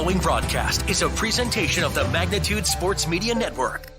following broadcast is a presentation of the Magnitude Sports Media Network.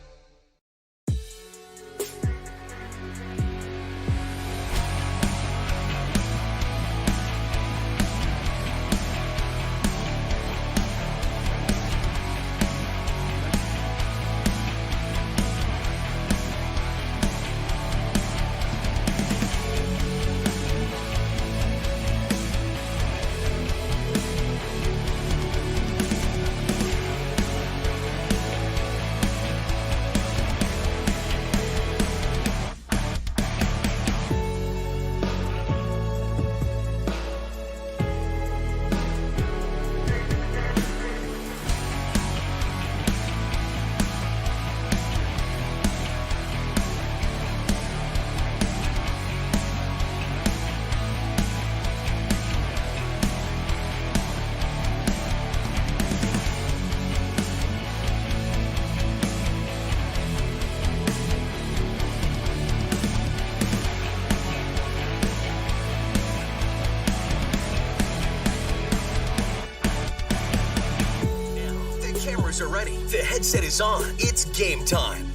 Are ready. The headset is on. It's game time.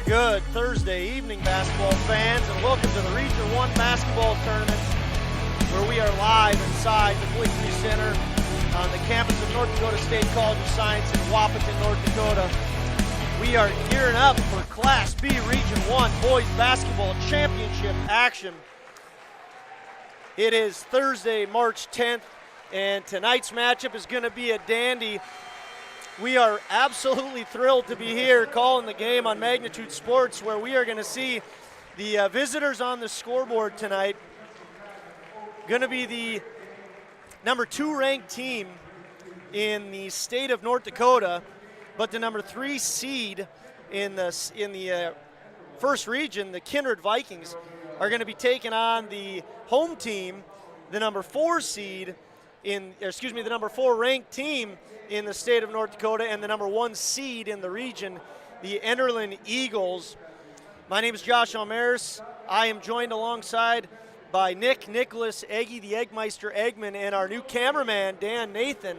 Good Thursday evening, basketball fans, and welcome to the Region 1 basketball tournament, where we are live inside the Victory Center on the campus of North Dakota State College of Science in Wapaton, North Dakota. We are gearing up for Class B Region 1 boys basketball championship action. It is Thursday, March 10th. And tonight's matchup is going to be a dandy. We are absolutely thrilled to be here calling the game on Magnitude Sports, where we are going to see the visitors on the scoreboard tonight. Going to be the number 2 ranked team in the state of North Dakota, but the number 3 seed in the first region, the Kindred Vikings, are going to be taking on the home team, the number 4 seed the number 4 ranked team in the state of North Dakota and the number 1 seed in the region, the Enderlin Eagles. My name is Josh Almaris. I am joined alongside by Nicholas, Eggy, the Eggmeister Eggman, and our new cameraman, Dan Nathan.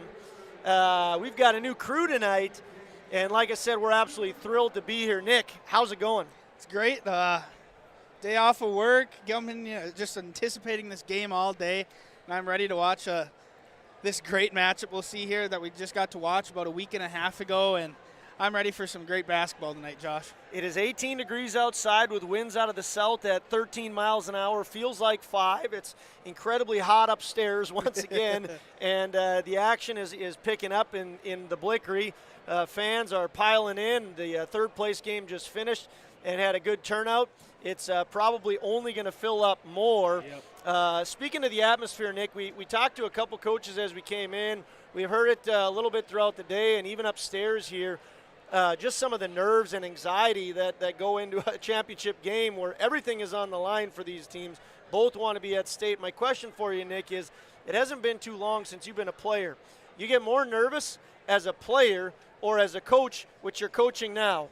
We've got a new crew tonight, and like I said, we're absolutely thrilled to be here. Nick, how's it going? It's great. Day off of work, just anticipating this game all day, and I'm ready to watch this great matchup we'll see here that we just got to watch about a week and a half ago, and I'm ready for some great basketball tonight, Josh. It is 18 degrees outside with winds out of the south at 13 miles an hour. Feels like 5. It's incredibly hot upstairs once again, and the action is picking up in the Blickery. Fans are piling in. The third place game just finished and had a good turnout. It's probably only going to fill up more. Yep. Speaking of the atmosphere, Nick, we talked to a couple coaches as we came in. We've heard it a little bit throughout the day and even upstairs here. Just some of the nerves and anxiety that go into a championship game where everything is on the line for these teams. Both want to be at state. My question for you, Nick, is it hasn't been too long since you've been a player. You get more nervous as a player or as a coach, which you're coaching now?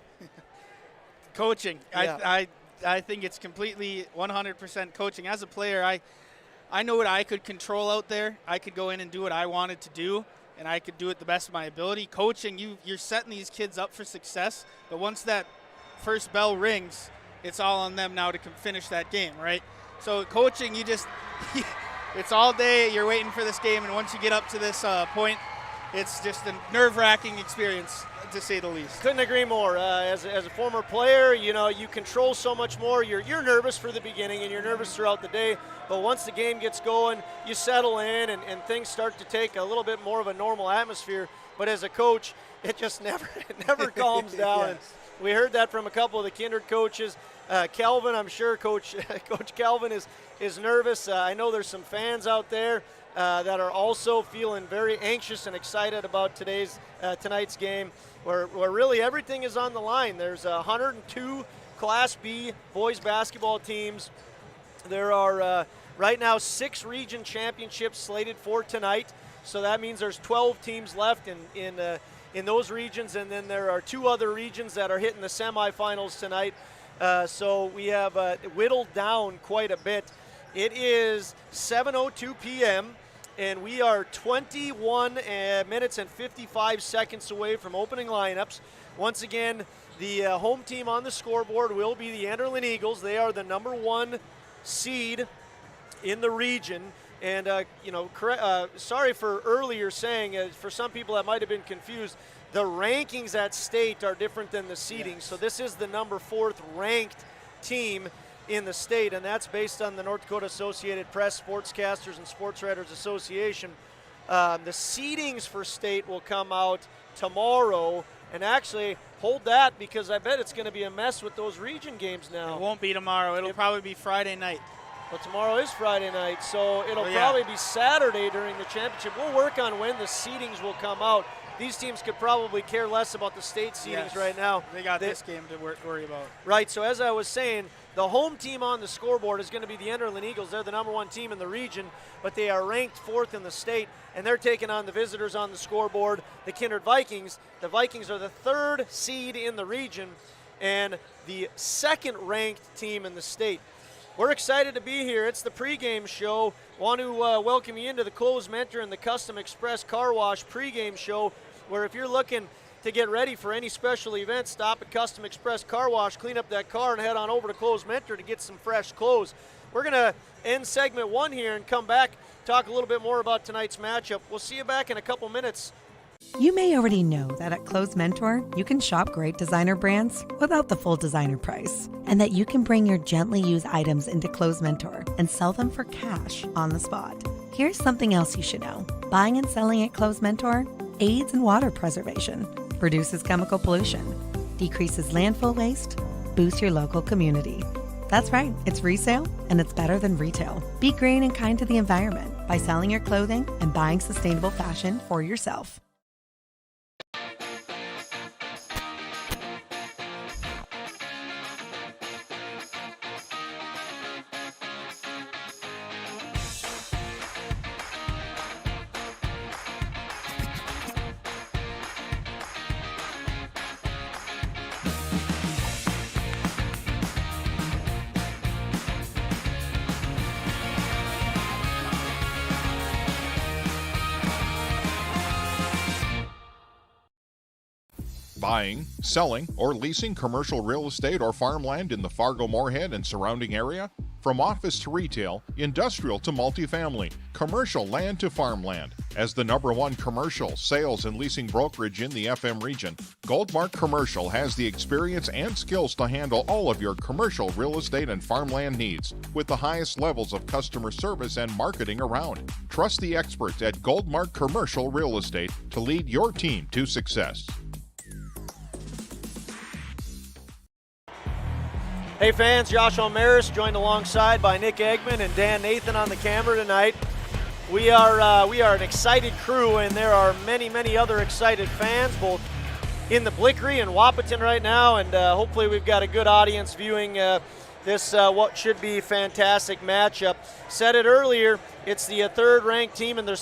Coaching. Yeah. I think it's completely 100% coaching. As a player, I know what I could control out there. I could go in and do what I wanted to do, and I could do it the best of my ability. Coaching, you're setting these kids up for success, but once that first bell rings, it's all on them now to finish that game, right? So coaching, it's all day. You're waiting for this game, and once you get up to this point, it's just a nerve-wracking experience, to say the least. Couldn't agree more. As a former player, you control so much more. You're nervous for the beginning and you're nervous throughout the day, but once the game gets going, you settle in and things start to take a little bit more of a normal atmosphere. But as a coach, it just never calms down. Yes. We heard that from a couple of the Kindred coaches. Calvin, I'm sure Coach Calvin is nervous. I know there's some fans out there that are also feeling very anxious and excited about tonight's game, where really everything is on the line. There's 102 Class B boys basketball teams. There are right now 6 region championships slated for tonight, so that means there's 12 teams left in those regions, and then there are 2 other regions that are hitting the semifinals tonight. So we have whittled down quite a bit. It is 7:02 p.m. and we are 21 minutes and 55 seconds away from opening lineups. Once again, the home team on the scoreboard will be the Enderlin Eagles. They are the number 1 seed in the region. And, sorry for earlier saying, for some people that might have been confused, the rankings at state are different than the seeding. Yes. So this is the number 4th ranked team in the state, and that's based on the North Dakota Associated Press, Sportscasters, and Sports Writers Association. The seedings for state will come out tomorrow, and actually hold that because I bet it's going to be a mess with those region games now. It won't be tomorrow. It'll probably be Friday night. Well, tomorrow is Friday night, so it'll probably be Saturday during the championship. We'll work on when the seedings will come out. These teams could probably care less about the state seedings right now. They got this game to worry about. Right, so as I was saying, the home team on the scoreboard is going to be the Enderlin Eagles. They're the number 1 team in the region, but they are ranked 4th in the state, and they're taking on the visitors on the scoreboard, the Kindred Vikings. The Vikings are the 3rd seed in the region and the 2nd ranked team in the state. We're excited to be here. It's the pregame show. Want to welcome you into the Closed Mentor and the Custom Express Car Wash pregame show, where if you're looking to get ready for any special event, stop at Custom Express Car Wash, clean up that car, and head on over to Closed Mentor to get some fresh clothes. We're going to end segment 1 here and come back, talk a little bit more about tonight's matchup. We'll see you back in a couple minutes. You may already know that at Clothes Mentor, you can shop great designer brands without the full designer price, and that you can bring your gently used items into Clothes Mentor and sell them for cash on the spot. Here's something else you should know. Buying and selling at Clothes Mentor aids in water preservation, reduces chemical pollution, decreases landfill waste, boosts your local community. That's right, it's resale, and it's better than retail. Be green and kind to the environment by selling your clothing and buying sustainable fashion for yourself. Buying, selling, or leasing commercial real estate or farmland in the Fargo-Moorhead and surrounding area? From office to retail, industrial to multifamily, commercial land to farmland. As the number 1 commercial, sales, and leasing brokerage in the FM region, Goldmark Commercial has the experience and skills to handle all of your commercial real estate and farmland needs with the highest levels of customer service and marketing around. Trust the experts at Goldmark Commercial Real Estate to lead your team to success. Hey fans, Josh O'Maris joined alongside by Nick Eggman and Dan Nathan on the camera tonight. We are an excited crew, and there are many other excited fans, both in the Blickery and Wahpeton right now, and hopefully we've got a good audience viewing this what should be fantastic matchup. Said it earlier, it's the 3rd ranked team and the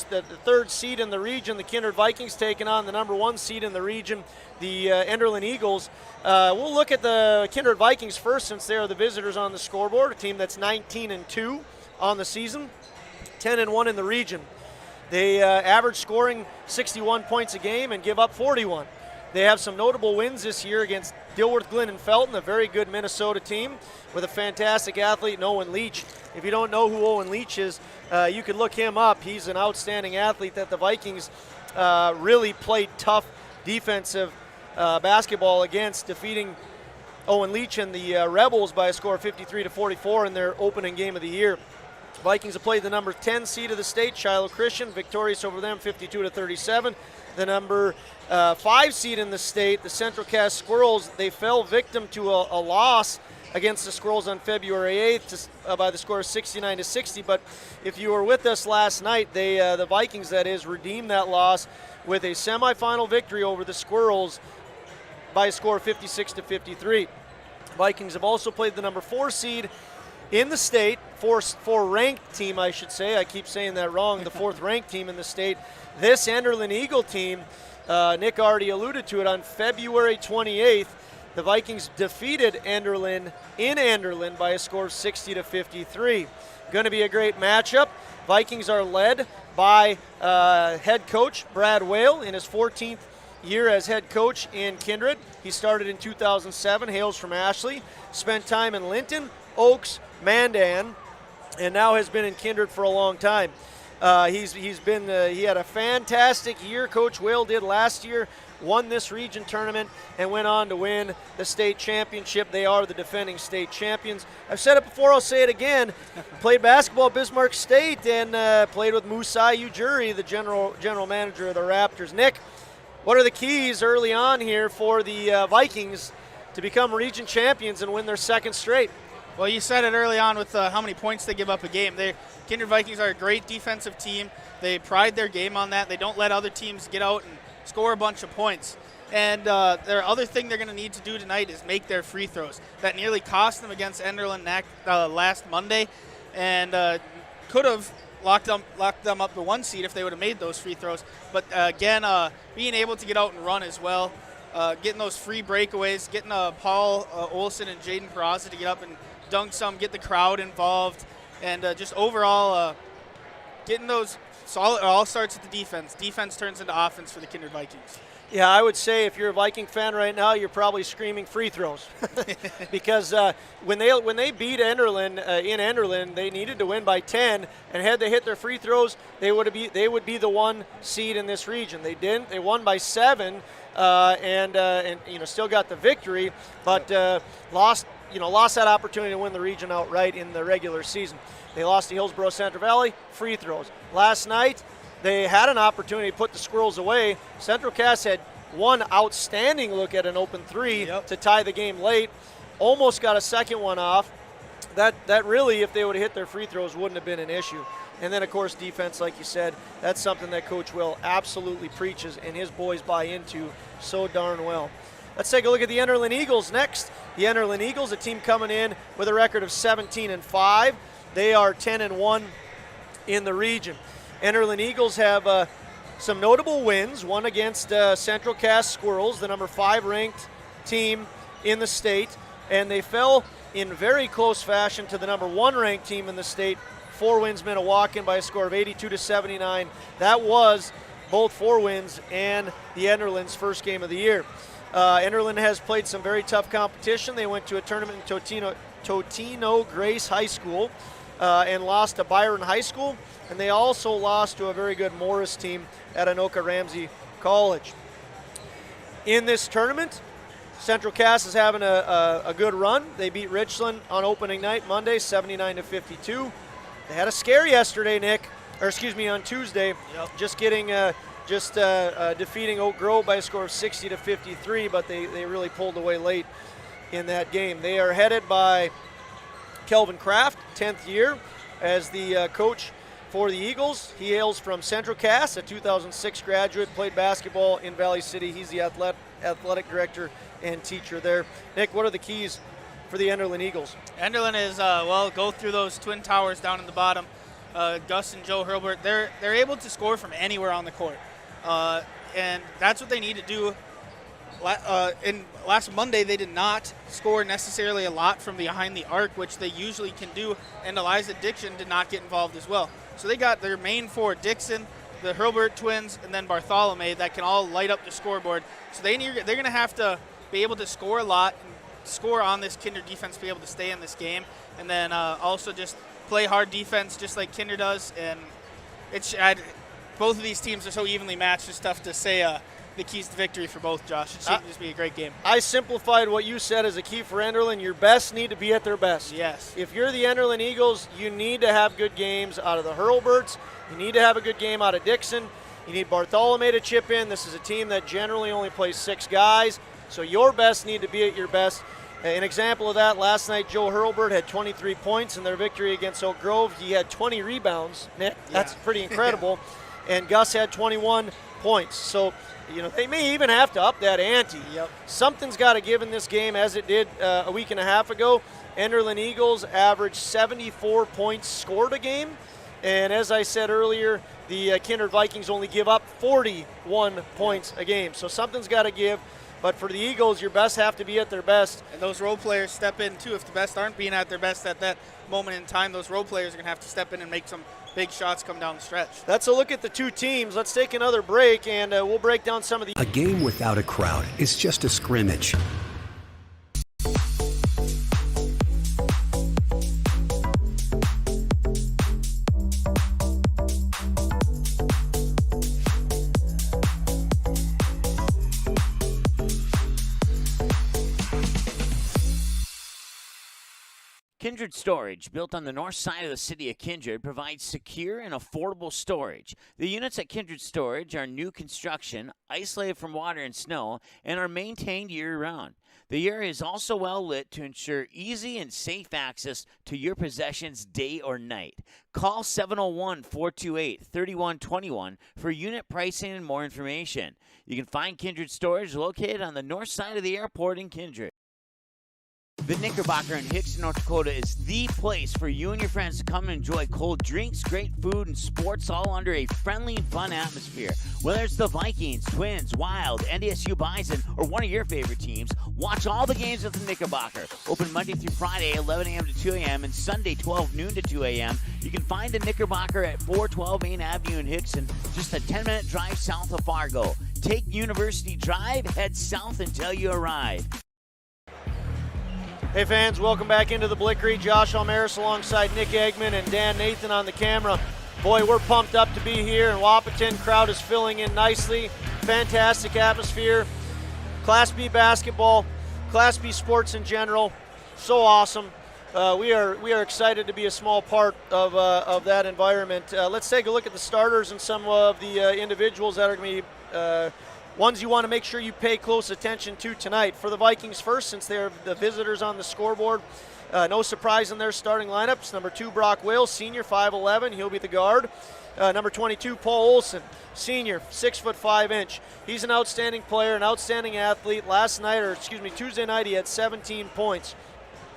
3rd seed in the region. The Kindred Vikings taking on the number 1 seed in the region, the Enderlin Eagles. We'll look at the Kindred Vikings first, since they are the visitors on the scoreboard, a team that's 19-2 on the season, 10-1 in the region. They average scoring 61 points a game and give up 41. They have some notable wins this year against Dilworth, Glen, and Felton, a very good Minnesota team with a fantastic athlete in Owen Leach. If you don't know who Owen Leach is, you can look him up. He's an outstanding athlete that the Vikings really played tough defensive basketball against, defeating Owen Leach and the Rebels by a score of 53-44 in their opening game of the year. Vikings have played the number 10 seed of the state, Shiloh Christian, victorious over them 52-37. The number 5 seed in the state, the Central Cass Squirrels, they fell victim to a loss against the Squirrels on February 8th by the score of 69-60. But if you were with us last night, the Vikings, that is, redeemed that loss with a semifinal victory over the Squirrels by a score of 56-53. Vikings have also played the number 4 seed in the state, four ranked team, I should say. I keep saying that wrong. The 4th ranked team in the state. This Enderlin Eagle team, Nick already alluded to it, on February 28th, the Vikings defeated Enderlin in Enderlin by a score of 60-53. Going to be a great matchup. Vikings are led by head coach Brad Whale in his 14th year as head coach in Kindred. He started in 2007, hails from Ashley, spent time in Linton, Oaks, Mandan, and now has been in Kindred for a long time. He had a fantastic year. Coach Whale did last year, won this region tournament, and went on to win the state championship. They are the defending state champions. I've said it before, I'll say it again. Played basketball at Bismarck State and played with Musai Ujiri, the general manager of the Raptors. Nick, what are the keys early on here for the Vikings to become region champions and win their second straight? Well, you said it early on with how many points they give up a game. Kindred Vikings are a great defensive team. They pride their game on that. They don't let other teams get out and score a bunch of points. And their other thing they're going to need to do tonight is make their free throws. That nearly cost them against Enderlin last Monday, and could have locked them up the 1 seed if they would have made those free throws. But again, being able to get out and run as well, getting those free breakaways, getting Paul Olson and Jaden Peraza to get up and dunk some, get the crowd involved, and just overall getting those solid. It all starts with the defense. Defense turns into offense for the Kindred Vikings. Yeah, I would say if you're a Viking fan right now, you're probably screaming free throws because when they beat Enderlin in Enderlin, they needed to win by 10, and had they hit their free throws, they would be the 1 seed in this region. They didn't. They won by 7, and still got the victory, but lost that opportunity to win the region outright in the regular season. They lost to Hillsborough Central Valley, free throws. Last night, they had an opportunity to put the Squirrels away. Central Cass had one outstanding look at an open 3 to tie the game late. Almost got a second one off. That really, if they would have hit their free throws, wouldn't have been an issue. And then, of course, defense, like you said, that's something that Coach Will absolutely preaches and his boys buy into so darn well. Let's take a look at the Enderlin Eagles next. The Enderlin Eagles, a team coming in with a record of 17-5. They are 10-1 in the region. Enderlin Eagles have some notable wins, one against Central Cass Squirrels, the number 5 ranked team in the state, and they fell in very close fashion to the number 1 ranked team in the state, 4 Winds Minnewacan, by a score of 82-79. That was both 4 Winds and the Enderlin's first game of the year. Enderlin has played some very tough competition. They went to a tournament in Totino Grace High School and lost to Byron High School, and they also lost to a very good Morris team at Anoka Ramsey College. In this tournament, Central Cass is having a good run. They beat Richland on opening night Monday, 79-52. They had a scare yesterday, on Tuesday, just defeating Oak Grove by a score of 60-53, but they really pulled away late in that game. They are headed by Kelvin Kraft, 10th year, as the coach for the Eagles. He hails from Central Cass, a 2006 graduate, played basketball in Valley City. He's the athletic director and teacher there. Nick, what are the keys for the Enderlin Eagles? Enderlin is, go through those twin towers down in the bottom. Gus and Joe Hurlbert, they're able to score from anywhere on the court. And that's what they need to do. Last Monday, they did not score necessarily a lot from behind the arc, which they usually can do, and Eliza Dixon did not get involved as well. So they got their main 4, Dixon, the Hurlbert twins, and then Bartholomew, that can all light up the scoreboard. So they're going to have to be able to score a lot, and score on this Kindred defense, be able to stay in this game, and then also just play hard defense just like Kindred does. And both of these teams are so evenly matched, it's tough to say the keys to victory for both, Josh. It should just be a great game. I simplified what you said as a key for Enderlin. Your best need to be at their best. Yes. If you're the Enderlin Eagles, you need to have good games out of the Hurlberts. You need to have a good game out of Dixon. You need Bartholomew to chip in. This is a team that generally only plays 6 guys, so your best need to be at your best. An example of that, last night Joe Hurlbert had 23 points in their victory against Oak Grove. He had 20 rebounds, Nick. That's pretty incredible. And Gus had 21 points. So, they may even have to up that ante. Something's got to give in this game, as it did a week and a half ago. Enderlin Eagles averaged 74 points scored a game. And as I said earlier, the Kindred Vikings only give up 41 points a game. So something's got to give. But for the Eagles, your best have to be at their best. And those role players step in, too. If the best aren't being at their best at that moment in time, those role players are going to have to step in and make some big shots come down the stretch. That's a look at the two teams. Let's take another break, and we'll break down some of the... A game without a crowd is just a scrimmage. Kindred Storage, built on the north side of the city of Kindred, provides secure and affordable storage. The units at Kindred Storage are new construction, isolated from water and snow, and are maintained year-round. The area is also well lit to ensure easy and safe access to your possessions day or night. Call 701-428-3121 for unit pricing and more information. You can find Kindred Storage located on the north side of the airport in Kindred. The Knickerbocker in Hickson, North Dakota is the place for you and your friends to come and enjoy cold drinks, great food, and sports all under a friendly and fun atmosphere. Whether it's the Vikings, Twins, Wild, NDSU Bison, or one of your favorite teams, watch all the games at the Knickerbocker. Open Monday through Friday, 11 a.m. to 2 a.m., and Sunday, 12 noon to 2 a.m. You can find the Knickerbocker at 412 Main Avenue in Hickson, just a 10-minute drive south of Fargo. Take University Drive, head south until you arrive. Hey fans, welcome back into the Blickery. Josh Almaris alongside Nick Eggman and Dan Nathan on the camera. Boy, we're pumped up to be here, and Wahpeton crowd is filling in nicely. Fantastic atmosphere. Class B basketball, Class B sports in general, so awesome. We are excited to be a small part of that environment. Let's take a look at the starters and some of the individuals that are going to be ones you want to make sure you pay close attention to tonight. For the Vikings first, since they're the visitors on the scoreboard, no surprise in their starting lineups. Number 2, Brock Wales, senior, 5'11", he'll be the guard. Number 22, Paul Olsen, senior, 6'5". He's an outstanding player, an outstanding athlete. Tuesday night, he had 17 points.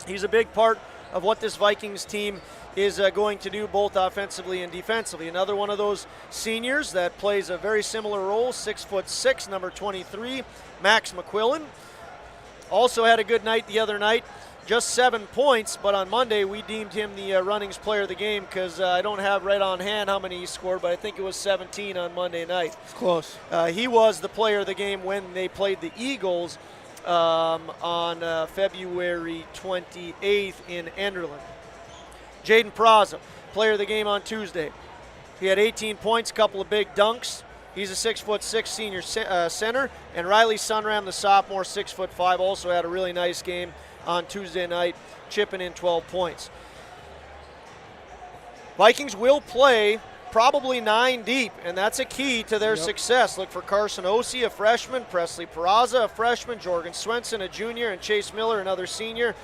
He's a big part of what this Vikings team is going to do both offensively and defensively. Another one of those seniors that plays a very similar role, 6'6", number 23, Max Mcquillen. Also had a good night the other night, just 7 points, but on Monday we deemed him the Runnings player of the game because I don't have right on hand how many he scored, but I think it was 17 on Monday night. It's close. He was the player of the game when they played the Eagles on February 28th in Enderlin. Jaden Peraza, player of the game on Tuesday. He had 18 points, a couple of big dunks. He's a 6'6" senior center. And Riley Sunram, the sophomore, 6'5", also had a really nice game on Tuesday night, chipping in 12 points. Vikings will play probably 9 deep, and that's a key to their success. Look for Carson Ossie, a freshman, Presley Peraza, a freshman, Jorgen Swenson, a junior, and Chase Miller, another senior.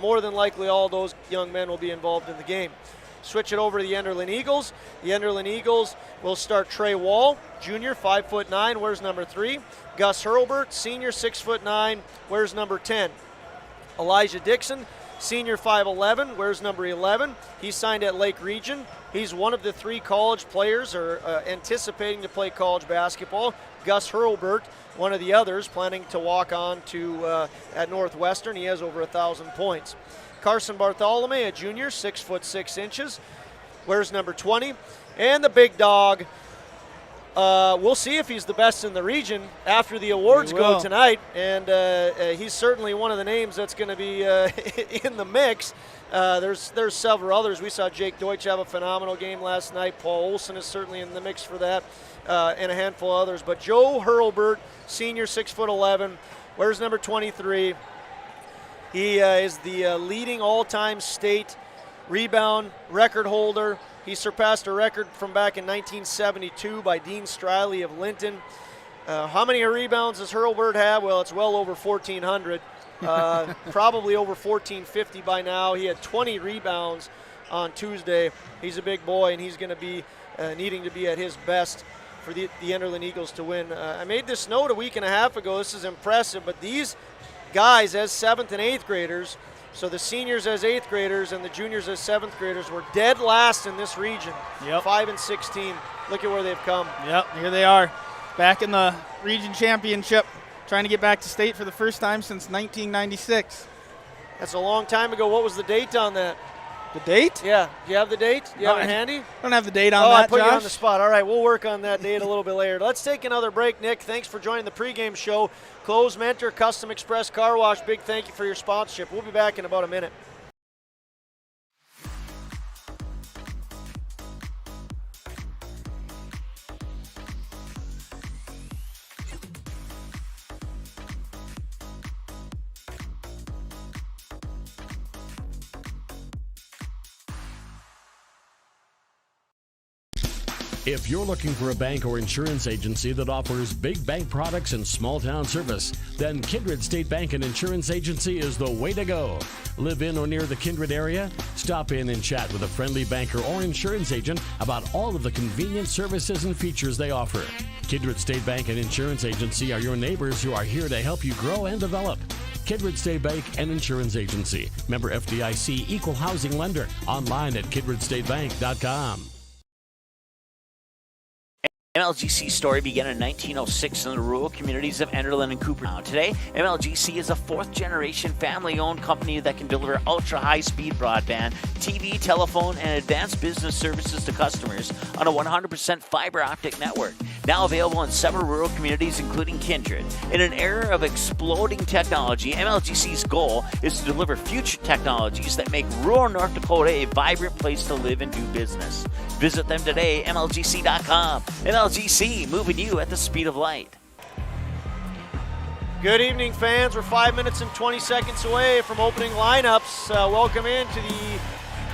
More than likely, all those young men will be involved in the game. Switch it over to the Enderlin Eagles. The Enderlin Eagles will start Trey Wall, junior, 5'9", wears number 3. Gus Hurlbert, senior, 6'9", wears number 10. Elijah Dixon, senior, 5'11", wears number 11. He signed at Lake Region. He's one of the 3 college players anticipating to play college basketball. Gus Hurlbert, one of the others, planning to walk on to at Northwestern. He has over 1,000 points. Carson Bartholomew, a junior, 6'6", wears number 20. And the big dog, we'll see if he's the best in the region after the awards go tonight. And he's certainly one of the names that's going to be in the mix. There's several others. We saw Jake Deutsch have a phenomenal game last night. Paul Olsen is certainly in the mix for that, and a handful of others. But Joe Hurlbert, senior, 6'11", wears number 23. He is the leading all-time state rebound record holder. He surpassed a record from back in 1972 by Dean Striley of Linton. How many rebounds does Hurlbert have? Well, it's well over 1,400. Probably over 1,450 by now. He had 20 rebounds on Tuesday. He's a big boy, and he's going to be needing to be at his best for the Enderlin Eagles to win. I made this note a week and a half ago. This is impressive, but these guys as 7th and 8th graders, so the seniors as 8th graders and the juniors as 7th graders, were dead last in this region. 5-16. Look at where they've come. Yep, here they are, back in the region championship, trying to get back to state for the first time since 1996. That's a long time ago. What was the date on that? The date? Yeah. Do you have the date? Do you have it I handy? don't have the date on that, I put Josh. you on the spot. All right, we'll work on that date a little bit later. Let's take another break, Nick. Thanks for joining the pregame show. Close Mentor, Custom Express Car Wash, big thank you for your sponsorship. We'll be back in about a minute. If you're looking for a bank or insurance agency that offers big bank products and small town service, then Kindred State Bank and Insurance Agency is the way to go. Live in or near the Kindred area? Stop in and chat with a friendly banker or insurance agent about all of the convenient services and features they offer. Kindred State Bank and Insurance Agency are your neighbors who are here to help you grow and develop. Kindred State Bank and Insurance Agency. Member FDIC, Equal Housing Lender. Online at kindredstatebank.com. MLGC's story began in 1906 in the rural communities of Enderlin and Cooper. Now, today, MLGC is a fourth-generation family-owned company that can deliver ultra-high-speed broadband, TV, telephone, and advanced business services to customers on a 100% fiber optic network. Now available in several rural communities, including Kindred. In an era of exploding technology, MLGC's goal is to deliver future technologies that make rural North Dakota a vibrant place to live and do business. Visit them today, MLGC.com. MLGC, moving you at the speed of light. Good evening, fans. We're 5 minutes and 20 seconds away from opening lineups. Welcome into the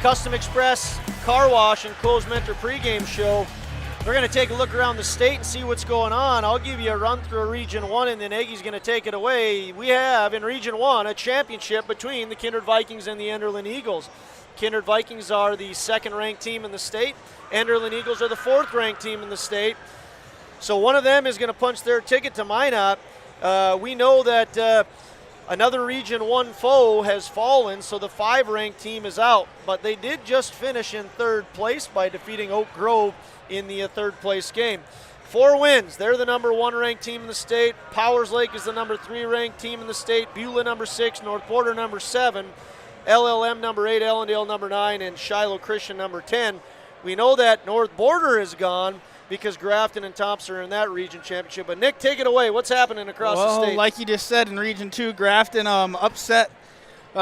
Custom Express Car Wash and Close Mentor pregame show. We're going to take a look around the state and see what's going on. I'll give you a run through Region 1, and then Eggy's going to take it away. We have in Region 1 a championship between the Kindred Vikings and the Enderlin Eagles. Kindred Vikings are the second-ranked team in the state. Enderlin Eagles are the fourth-ranked team in the state. So one of them is going to punch their ticket to Minot. We know that another Region 1 foe has fallen, so the 5-ranked team is out. But they did just finish in third place by defeating Oak Grove in the third-place game. 4 wins. They're the number 1 ranked team in the state. Powers Lake is the number 3 ranked team in the state. Beulah number 6, North Border number 7, LLM number 8, Ellendale number 9, and Shiloh Christian number 10. We know that North Border is gone because Grafton and Thompson are in that region championship. But Nick, take it away. What's happening across the state? Like you just said, in Region 2, Grafton upset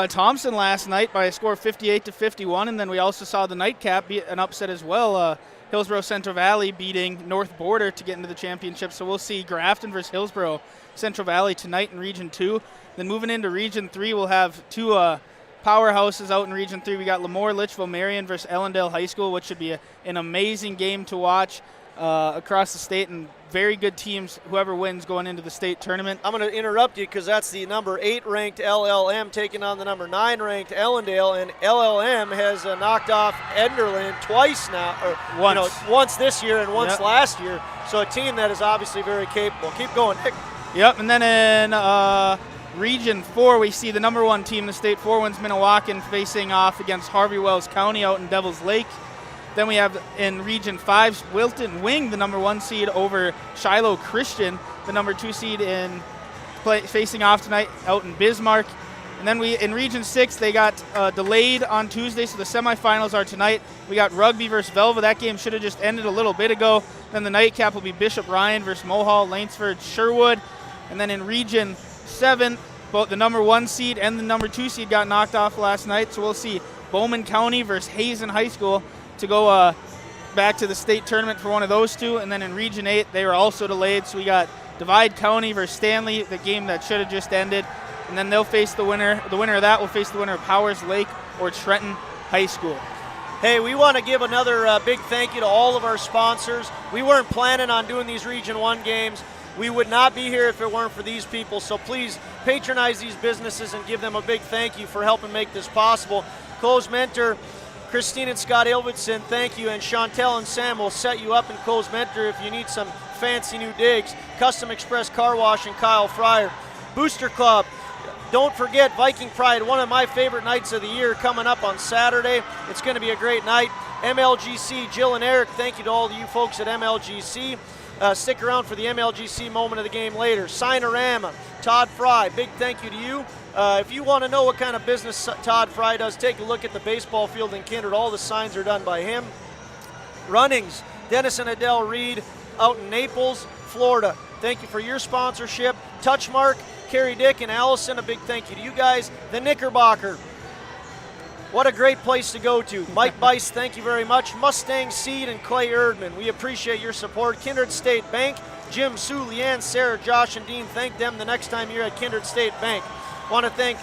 Thompson last night by a score of 58-51, and then we also saw the nightcap be an upset as well. Hillsborough Central Valley beating North Border to get into the championship. So we'll see Grafton versus Hillsborough Central Valley tonight in Region 2. Then moving into Region 3, we'll have 2 powerhouses out in Region 3. We got Lemoore Litchfield Marion versus Ellendale High School, which should be an amazing game to watch across the state, and very good teams, whoever wins going into the state tournament. I'm going to interrupt you because that's the number 8 ranked LLM taking on the number 9 ranked Ellendale, and LLM has knocked off Enderlin twice now, or once this year and once last year. So a team that is obviously very capable. Keep going, Nick. Yep, and then in Region 4, we see the number 1 team in the state, 4 wins Minnewacan, facing off against Harvey Wells County out in Devils Lake. Then we have in Region 5, Wilton Wing, the number 1 seed over Shiloh Christian, the number 2 seed facing off tonight out in Bismarck. And then in Region 6, they got delayed on Tuesday, so the semifinals are tonight. We got Rugby versus Velva. That game should have just ended a little bit ago. Then the nightcap will be Bishop Ryan versus Mohall, Lainsford, Sherwood. And then in Region 7, both the number 1 seed and the number 2 seed got knocked off last night, so we'll see Bowman County versus Hazen High School to go back to the state tournament for one of those 2. And then in Region 8, they were also delayed, so we got Divide County versus Stanley, the game that should have just ended. And then they'll face the winner. The winner of that will face the winner of Powers Lake or Trenton High School. Hey, we want to give another big thank you to all of our sponsors. We weren't planning on doing these Region 1 games. We would not be here if it weren't for these people, so please patronize these businesses and give them a big thank you for helping make this possible. Close Mentor, Christine and Scott Ilvidson, thank you, and Chantel and Sam will set you up in Close Mentor if you need some fancy new digs. Custom Express Car Wash and Kyle Fryer. Booster Club, don't forget Viking Pride, one of my favorite nights of the year, coming up on Saturday. It's going to be a great night. MLGC, Jill and Eric, thank you to all of you folks at MLGC. stick around for the MLGC moment of the game later. Signorama, Todd Fry, big thank you to you. If you want to know what kind of business Todd Fry does, take a look at the baseball field in Kindred. All the signs are done by him. Runnings, Dennis and Adele Reed out in Naples, Florida. Thank you for your sponsorship. Touchmark, Carrie Dick and Allison, a big thank you to you guys. The Knickerbocker, what a great place to go to. Mike Bice, thank you very much. Mustang Seed and Clay Erdman, we appreciate your support. Kindred State Bank, Jim, Sue, Leanne, Sarah, Josh, and Dean, thank them the next time you're at Kindred State Bank. Want to thank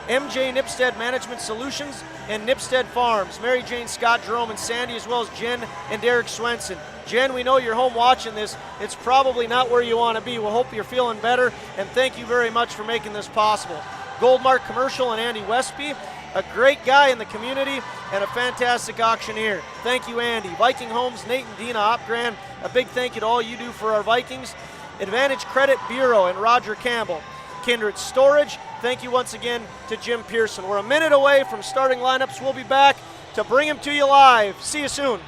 MJ Nipstead Management Solutions and Nipstead Farms, Mary Jane, Scott, Jerome, and Sandy, as well as Jen and Derek Swenson. Jen, we know you're home watching this. It's probably not where you want to be. We'll hope you're feeling better, and thank you very much for making this possible. Goldmark Commercial and Andy Westby, a great guy in the community and a fantastic auctioneer. Thank you, Andy. Viking Homes, Nate and Dina Opgran, a big thank you to all you do for our Vikings. Advantage Credit Bureau and Roger Campbell. Kindred Storage, thank you once again to Jim Pearson. We're a minute away from starting lineups. We'll be back to bring them to you live. See you soon.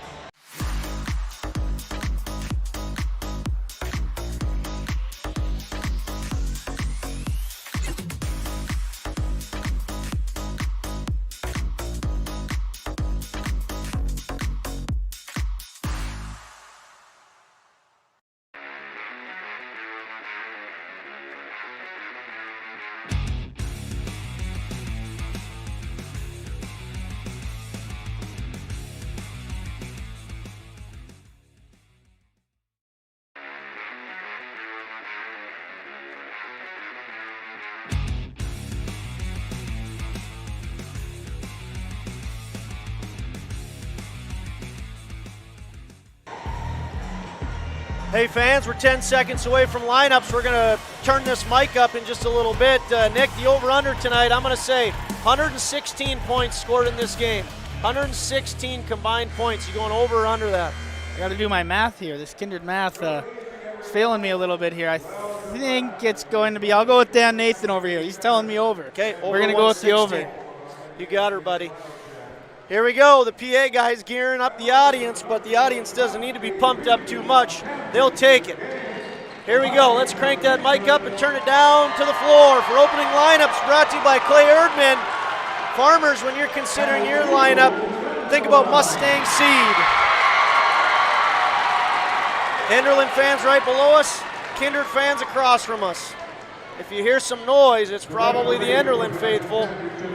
Hey fans, we're 10 seconds away from lineups. We're going to turn this mic up in just a little bit. Nick, the over-under tonight, I'm going to say 116 points scored in this game. 116 combined points. You going over or under that? I got to do my math here. This Kindred math is failing me a little bit here. I think it's going to be, I'll go with Dan Nathan over here. He's telling me over. Okay, over. We're going to go with the over. You got her, buddy. Here we go. The PA guys gearing up the audience, but the audience doesn't need to be pumped up too much. They'll take it. Here we go. Let's crank that mic up and turn it down to the floor for opening lineups brought to you by Clay Erdman. Farmers, when you're considering your lineup, think about Mustang Seed. Enderlin fans right below us, Kindred fans across from us. If you hear some noise, it's probably the Enderlin faithful.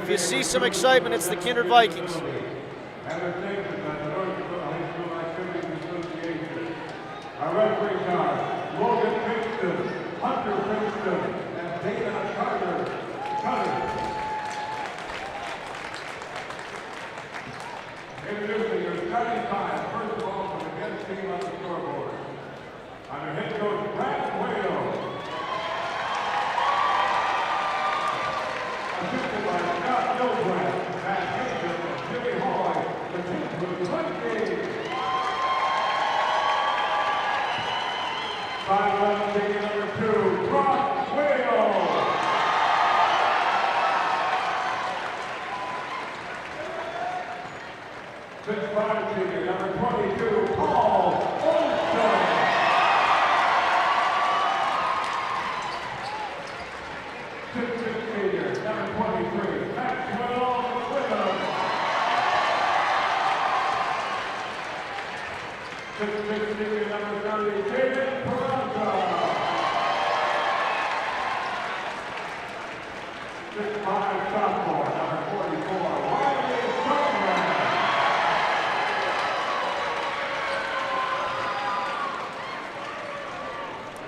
If you see some excitement, it's the Kindred Vikings. Our referees are Logan Pinkston, Hunter Pinkston, and Dana Carter. Introducing your starting five, first of all, from the men's team on the scoreboard. Under head coach Brad Whale. Assisted by Scott Gilbrand, Matt Hinton, and Jimmy Hoy, the team with 20. 5-1 ticket number 2, Brock Whale. 6-5 ticket number 22, Paul Olson. 6-6 ticket number 23, Mcquillen. 6-6 ticket number 30, David Peralta. 6-5 sophomore number 44, Wiley Conrad.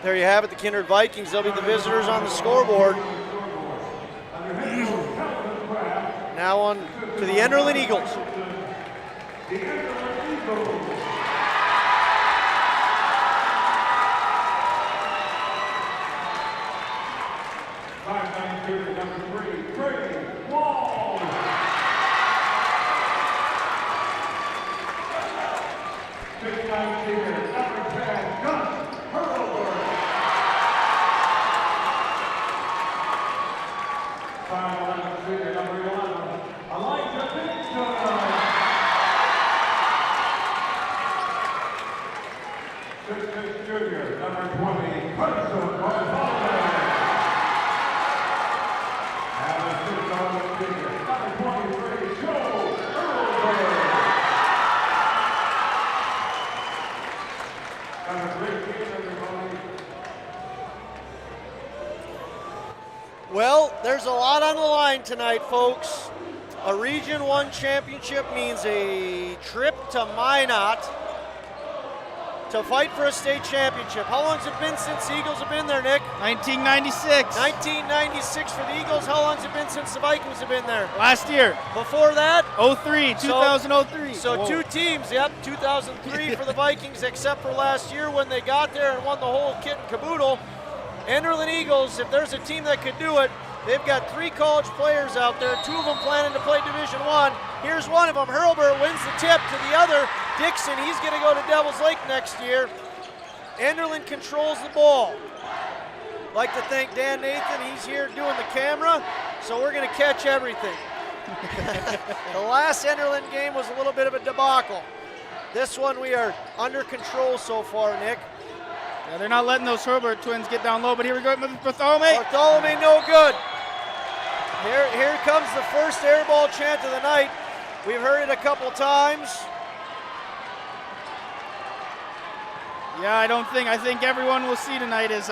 There you have it, the Kindred Vikings. They'll be the visitors on the scoreboard. Now on to the Enderlin Eagles. The Enderlin Eagles. Number 3, Brady Wall. 6-9 senior, number 10, Gus Hurlbert. 5-11 senior, number 11, Elijah Pinkston. 6-6 junior, Well, there's a lot on the line tonight, folks. A Region 1 championship means a trip to Minot to fight for a state championship. How long's it been since the Eagles have been there, Nick? 1996. 1996 for the Eagles. How long's it been since the Vikings have been there? Last year. Before that? 2003. So Whoa. 2 teams, yep, 2003 for the Vikings, except for last year when they got there and won the whole kit and caboodle. Enderlin Eagles, if there's a team that could do it, they've got 3 college players out there, 2 of them planning to play Division I. Here's one of them. Hurlburt wins the tip to the other. Dixon, he's going to go to Devil's Lake next year. Enderlin controls the ball. Like to thank Dan Nathan, he's here doing the camera, so we're going to catch everything. The last Enderlin game was a little bit of a debacle. This one we are under control so far, Nick. Yeah, they're not letting those Herbert twins get down low, but here we go with Bartholomew. Bartholomew, no good. Here comes the first air ball chant of the night. We've heard it a couple times. Yeah, I think everyone will see tonight is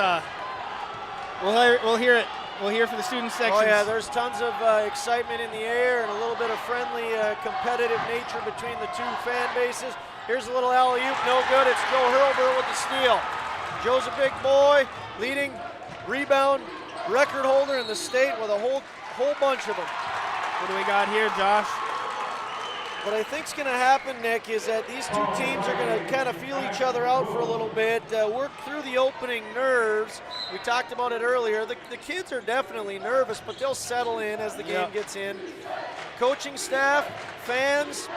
we'll hear it. We'll hear for the student sections. Oh yeah, there's tons of excitement in the air and a little bit of friendly, competitive nature between the 2 fan bases. Here's a little alley-oop, no good. It's Joe Hurlburt with the steal. Joe's a big boy, leading rebound record holder in the state with a whole bunch of them. What do we got here, Josh? What I think's going to happen, Nick, is that these 2 teams are going to kind of feel each other out for a little bit, work through the opening nerves. We talked about it earlier. The kids are definitely nervous, but they'll settle in as the game gets in. Coaching staff, fans,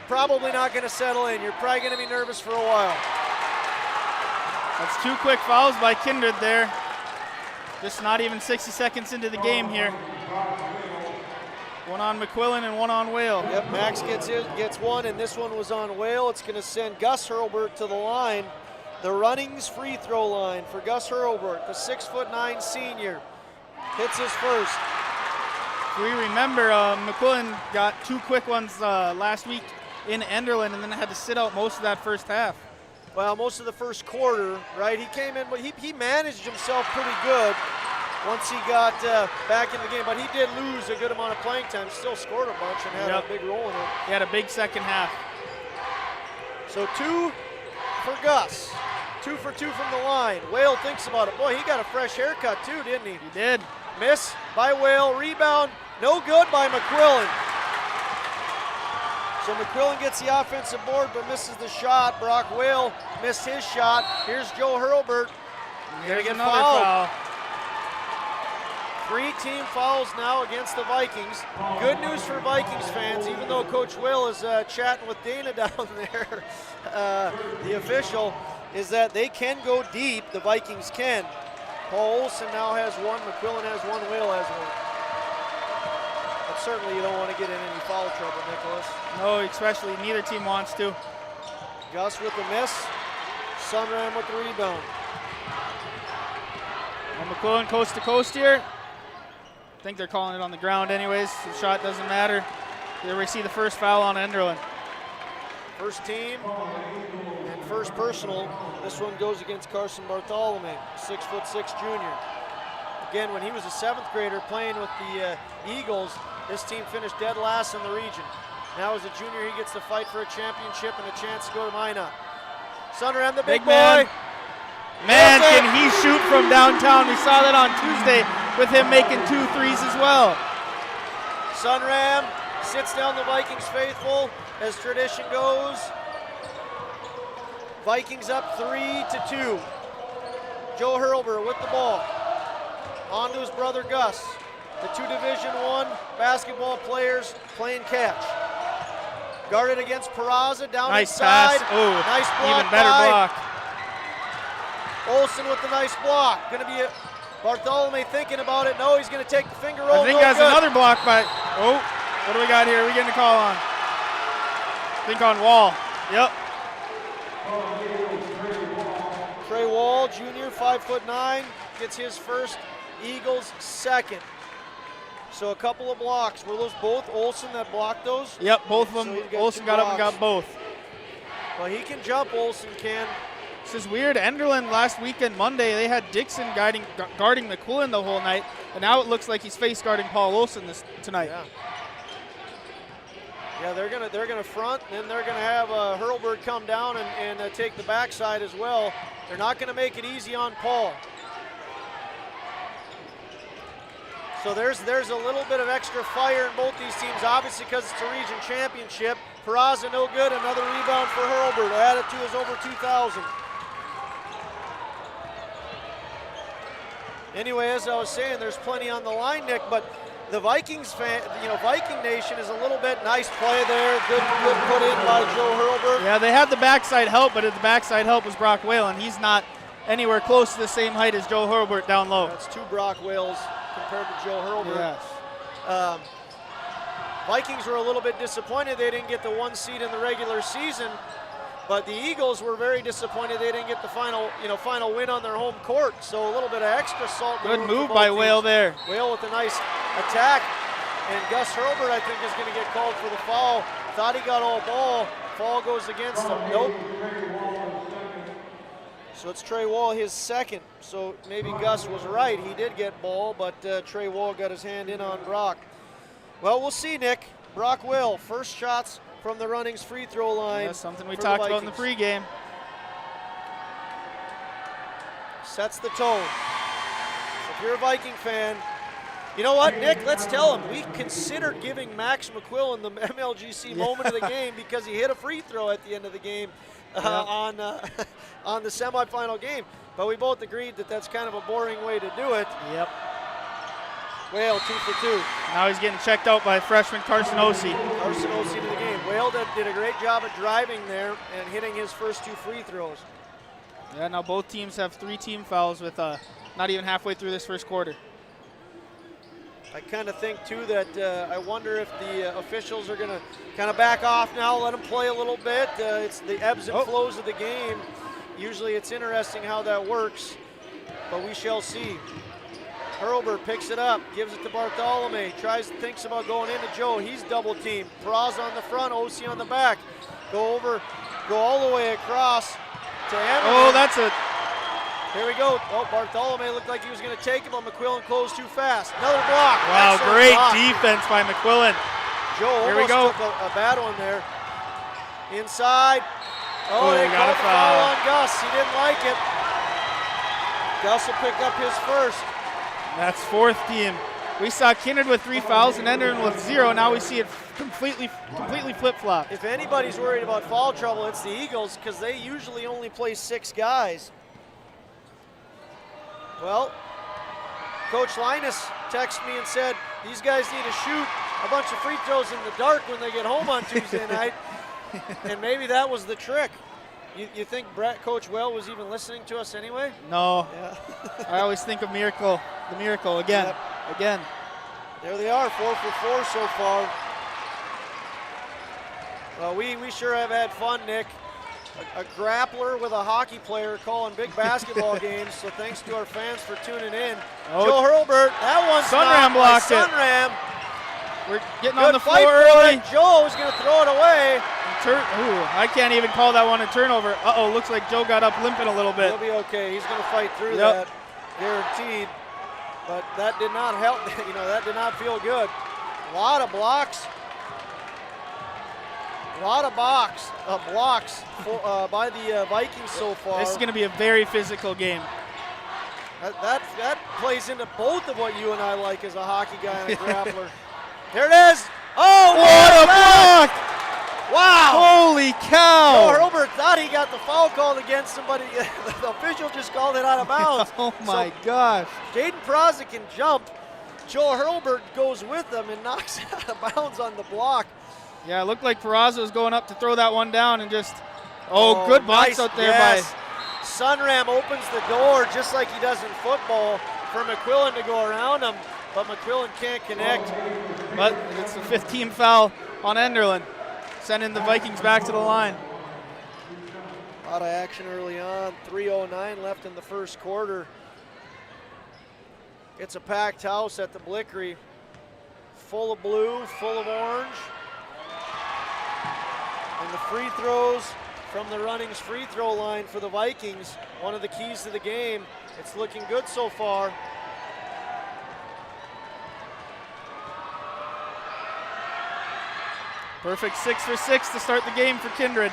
probably not going to settle in. You're probably going to be nervous for a while. That's 2 quick fouls by Kindred there. Just not even 60 seconds into the game here. One on Mcquillen and one on Whale. Yep, Max gets one, and this one was on Whale. It's going to send Gus Hurlburt to the line, the Runnings free throw line for Gus Hurlburt, the 6'9" senior. Hits his first. If we remember, Mcquillen got 2 quick ones last week in Enderlin and then had to sit out most of that first half. Well, most of the first quarter, right? He came in, but he managed himself pretty good once he got back in the game, but he did lose a good amount of playing time, still scored a bunch and had a big role in it. He had a big second half. So 2 for Gus, 2 for 2 from the line. Whale thinks about it. Boy, he got a fresh haircut too, didn't he? He did. Miss by Whale, rebound, no good by Mcquillen. So Mcquillen gets the offensive board but misses the shot. Brock Whale missed his shot. Here's Joe Hurlburt. Here's another foul. 3 team fouls now against the Vikings. Good news for Vikings fans, even though Coach Will is chatting with Dana down there, the official, is that they can go deep, the Vikings can. Paul Olson now has 1, Mcquillen has 1, Will has 1. But certainly you don't want to get in any foul trouble, Nicholas. No, especially neither team wants to. Gus with the miss, Sunram with the rebound. And Mcquillen coast to coast here. I think they're calling it on the ground anyways. The shot doesn't matter. Here we see the first foul on Enderlin. First team and first personal. This one goes against Carson Bartholomew, 6'6" junior. Again, when he was a 7th grader playing with the Eagles, this team finished dead last in the region. Now as a junior, he gets to fight for a championship and a chance to go to Minot. Sunderham, the big boy. Man, can he shoot from downtown. We saw that on Tuesday with him making 2 threes as well. Sunram sits down the Vikings faithful as tradition goes. Vikings up 3-2. Joe Hurlburt with the ball. On to his brother Gus. The 2 Division I basketball players playing catch. Guarded against Peraza down inside. Nice pass. Oh, nice block. even better block. Olson with the nice block. Going to be Bartholomew thinking about it. No, he's going to take the finger roll. I think that's another block by, oh, what do we got here? Are we getting a call on? I think on Wall. Yep. Trey Wall, junior, 5'9", gets his first, Eagles second. So a couple of blocks. Were those both Olson that blocked those? Yep, both of them. So Olson got up and got both. Well, he can jump, Olson can. This is weird. Enderlin last weekend, Monday, they had Dixon guarding Mcquillen the whole night, and now it looks like he's face guarding Paul Olsen tonight. Yeah, they're gonna front, and then they're gonna have Hurlburt come down and take the backside as well. They're not gonna make it easy on Paul. So there's a little bit of extra fire in both these teams, obviously because it's a region championship. Peraza no good, another rebound for Hurlburt. Added to his over 2,000. Anyway, as I was saying, there's plenty on the line, Nick, but the Vikings fan, Viking Nation is a little bit nice play there. Good put in by Joe Hurlburt. Yeah, they had the backside help, but the backside help was Brock Whalen. He's not anywhere close to the same height as Joe Hurlburt down low. That's 2 Brock Wales compared to Joe Hurlburt. Yes. Vikings were a little bit disappointed they didn't get the 1 seed in the regular season, but the Eagles were very disappointed they didn't get the final win on their home court. So a little bit of extra salt. Good move by Whale there. Whale with a nice attack, and Gus Hurlburt I think is going to get called for the foul. Thought he got all ball. Foul goes against him. Nope. So it's Trey Wall, his second. So maybe Gus was right. He did get ball, but Trey Wall got his hand in on Brock. Well, we'll see, Nick. Brock Will, first shots from the Runnings free throw line. That's something we talked about in the pregame. Sets the tone. So if you're a Viking fan, you know what, Nick? Let's tell him. We considered giving Max Mcquillen the MLGC moment of the game because he hit a free throw at the end of the game on the semifinal game. But we both agreed that that's kind of a boring way to do it. Yep. Whale 2 for 2. Now he's getting checked out by freshman Carson Ossie. Carson Ossie to the game. Whale did a great job at driving there and hitting his first 2 free throws. Yeah, now both teams have 3 team fouls with not even halfway through this first quarter. I kind of think, too, that I wonder if the officials are going to kind of back off now, let them play a little bit. It's the ebbs and flows of the game. Usually it's interesting how that works, but we shall see. Hurlburt picks it up, gives it to Bartolome, thinks about going into Joe. He's double teamed. Peraza on the front, Ossie on the back. Go all the way across to Enderlin. Oh, that's a... Here we go. Oh, Bartolome looked like he was going to take him, but McQuillen closed too fast. Another block. Wow, excellent great block. defense by McQuillen. Joe Here we almost go. took a bad one there. Inside. Oh, they got called a the foul foul on Gus. He didn't like it. Gus will pick up his first. That's 4th team. We saw Kindred with 3 fouls and Enderlin with 0. Now we see it completely flip-flop. If anybody's worried about foul trouble, it's the Eagles because they usually only play 6 guys. Well, Coach Linus texted me and said these guys need to shoot a bunch of free throws in the dark when they get home on Tuesday night, and maybe that was the trick. You think Coach Well was even listening to us anyway? No. Yeah. I always think of the miracle again. Yep. Again. There they are, 4 for 4 so far. Well, we sure have had fun, Nick. A grappler with a hockey player calling big basketball games, so thanks to our fans for tuning in. Oh. Joe Hurlburt, that one's Sunram blocked it. Sunram. We're getting Good on the fight floor for early. it. Joe's going to throw it away. I can't even call that one a turnover. Uh-oh, looks like Joe got up limping a little bit. He'll be okay. He's going to fight through that, guaranteed. But that did not help. That did not feel good. A lot of blocks. A lot of blocks by the Vikings so far. This is going to be a very physical game. That plays into both of what you and I like as a hockey guy and a grappler. There it is. Oh, what a block! Wow! Holy cow! Joe Hurlburt thought he got the foul called against him, but the official just called it out of bounds. Oh my gosh! Jaden Peraza can jump. Joe Hurlburt goes with him and knocks it out of bounds on the block. Yeah, it looked like Peraza was going up to throw that one down and just. Oh, good box nice. out there by. by. Sunram opens the door just like he does in football for Mcquillen to go around him, but Mcquillen can't connect. But it's the 5th team foul on Enderlin, sending the Vikings back to the line. A lot of action early on. 3:09 left in the first quarter. It's a packed house at the Blickery. Full of blue, full of orange. And the free throws from the Runnings free throw line for the Vikings. One of the keys to the game. It's looking good so far. Perfect 6 for 6 to start the game for Kindred.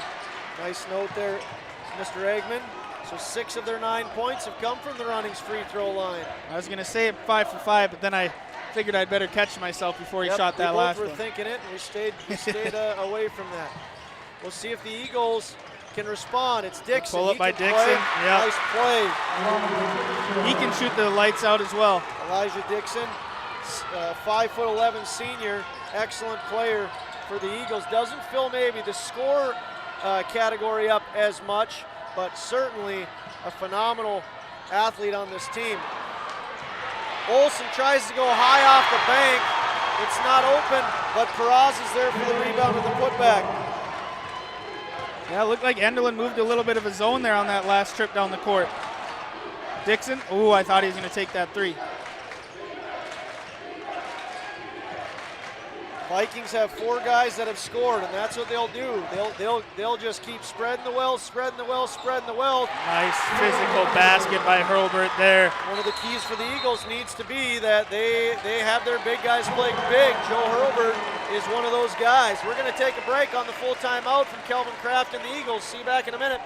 Nice note there, Mr. Eggman. So 6 of their 9 points have come from the Runnings free throw line. I was going to say 5 for 5, but then I figured I'd better catch myself before he shot that last one. We both were thinking it, and we stayed away from that. We'll see if the Eagles can respond. It's Dixon. Pull up by Dixon. Yeah. Nice play. He can shoot the lights out as well. Elijah Dixon, 5'11" senior, excellent player for the Eagles. Doesn't fill maybe the score category up as much, but certainly a phenomenal athlete on this team. Olsen tries to go high off the bank. It's not open, but Peraz is there for the rebound and the putback. Yeah, it looked like Enderlin moved a little bit of a zone there on that last trip down the court. Dixon, ooh, I thought he was going to take that 3. Vikings have 4 guys that have scored, and that's what they'll do. They'll just keep spreading the well, spreading the well, spreading the well. Nice physical basket by Hurlbert there. One of the keys for the Eagles needs to be that they have their big guys playing big. Joe Hurlbert is one of those guys. We're going to take a break on the full timeout from Kelvin Kraft and the Eagles. See you back in a minute.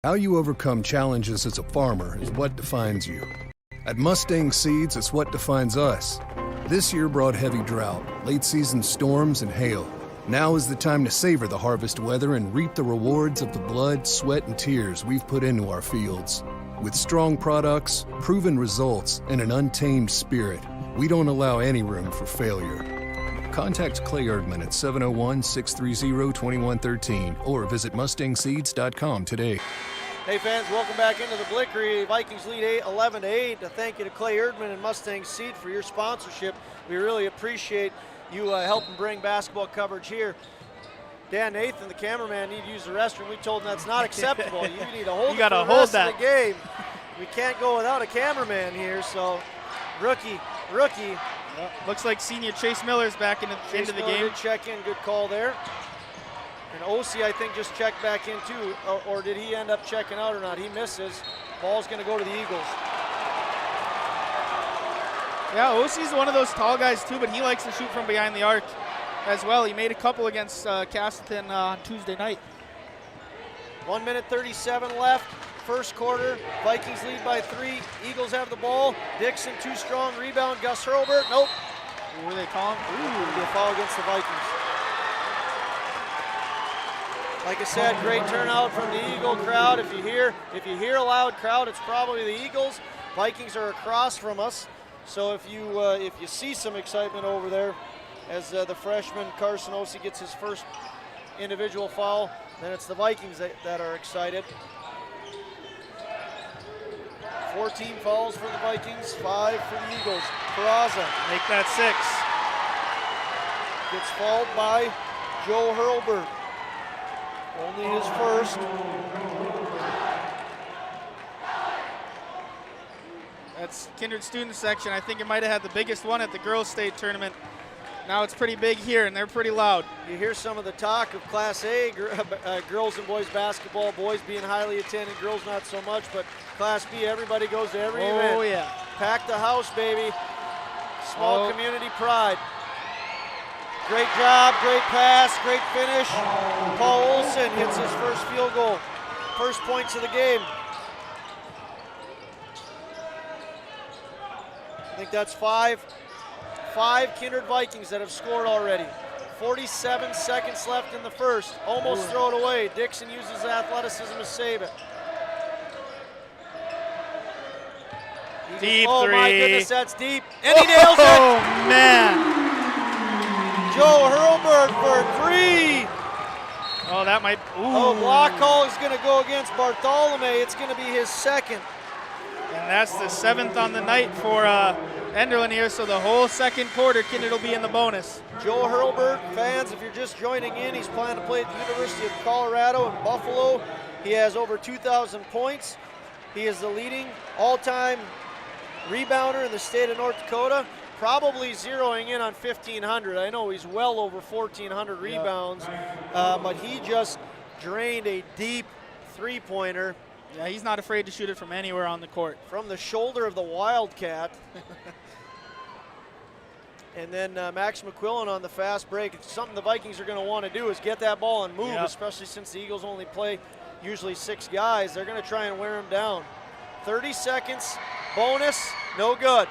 How you overcome challenges as a farmer is what defines you. At Mustang Seeds, it's what defines us. This year brought heavy drought, late-season storms, and hail. Now is the time to savor the harvest weather and reap the rewards of the blood, sweat, and tears we've put into our fields. With strong products, proven results, and an untamed spirit, we don't allow any room for failure. Contact Clay Erdman at 701-630-2113 or visit mustangseeds.com today. Hey fans, welcome back into the Blickery. Vikings lead 11-8. Thank you to Clay Erdman and Mustang Seed for your sponsorship. We really appreciate you helping bring basketball coverage here. Dan Nathan, the cameraman, need to use the restroom. We told him that's not acceptable. You need to hold it for the rest of the game. We can't go without a cameraman here, so rookie. Well, looks like senior Chase Miller's back into the game. Did check in, good call there. And Osi, I think, just checked back in too, or did he end up checking out or not? He misses. Ball's going to go to the Eagles. Yeah, Osi's one of those tall guys too, but he likes to shoot from behind the arc as well. He made a couple against Castleton on Tuesday night. 1 minute 37 left. First quarter, Vikings lead by 3. Eagles have the ball. Dixon too strong. Rebound, Gus Hurlbert. Nope. What are they calling? Ooh, it'll be a foul against the Vikings. Like I said, great turnout from the Eagle crowd. If you hear a loud crowd, it's probably the Eagles. Vikings are across from us, so if you see some excitement over there, as the freshman Carson Osi gets his first individual foul, then it's the Vikings that are excited. 14 fouls for the Vikings, 5 for the Eagles. Peraza make that 6. Gets fouled by Joe Hurlbert. Only his first. That's Kindred student section. I think it might have had the biggest one at the girls' state tournament. Now it's pretty big here, and they're pretty loud. You hear some of the talk of Class A, girls and boys basketball, boys being highly attended, girls not so much, but Class B, everybody goes to every event. Oh, yeah. Pack the house, baby. Small community pride. Great job, great pass, great finish. Paul Olsen hits his first field goal. First points of the game. I think that's 5 Kindred Vikings that have scored already. 47 seconds left in the first. Almost throw it away. Dixon uses athleticism to save it. Deep oh three. My goodness, that's deep. And he nails it. Oh, man. Joe Hurlbert for 3. Oh, that might. Ooh. Oh, block call is going to go against Bartholomew. It's going to be his second. And that's the 7th on the night for Enderlin here, so the whole second quarter, Kindred will be in the bonus. Joe Hurlburt, fans, if you're just joining in, he's planning to play at the University of Colorado in Buffalo. He has over 2,000 points. He is the leading all-time rebounder in the state of North Dakota, probably zeroing in on 1,500. I know he's well over 1,400 rebounds, but he just drained a deep three-pointer. Yeah, he's not afraid to shoot it from anywhere on the court. From the shoulder of the Wildcat. And then Max Mcquillen on the fast break. It's something the Vikings are going to want to do is get that ball and move, especially since the Eagles only play usually 6 guys. They're going to try and wear him down. 30 seconds, bonus, no good.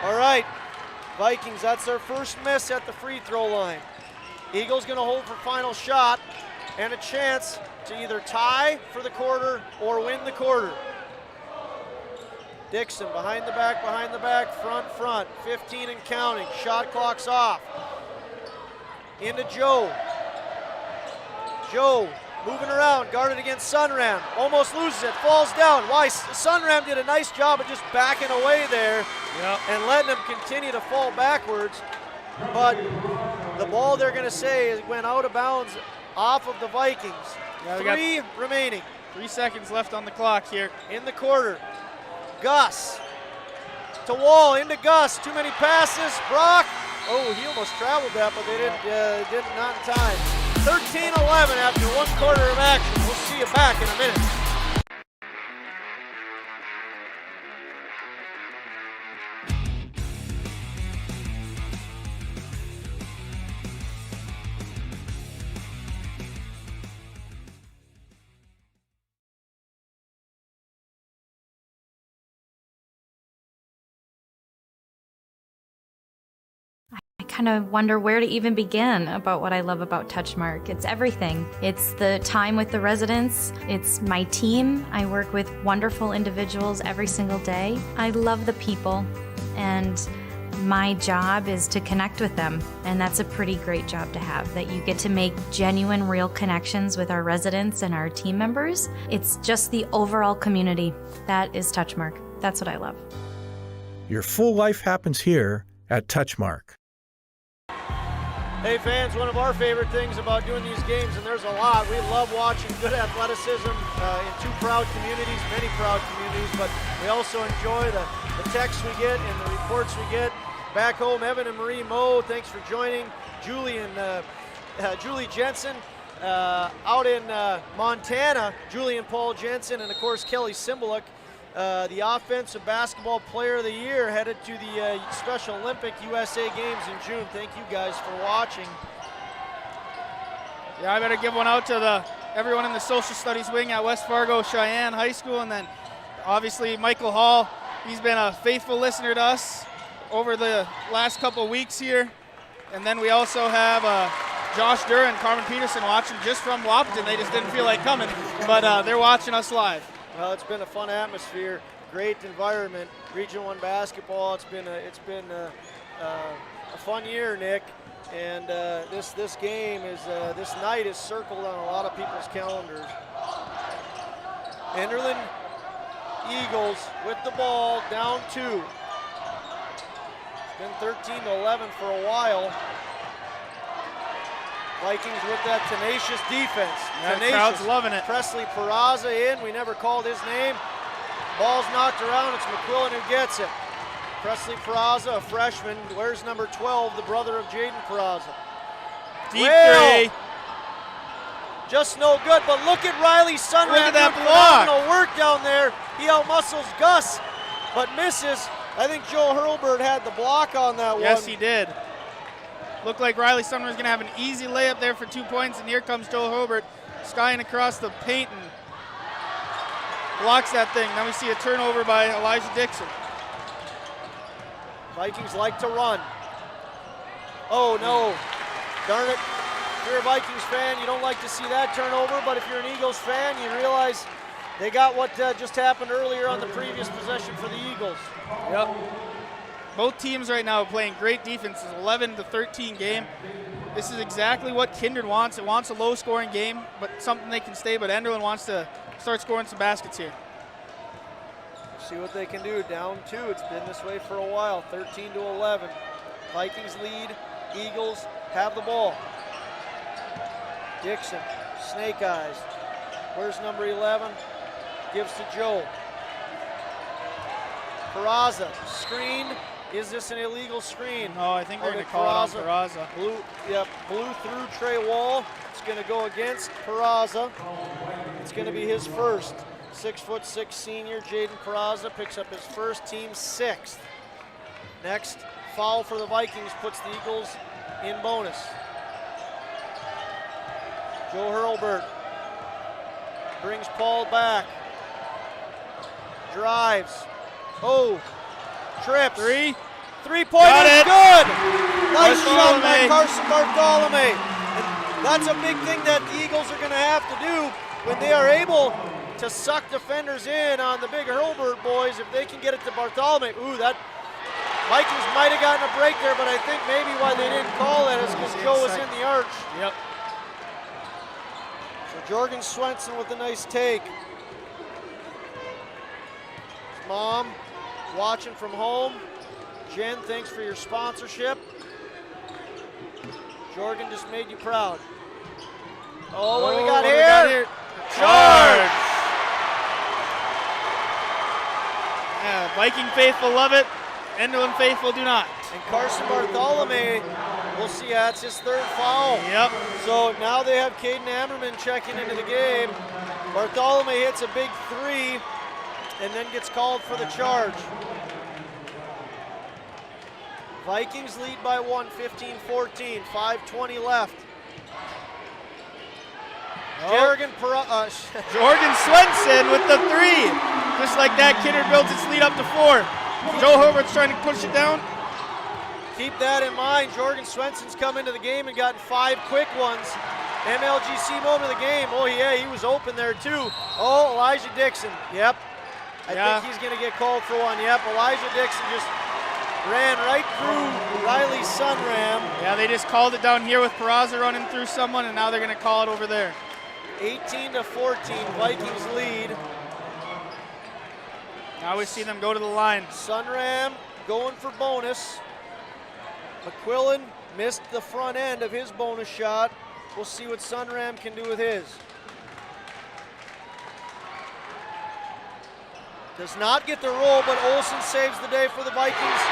All right, Vikings, that's their first miss at the free throw line. Eagles going to hold for final shot and a chance to either tie for the quarter or win the quarter. Dixon behind the back, front, 15 and counting. Shot clock's off. Into Joe. Joe moving around, guarded against Sunram. Almost loses it, falls down. Why? Sunram did a nice job of just backing away there and letting him continue to fall backwards. But the ball, they're going to say, went out of bounds off of the Vikings. Yeah, 3 remaining. 3 seconds left on the clock here. In the quarter. Gus to Wall, into Gus. Too many passes. Brock. Oh, he almost traveled that, but they didn't not in time. 13-11 after 1 quarter of action. We'll see you back in a minute. I kind of wonder where to even begin about what I love about Touchmark. It's everything. It's the time with the residents. It's my team. I work with wonderful individuals every single day. I love the people, and my job is to connect with them. And that's a pretty great job to have, that you get to make genuine, real connections with our residents and our team members. It's just the overall community. That is Touchmark. That's what I love. Your full life happens here at Touchmark. Hey fans, one of our favorite things about doing these games, and there's a lot, we love watching good athleticism in 2 proud communities, many proud communities, but we also enjoy the texts we get and the reports we get. Back home, Evan and Marie Moe, thanks for joining. Julie Jensen. Out in Montana, Julie and Paul Jensen, and of course Kelly Simbaluk, the Offensive Basketball Player of the Year, headed to the Special Olympic USA Games in June. Thank you guys for watching. Yeah, I better give one out to everyone in the Social Studies wing at West Fargo Cheyenne High School, and then obviously Michael Hall. He's been a faithful listener to us over the last couple weeks here. And then we also have Josh Durr and Carmen Peterson watching just from Wahpeton. They just didn't feel like coming, but they're watching us live. Well, it's been a fun atmosphere, great environment. Region 1 basketball. It's been a fun year, Nick. And this game is this night is circled on a lot of people's calendars. Enderlin Eagles with the ball, down 2. It's been 13-11 for a while. Vikings with that tenacious defense. Yeah, the crowd's loving it. Presley Peraza in. We never called his name. Ball's knocked around. It's Mcquillen who gets it. Presley Peraza, a freshman, wears number 12, the brother of Jaden Peraza. Deep three. Just no good, but look at Riley Sunram. Look at that block. Phenomenal work down there. He outmuscles Gus, but misses. I think Joe Hurlburt had the block on that one. Yes, he did. Looked like Riley Sumner was going to have an easy layup there for 2 points, and here comes Joe Hurlburt skying across the paint and blocks that thing. Now we see a turnover by Elijah Dixon. Vikings like to run. Oh no, darn it. If you're a Vikings fan, you don't like to see that turnover, but if you're an Eagles fan, you realize they got what just happened earlier on the previous possession for the Eagles. Yep. Both teams right now are playing great defense. It's 11-13 game. This is exactly what Kindred wants. It wants a low-scoring game, but something they can stay. But Enderlin wants to start scoring some baskets here. See what they can do. Down 2. It's been this way for a while. 13-11. Vikings lead. Eagles have the ball. Dixon, snake eyes. Where's number 11? Gives to Joe. Peraza, screened. Is this an illegal screen? No, I think we're going to call it on Peraza. Blew through Trey Wall. It's going to go against Peraza. It's going to be his first. 6'6" senior Jaden Peraza picks up his first, team 6th. Next foul for the Vikings puts the Eagles in bonus. Joe Hurlbert brings Paul back. Drives. Oh, trips. Three-pointer is good. Nice shot by Carson Bartholomew. And that's a big thing that the Eagles are going to have to do when they are able to suck defenders in on the big Hurlbert boys. If they can get it to Bartholomew, that Vikings might have gotten a break there, but I think maybe why they didn't call it is because Joe was in the arch. Yep. So Jorgen Swenson with a nice take. His mom watching from home. Jen, thanks for your sponsorship. Jorgen just made you proud. Oh, what do we got here? Charge! Yeah, Viking faithful love it. Enderlin faithful do not. And Carson Bartholomew, we'll see, that's his 3rd foul. Yep. So now they have Caden Ammerman checking into the game. Bartholomew hits a big 3 and then gets called for the charge. Vikings lead by 1, 15-14, 5:20 left. Jorgen Swenson with the 3. Just like that, Kindred builds its lead up to 4. Joe Herbert's trying to push it down. Keep that in mind. Jorgen Swenson's come into the game and gotten 5 quick ones. MLGC moment of the game. Oh yeah, he was open there too. Oh, Elijah Dixon. Yep. I think he's going to get called for one. Yep, Elijah Dixon just ran right through Riley Sunram. Yeah, they just called it down here with Peraza running through someone, and now they're going to call it over there. 18-14, Vikings lead. Now we see them go to the line. Sunram going for bonus. Mcquillen missed the front end of his bonus shot. We'll see what Sunram can do with his. Does not get the roll, but Olsen saves the day for the Vikings.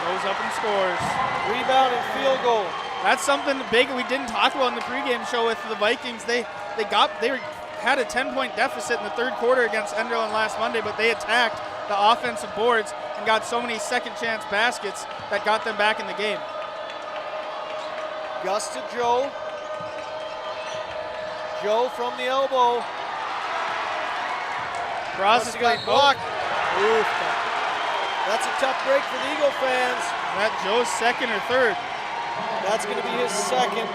Goes up and scores. Rebound and field goal. That's something big we didn't talk about in the pregame show with the Vikings. They had a 10-point deficit in the 3rd quarter against Enderlin last Monday, but they attacked the offensive boards and got so many second chance baskets that got them back in the game. Gus to Joe. Joe from the elbow. Peraza got blocked. Oof. That's a tough break for the Eagle fans. Is that Joe's 2nd or 3rd? That's going to be his 2nd.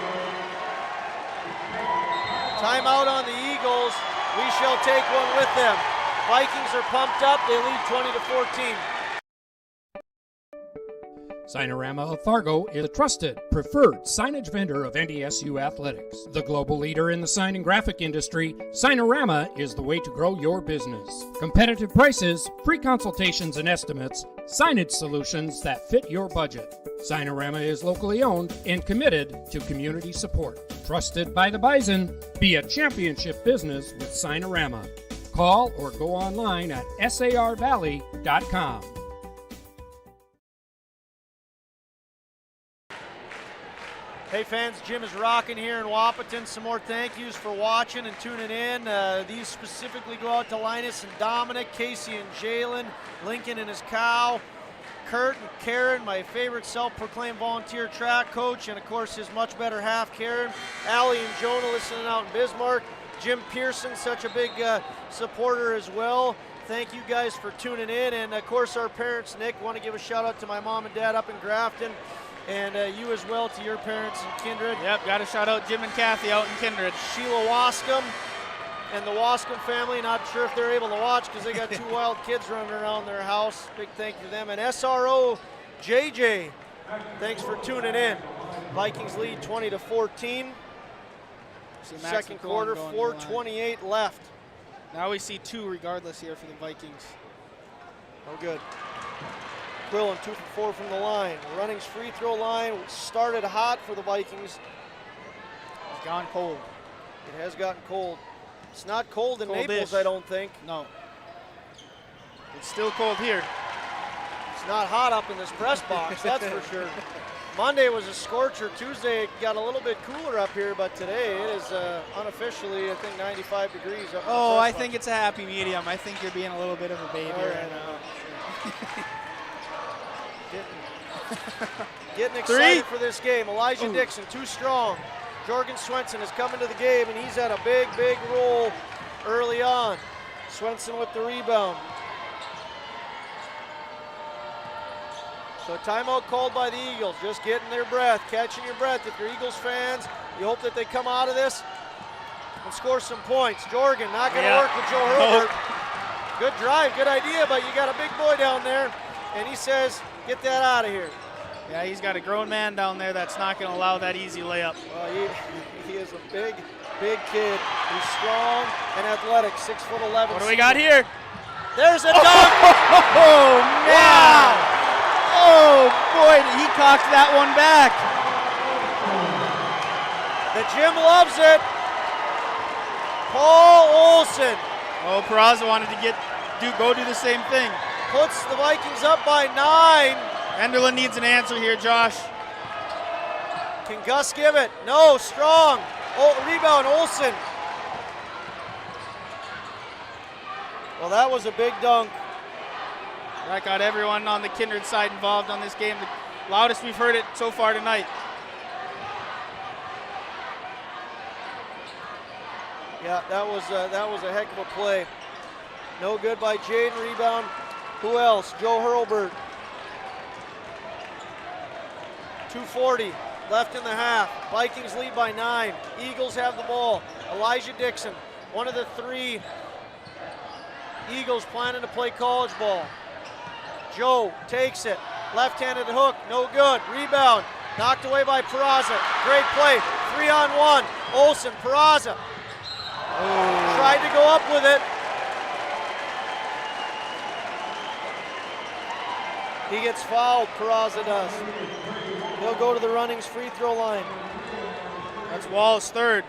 Timeout on the Eagles. We shall take one with them. Vikings are pumped up. They lead 20-14. Signorama of Fargo is a trusted, preferred signage vendor of NDSU athletics. The global leader in the sign and graphic industry, Signorama is the way to grow your business. Competitive prices, free consultations and estimates, signage solutions that fit your budget. Signorama is locally owned and committed to community support. Trusted by the Bison, be a championship business with Signorama. Call or go online at sarvalley.com. Hey fans, Jim is rocking here in Wahpeton. Some more thank yous for watching and tuning in. These specifically go out to Linus and Dominic, Casey and Jalen, Lincoln and his cow, Kurt and Karen, my favorite self-proclaimed volunteer track coach, and of course his much better half, Karen, Allie and Jonah listening out in Bismarck, Jim Pearson, such a big supporter as well. Thank you guys for tuning in, and of course our parents, Nick, want to give a shout out to my mom and dad up in Grafton. And you as well to your parents in Kindred. Yep, got to shout out Jim and Kathy out in Kindred. Sheila Wascom and the Wascom family. Not sure if they're able to watch because they got 2 wild kids running around their house. Big thank you to them. And SRO JJ, thanks for tuning in. Vikings lead 20-14. Second quarter, 4:28 left. Now we see 2 regardless here for the Vikings. No good. Mcquillen 2 for 4 from the line. Runnings free throw line started hot for the Vikings. It's gone cold. It has gotten cold. It's not cold in Cold-ish. Naples, I don't think. No. It's still cold here. It's not hot up in this press box, that's for sure. Monday was a scorcher. Tuesday it got a little bit cooler up here, but today it is unofficially, I think, 95 degrees up in the Oh, press I box. think it's a happy medium. I think you're being a little bit of a baby right now. Getting excited 3. for this game. Elijah Dixon, too strong. Jorgen Swenson has come into the game, and he's had a big, big role early on. Swenson with the rebound. So timeout called by the Eagles, just getting their breath, catching your breath. If you're Eagles fans, you hope that they come out of this and score some points. Jorgen not going to work with Joe Hurlburt. Good drive, good idea, but you got a big boy down there, and he says, get that out of here. Yeah, he's got a grown man down there that's not going to allow that easy layup. Well, he is a big, big kid. He's strong and athletic, 6'11". What do we got here? There's a dunk! Oh, man! Wow! Oh, boy, he cocked that one back. The gym loves it. Paul Olsen. Oh, Peraza wanted to go do the same thing. Puts the Vikings up by 9. Enderlin needs an answer here, Josh. Can Gus give it? No, strong. Oh, rebound, Olsen. Well, that was a big dunk. That got everyone on the Kindred side involved on this game. The loudest we've heard it so far tonight. Yeah, that was a heck of a play. No good by Jaden. Rebound. Who else? Joe Hurlburt. 2:40 left in the half. Vikings lead by 9. Eagles have the ball. Elijah Dixon, one of the 3 Eagles planning to play college ball. Joe takes it. Left-handed hook, no good. Rebound, knocked away by Peraza. Great play, 3-on-1. Olsen, Peraza. Tried to go up with it. He gets fouled, Peraza does. He'll go to the Runnings free throw line. That's Wall's 3rd.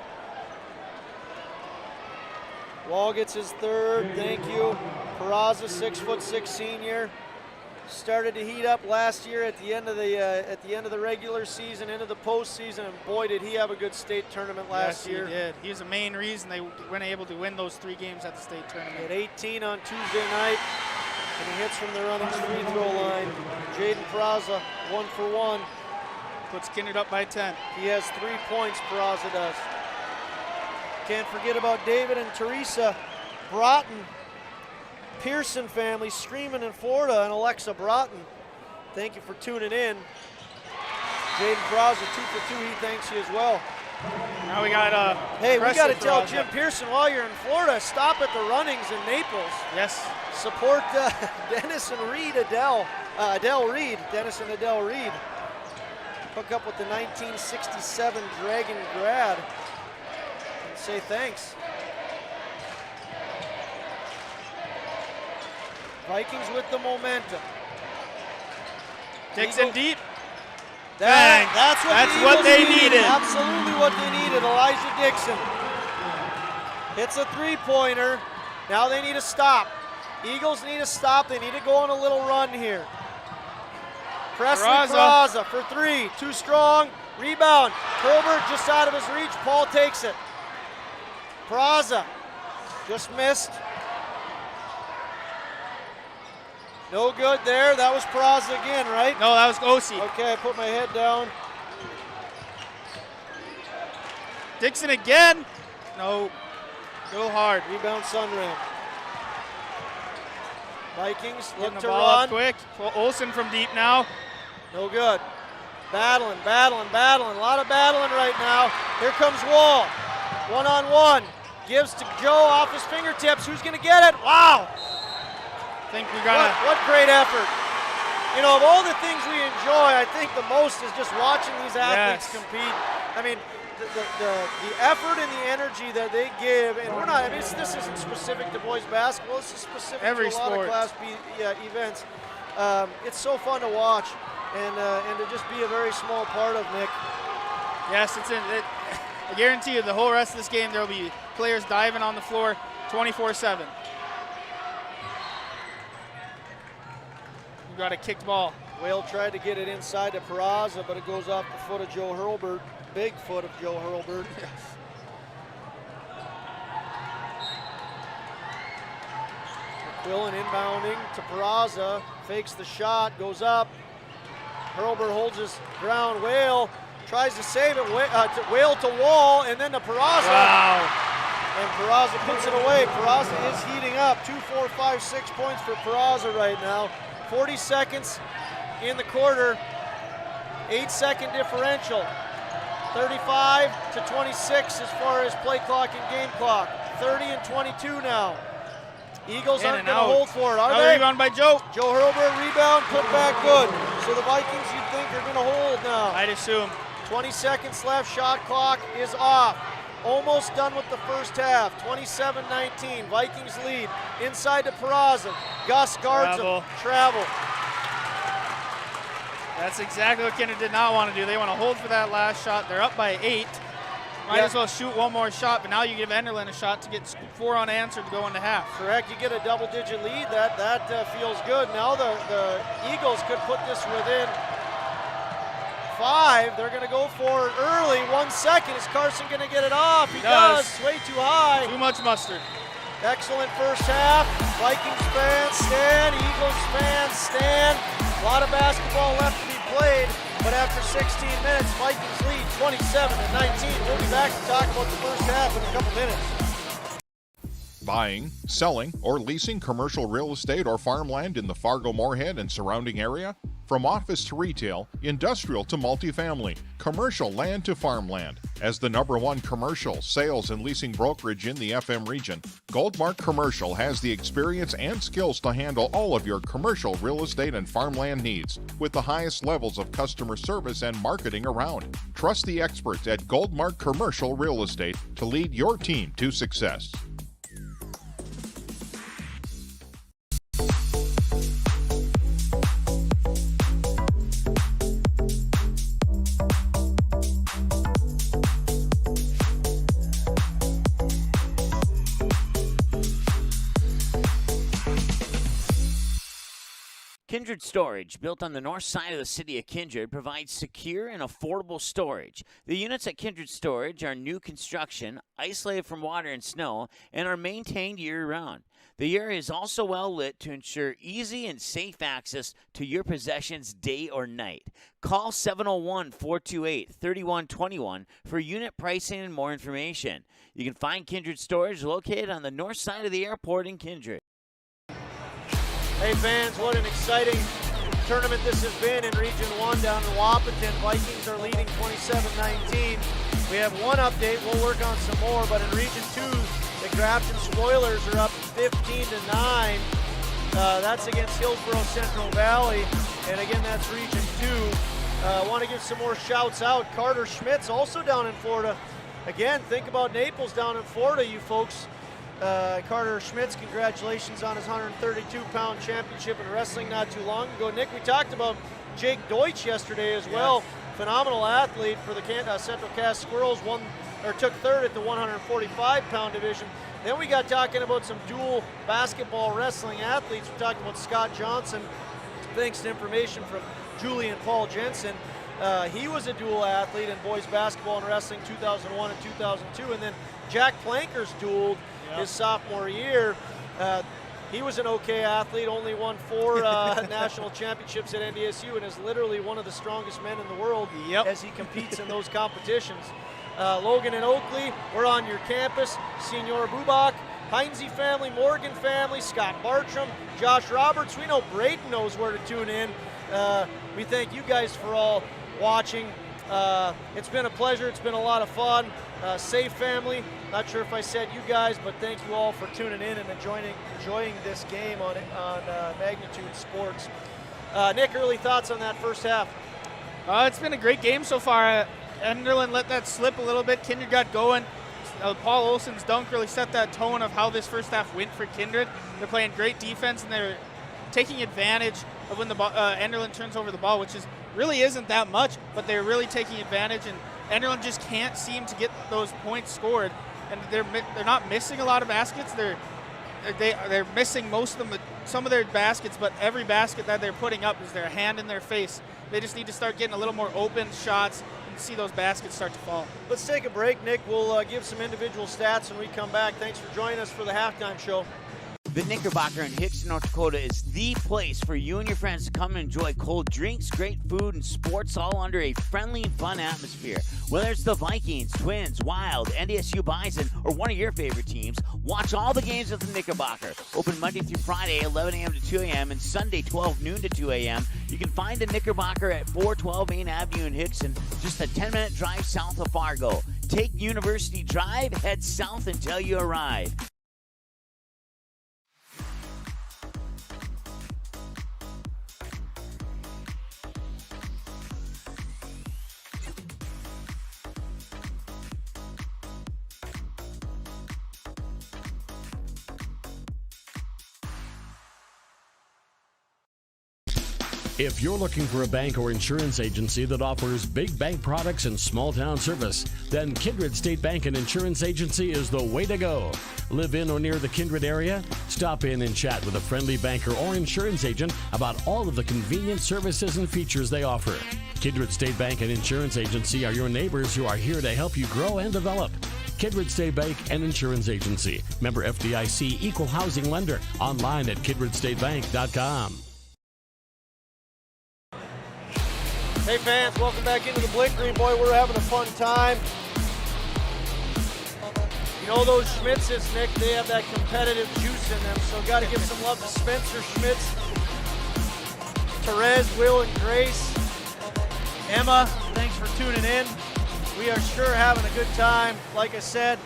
Wall gets his 3rd, thank you. Peraza, 6'6" senior. Started to heat up last year at the end of the regular season, into the postseason, and boy did he have a good state tournament last year. He did. He was the main reason they weren't able to win those 3 games at the state tournament. He had 18 on Tuesday night, and he hits from the Runnings free throw line. Jaden Peraza, 1 for 1. Puts Kindred up by 10. He has 3 points, Peraza does. Can't forget about David and Teresa Broughton. Pearson family streaming in Florida, and Alexa Broughton. Thank you for tuning in. Jaden Peraza, 2 for 2. He thanks you as well. Now we got hey, we got to tell Jim Pearson while you're in Florida, stop at the Runnings in Naples. Yes. Support Dennis and Reed, Adele Reed, Dennis and Adele Reed. Hook up with the 1967 Dragon grad and say thanks. Vikings with the momentum. Dixon deep. That's what they needed. Absolutely what they needed. Elijah Dixon hits a 3-pointer. Now they need to stop. Eagles need to stop. They need to go on a little run here. Presley Peraza for 3. Too strong. Rebound. Hurlburt just out of his reach. Paul takes it. Peraza just missed. No good there. That was Peraza again, right? No, that was Osi. Okay, I put my head down. Dixon again. No. A little hard. Rebound Sunram. Vikings look to ball run. up quick. Olsen from deep now. No good. Battling. A lot of battling right now. Here comes Wall. 1-on-1. Gives to Joe off his fingertips. Who's going to get it? Wow. I think we got what great effort. You know, of all the things we enjoy, I think the most is just watching these athletes compete. I mean, the effort and the energy that they give, and we're not, I mean, this isn't specific to boys basketball, this is specific to a lot of Class B events. It's so fun to watch and to just be a very small part of, Nick. Yes, I guarantee you the whole rest of this game there will be players diving on the floor 24/7. We've got a kicked ball. Whale tried to get it inside to Peraza, but it goes off the foot of Joe Hurlburt. Big foot of Joe Hurlburt. Mcquillen inbounding to Peraza, fakes the shot, goes up. Hurlburt holds his ground. Whale tries to save it. Whale to wall, and then to Peraza. Wow. And Peraza puts it away. Peraza is heating up. 2, 4, 5, 6 points for Peraza right now. 40 seconds in the quarter. 8-second differential. 35 to 26 as far as play clock and game clock. 30 and 22 now. Eagles aren't going to hold for it, are they? Rebound by Joe. Joe Hurlburt, rebound, put back good. So the Vikings, you'd think, are going to hold now. I'd assume. 20 seconds left, shot clock is off. Almost done with the first half. 27-19, Vikings lead. Inside to Peraza. Gus guards him. Travel. That's exactly what Kindred did not want to do. They want to hold for that last shot. They're up by 8. Might as well shoot one more shot, but now you give Enderlin a shot to get 4 unanswered to go into half. Correct, you get a double-digit lead. That feels good. Now the Eagles could put this within 5. They're going to go for it early. 1 second. Is Carson going to get it off? He does. Way too high. Too much mustard. Excellent first half. Vikings fans stand. Eagles fans stand. A lot of basketball left to be played, but after 16 minutes, Vikings lead 27-19. We'll be back to talk about the first half in a couple minutes. Buying, selling, or leasing commercial real estate or farmland in the Fargo-Moorhead and surrounding area? From office to retail, industrial to multifamily, commercial land to farmland. As the #1 commercial, sales, and leasing brokerage in the FM region, Goldmark Commercial has the experience and skills to handle all of your commercial real estate and farmland needs with the highest levels of customer service and marketing around. Trust the experts at Goldmark Commercial Real Estate to lead your team to success. Kindred Storage, built on the north side of the city of Kindred, provides secure and affordable storage. The units at Kindred Storage are new construction, isolated from water and snow, and are maintained year-round. The area is also well lit to ensure easy and safe access to your possessions day or night. Call 701-428-3121 for unit pricing and more information. You can find Kindred Storage located on the north side of the airport in Kindred. Hey fans, what an exciting tournament this has been in Region 1 down in Wahpeton. Vikings are leading 27-19. We have one update, we'll work on some more, but in Region 2, the Grafton Spoilers are up 15-9. That's against Hillsborough Central Valley, and again, that's Region 2. I want to give some more shouts out. Carter Schmidt's also down in Florida. Again, think about Naples down in Florida, you folks. Carter Schmitz, congratulations on his 132-pound championship in wrestling not too long ago. Nick, we talked about Jake Deutsch yesterday as well. Phenomenal athlete for the Central Cass Squirrels. Took third at the 145-pound division. Then we got talking about some dual basketball wrestling athletes. We talked about Scott Johnson, thanks to information from Julian Paul Jensen. He was a dual athlete in boys basketball and wrestling 2001 and 2002, and then Jack Planker's dueled his sophomore year. He was an okay athlete, only won 4 national championships at NDSU, and is literally one of the strongest men in the world as he competes in those competitions. Logan and Oakley, we're on your campus. Senior Bubak, Heinze family, Morgan family, Scott Bartram, Josh Roberts. We know Braden knows where to tune in. We thank you guys for all watching. It's been a pleasure. It's been a lot of fun. Safe family. Not sure if I said you guys, but thank you all for tuning in and enjoying this game on Magnitude Sports. Nick, early thoughts on that first half? It's been a great game so far. Enderlin let that slip a little bit. Kindred got going. Paul Olsen's dunk really set that tone of how this first half went for Kindred. They're playing great defense, and they're taking advantage of when the Enderlin turns over the ball, which really isn't that much, but they're really taking advantage, and Enderlin just can't seem to get those points scored. And they're not missing a lot of baskets. They're missing most of them, some of their baskets, but every basket that they're putting up is their hand in their face. They just need to start getting a little more open shots and see those baskets start to fall. Let's take a break, Nick. We'll give some individual stats when we come back. Thanks for joining us for the halftime show. The Knickerbocker in Hickson, North Dakota is the place for you and your friends to come and enjoy cold drinks, great food, and sports all under a friendly and fun atmosphere. Whether it's the Vikings, Twins, Wild, NDSU Bison, or one of your favorite teams, watch all the games at the Knickerbocker. Open Monday through Friday, 11 a.m. to 2 a.m., and Sunday, 12 noon to 2 a.m. You can find the Knickerbocker at 412 Main Avenue in Hickson, just a 10-minute drive south of Fargo. Take University Drive, head south until you arrive. If you're looking for a bank or insurance agency that offers big bank products and small town service, then Kindred State Bank and Insurance Agency is the way to go. Live in or near the Kindred area? Stop in and chat with a friendly banker or insurance agent about all of the convenient services and features they offer. Kindred State Bank and Insurance Agency are your neighbors who are here to help you grow and develop. Kindred State Bank and Insurance Agency. Member FDIC, Equal Housing Lender. Online at kindredstatebank.com. Hey fans, welcome back into the Blink Green. Boy, we're having a fun time. You know those Schmitzes, Nick, they have that competitive juice in them, so got to give some love to Spencer Schmitz, Therese, Will, and Grace. Emma, thanks for tuning in. We are sure having a good time. Like I said,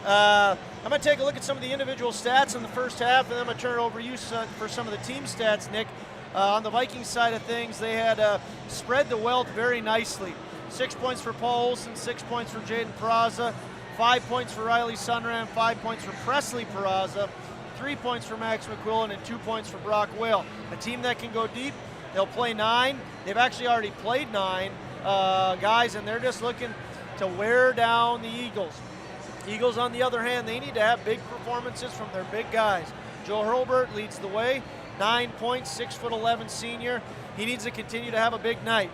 I'm going to take a look at some of the individual stats in the first half, and then I'm going to turn it over to you for some of the team stats, Nick. On the Vikings side of things, they had spread the wealth very nicely. 6 points for Paul Olsen, 6 points for Jaden Peraza, 5 points for Riley Sunram, 5 points for Presley Peraza, 3 points for Max Mcquillen, and 2 points for Brock Whale. A team that can go deep, they'll play 9. They've actually already played 9 guys, and they're just looking to wear down the Eagles. Eagles, on the other hand, they need to have big performances from their big guys. Joe Hurlburt leads the way. 9 points, 6'11" senior. He needs to continue to have a big night.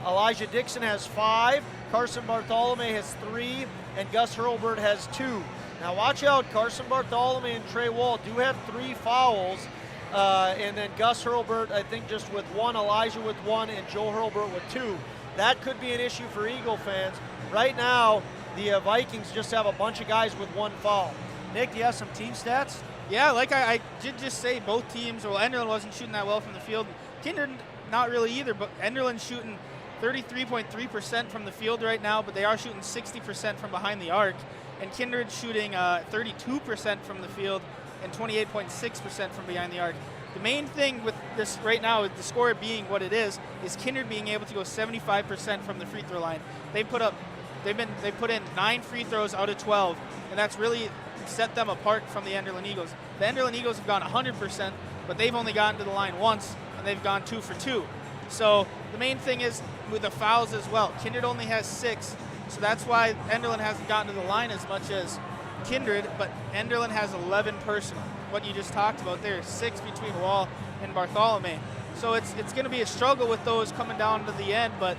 Elijah Dixon has 5, Carson Bartholomew has 3, and Gus Hurlburt has 2. Now watch out, Carson Bartholomew and Trey Wall do have 3 fouls, and then Gus Hurlburt, I think, just with 1, Elijah with 1, and Joe Hurlburt with 2. That could be an issue for Eagle fans. Right now, the Vikings just have a bunch of guys with 1 foul. Nick, do you have some team stats? Yeah, like I did just say, both teams, well, Enderlin wasn't shooting that well from the field. Kindred, not really either, but Enderlin's shooting 33.3% from the field right now, but they are shooting 60% from behind the arc. And Kindred shooting 32% from the field and 28.6% from behind the arc. The main thing with this right now, with the score being what it is Kindred being able to go 75% from the free throw line. They put in 9 free throws out of 12, and that's really set them apart from the Enderlin Eagles. The Enderlin Eagles have gone 100%, but they've only gotten to the line once, and they've gone 2 for 2. So the main thing is with the fouls as well. Kindred only has 6, so that's why Enderlin hasn't gotten to the line as much as Kindred, but Enderlin has 11 personal. What you just talked about there, 6 between Wall and Bartholomew. So it's going to be a struggle with those coming down to the end, but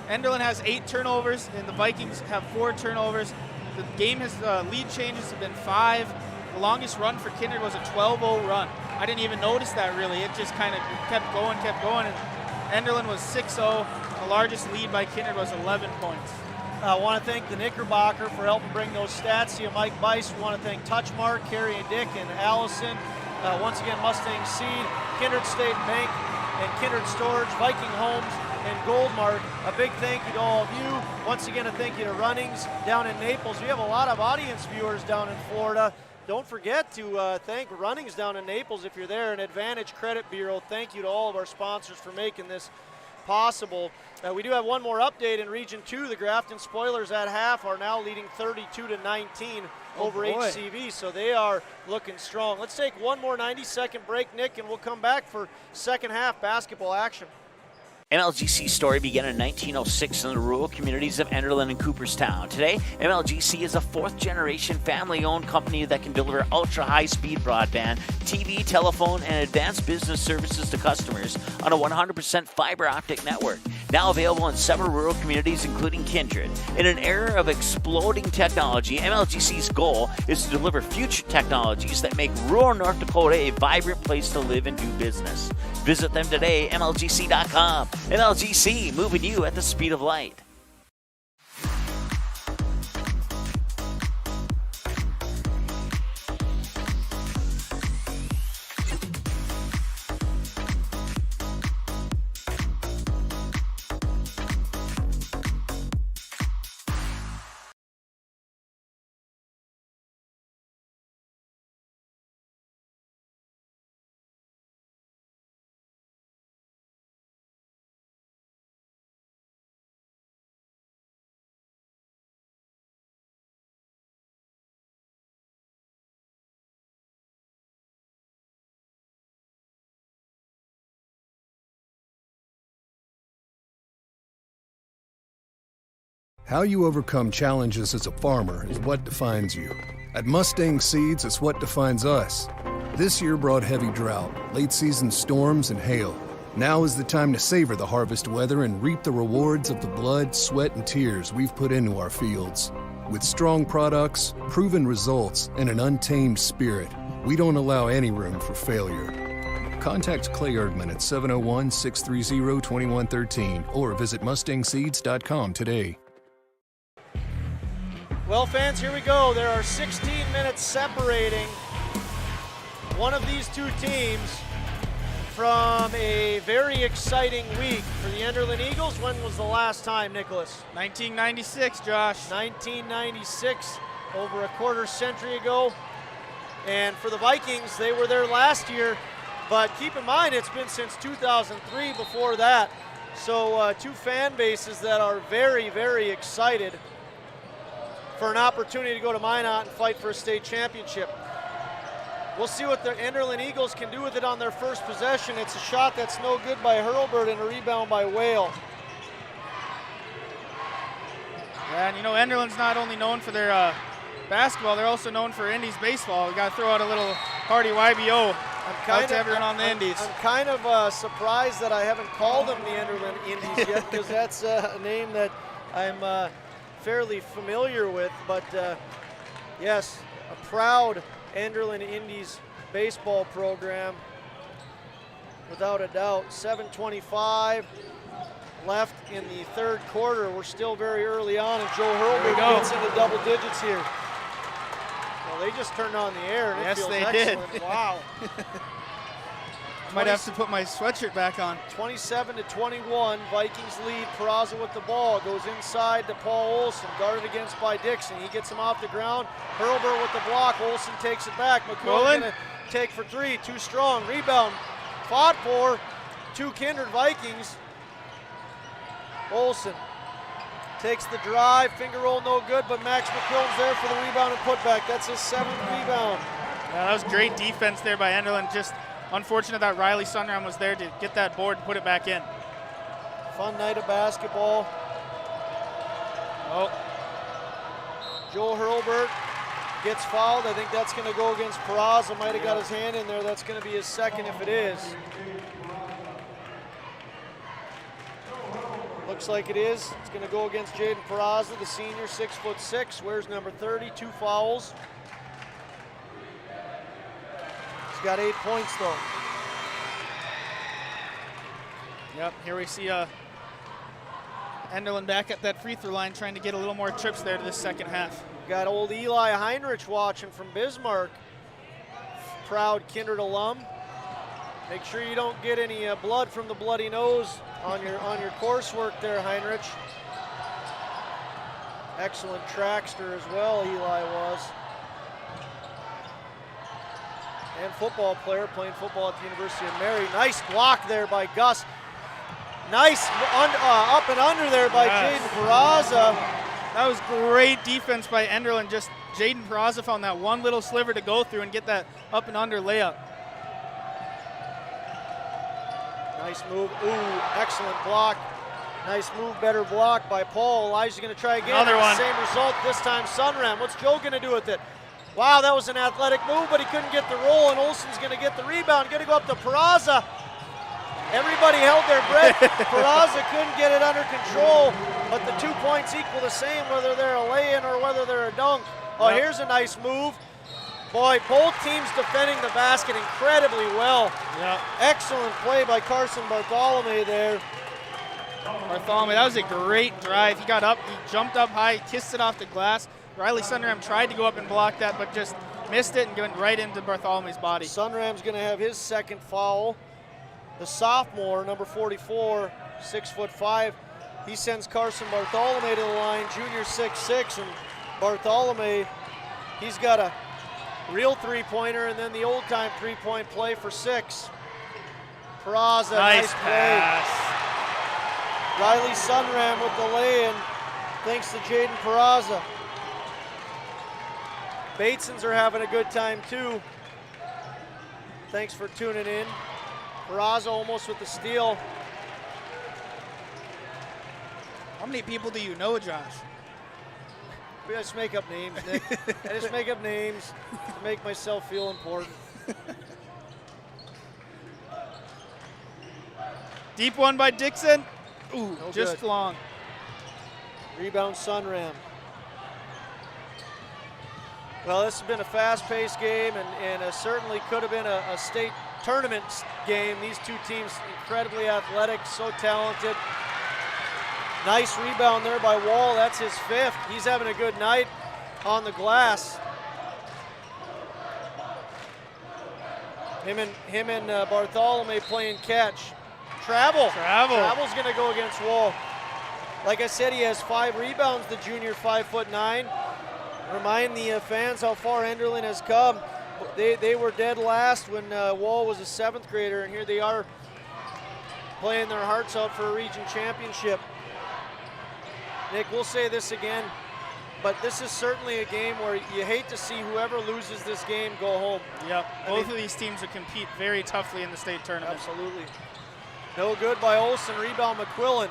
Enderlin has 8 turnovers, and the Vikings have 4 turnovers. The game has lead changes have been 5. The longest run for Kindred was a 12-0 run. I didn't even notice that really. It just kind of kept going, and Enderlin was 6-0. The largest lead by Kindred was 11 points. I want to thank the Knickerbocker for helping bring those stats. See you, Mike Bice. We want to thank Touchmark, Carrie and Dick, and Allison. Once again, Mustang Seed, Kindred State Bank, and Kindred Storage, Viking Homes, and Goldmark. A big thank you to all of you. Once again, a thank you to Runnings down in Naples. We have a lot of audience viewers down in Florida. don't forget to thank Runnings down in Naples if you're there, and Advantage Credit Bureau. Thank you to all of our sponsors for making this possible. We do have one more update in Region 2. The Grafton Spoilers at half are now leading 32-19 over HCV, so they are looking strong. Let's take one more 90-second break, Nick, and we'll come back for second half basketball action. MLGC's story began in 1906 in the rural communities of Enderlin and Cooperstown. Today, MLGC is a fourth-generation family-owned company that can deliver ultra-high-speed broadband, TV, telephone, and advanced business services to customers on a 100% fiber optic network. Now available in several rural communities, including Kindred. In an era of exploding technology, MLGC's goal is to deliver future technologies that make rural North Dakota a vibrant place to live and do business. Visit them today, MLGC.com. MLGC, moving you at the speed of light. How you overcome challenges as a farmer is what defines you. At Mustang Seeds, it's what defines us. This year brought heavy drought, late season storms, and hail. Now is the time to savor the harvest weather and reap the rewards of the blood, sweat, and tears we've put into our fields. With strong products, proven results, and an untamed spirit, we don't allow any room for failure. Contact Clay Erdman at 701-630-2113 or visit MustangSeeds.com today. Well, fans, here we go. There are 16 minutes separating one of these two teams from a very exciting week for the Enderlin Eagles. When was the last time, Nicholas? 1996, Josh. 1996, over a quarter century ago. And for the Vikings, they were there last year, but keep in mind it's been since 2003 before that. So two fan bases that are very, very excited for an opportunity to go to Minot and fight for a state championship. We'll see what the Enderlin Eagles can do with it on their first possession. It's a shot that's no good by Hurlburt and a rebound by Whale. Yeah, and you know, Enderlin's not only known for their basketball, they're also known for Indies baseball. We got to throw out a little hearty YBO out to everyone on the Indies. I'm kind of surprised that I haven't called them the Enderlin Indies yet, because that's a name that I'm fairly familiar with, but yes, a proud Enderlin Indies baseball program, without a doubt. 7:25 left in the third quarter. We're still very early on, and Joe Hurlburt gets into double digits here. Well, they just turned on the air, and yes, it feels they excellent. did. Wow. Might have to put my sweatshirt back on. 27-21, Vikings lead. Peraza with the ball, goes inside to Paul Olson, guarded against by Dixon. He gets him off the ground. Hurlburt with the block. Olson takes it back. Mcquillen gonna take for three, too strong. Rebound fought for, two Kindred Vikings. Olson takes the drive, finger roll no good, but Max Mcquillen's there for the rebound and putback. That's his seventh rebound. Yeah, that was great defense there by Enderlin. Just unfortunate that Riley Sunram was there to get that board and put it back in. Fun night of basketball. Oh. Joel Hurlburt gets fouled. I think that's going to go against Peraza. Might have got his hand in there. That's going to be his second if it is. Looks like it is. It's going to go against Jaden Peraza, the senior, 6'6", wears number 30, 2 fouls. He's got 8 points though. Yep, here we see Enderlin back at that free throw line, trying to get a little more trips there to the second half. Got old Eli Heinrich watching from Bismarck. Proud Kindred alum. Make sure you don't get any blood from the bloody nose on your coursework there, Heinrich. Excellent trackster as well, Eli was. and football player playing football at the University of Mary. Nice block there by Gus. Nice up and under there by Jaden Peraza. That was great defense by Enderlin. Just Jaden Peraza found that one little sliver to go through and get that up and under layup. Nice move. Ooh, excellent block. Nice move, better block by Paul. Elijah's going to try again. Another one. Same result, this time Sunram. What's Joe going to do with it? Wow, that was an athletic move, but he couldn't get the roll, and Olsen's going to get the rebound. Going to go up to Peraza. Everybody held their breath. Peraza couldn't get it under control, but the 2 points equal the same whether they're a lay-in or whether they're a dunk. Oh, here's a nice move. Boy, both teams defending the basket incredibly well. Yeah. Excellent play by Carson Bartholomew there. Bartholomew, that was a great drive. He got up, he jumped up high, kissed it off the glass. Riley Sunram tried to go up and block that, but just missed it and went right into Bartholomew's body. Sunram's going to have his second foul. The sophomore, number 44, 6'5", he sends Carson Bartholomew to the line, junior 6'6", and Bartholomew, he's got a real three-pointer and then the old-time three-point play for 6. Peraza, nice play. Pass. Riley Sunram with the lay-in, thanks to Jaden Peraza. Batesons are having a good time too. Thanks for tuning in. Peraza almost with the steal. How many people do you know, Josh? I just make up names, Nick. I just make up names to make myself feel important. Deep one by Dixon. Ooh, no just good. long. Rebound Sunram. Well, this has been a fast-paced game and certainly could have been a state tournament game. These two teams incredibly athletic, so talented. Nice rebound there by Wall. That's his 5th. He's having a good night on the glass. Him and Bartholomew playing catch. Travel's going to go against Wall. Like I said, he has 5 rebounds, the junior 5'9". Remind the fans how far Enderlin has come. They were dead last when Wall was a 7th grader, and here they are playing their hearts out for a region championship. Nick, we'll say this again, but this is certainly a game where you hate to see whoever loses this game go home. Yep, both of these teams will compete very toughly in the state tournament. Absolutely. No good by Olsen, rebound Mcquillen.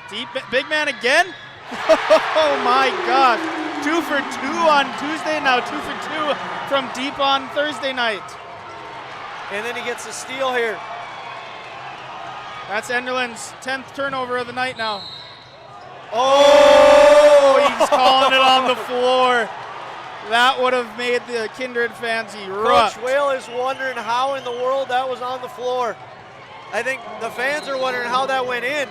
Deep, big man again? Oh my gosh. 2 for 2 on Tuesday, now 2 for 2 from deep on Thursday night. And then he gets a steal here. That's Enderlin's 10th turnover of the night now. Oh, he's calling it on the floor. That would have made the Kindred fans erupt. Coach Whale is wondering how in the world that was on the floor. I think the fans are wondering how that went in.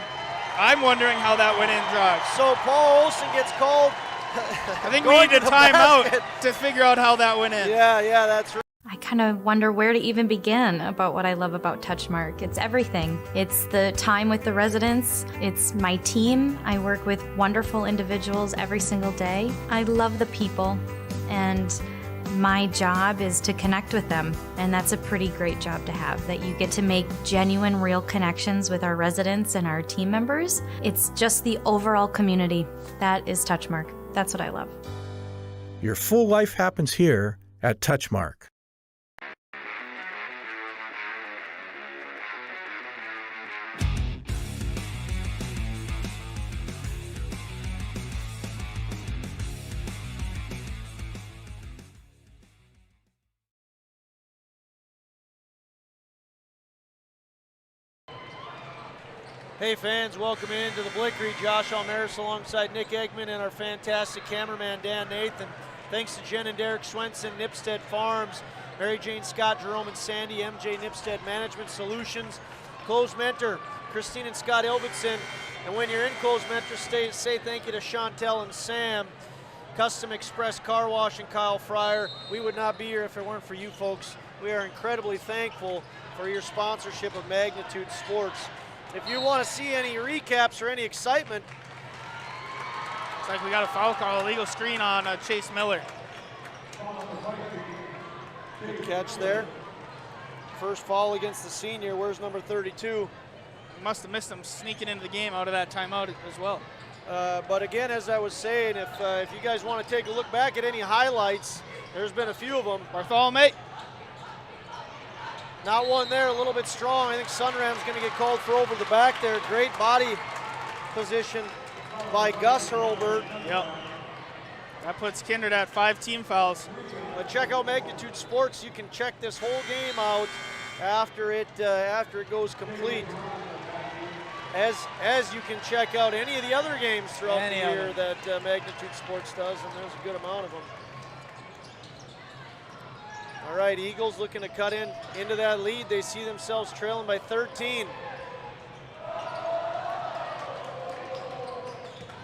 I'm wondering how that went in, Josh. So Paul Olsen gets called. I think we need a timeout to figure out how that went in. Yeah, that's right. I kind of wonder where to even begin about what I love about Touchmark. It's everything. It's the time with the residents. It's my team. I work with wonderful individuals every single day. I love the people, and my job is to connect with them, and that's a pretty great job to have, that you get to make genuine, real connections with our residents and our team members. It's just the overall community. That is Touchmark. That's what I love. Your full life happens here at Touchmark. Hey fans, welcome into the Blickery. Josh Almaris alongside Nick Eggman and our fantastic cameraman Dan Nathan. Thanks to Jen and Derek Swenson, Nipstead Farms, Mary Jane Scott, Jerome and Sandy, MJ Nipstead Management Solutions, Closed Mentor, Christine and Scott Ilvetson. And when you're in Closed Mentor, say thank you to Chantel and Sam, Custom Express Car Wash and Kyle Fryer. We would not be here if it weren't for you folks. We are incredibly thankful for your sponsorship of Magnitude Sports. If you want to see any recaps or any excitement. It's like we got a foul call, illegal screen on Chase Miller. Good catch there. First foul against the senior. Where's number 32? He must have missed him sneaking into the game out of that timeout as well. But again, as I was saying, if you guys want to take a look back at any highlights, there's been a few of them. Bartholomew. Not one there, a little bit strong. I think Sunram's going to get called for over the back there. Great body position by Gus Hurlburt. Yep. That puts Kindred at 5 team fouls. But check out Magnitude Sports. You can check this whole game out after it goes complete. As you can check out any of the other games throughout the year that Magnitude Sports does, and there's a good amount of them. All right, Eagles looking to cut into that lead. They see themselves trailing by 13.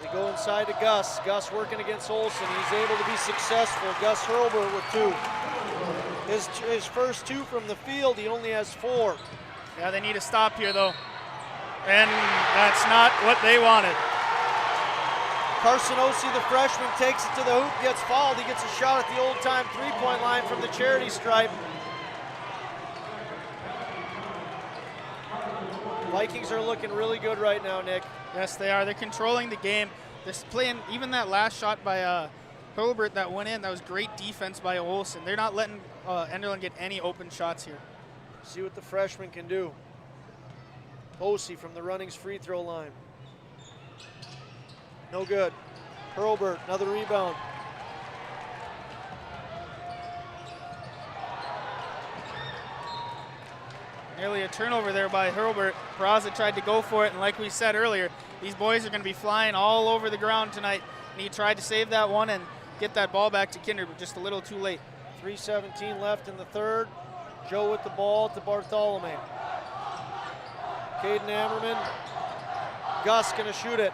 They go inside to Gus. Gus working against Olsen. He's able to be successful. Gus Hurlburt with 2. His first 2 from the field, he only has 4. Yeah, they need to stop here though. And that's not what they wanted. Carson Ossie, the freshman, takes it to the hoop, gets fouled. He gets a shot at the old-time three-point line from the charity stripe. Vikings are looking really good right now, Nick. Yes, they are. They're controlling the game. They're playing, even that last shot by Hurlburt that went in, that was great defense by Olsen. They're not letting Enderlin get any open shots here. See what the freshman can do. Ossie from the Runnings free throw line. No good. Hurlburt, another rebound. Nearly a turnover there by Hurlburt. Peraza tried to go for it, and like we said earlier, these boys are going to be flying all over the ground tonight. And he tried to save that one and get that ball back to Kindred, but just a little too late. 3:17 left in the third. Joe with the ball to Bartholomew. Caden Ammerman. Gus going to shoot it.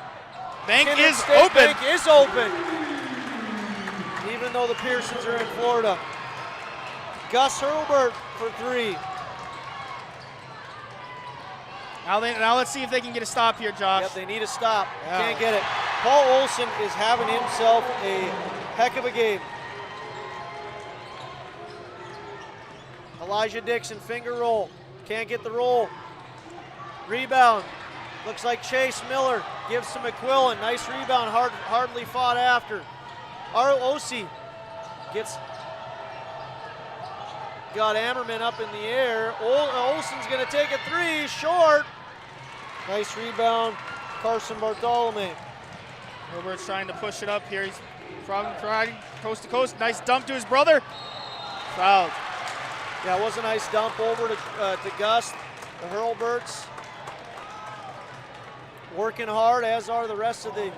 Bank Kindred is State open. Bank is open. Even though the Pearsons are in Florida. Gus Hurlburt for 3. Now let's see if they can get a stop here, Josh. Yep, they need a stop. Can't get it. Paul Olsen is having himself a heck of a game. Elijah Dixon, finger roll. Can't get the roll. Rebound. Looks like Chase Miller gives to Mcquillen. Nice rebound, hardly fought after. Ossie got Ammerman up in the air. Olsen's going to take a 3, short. Nice rebound, Carson Bartholomew. Hurlburt's trying to push it up here. He's trying coast to coast. Nice dump to his brother. Fouled. Yeah, it was a nice dump over to Gus. The Hurlburts working hard, as are the rest of the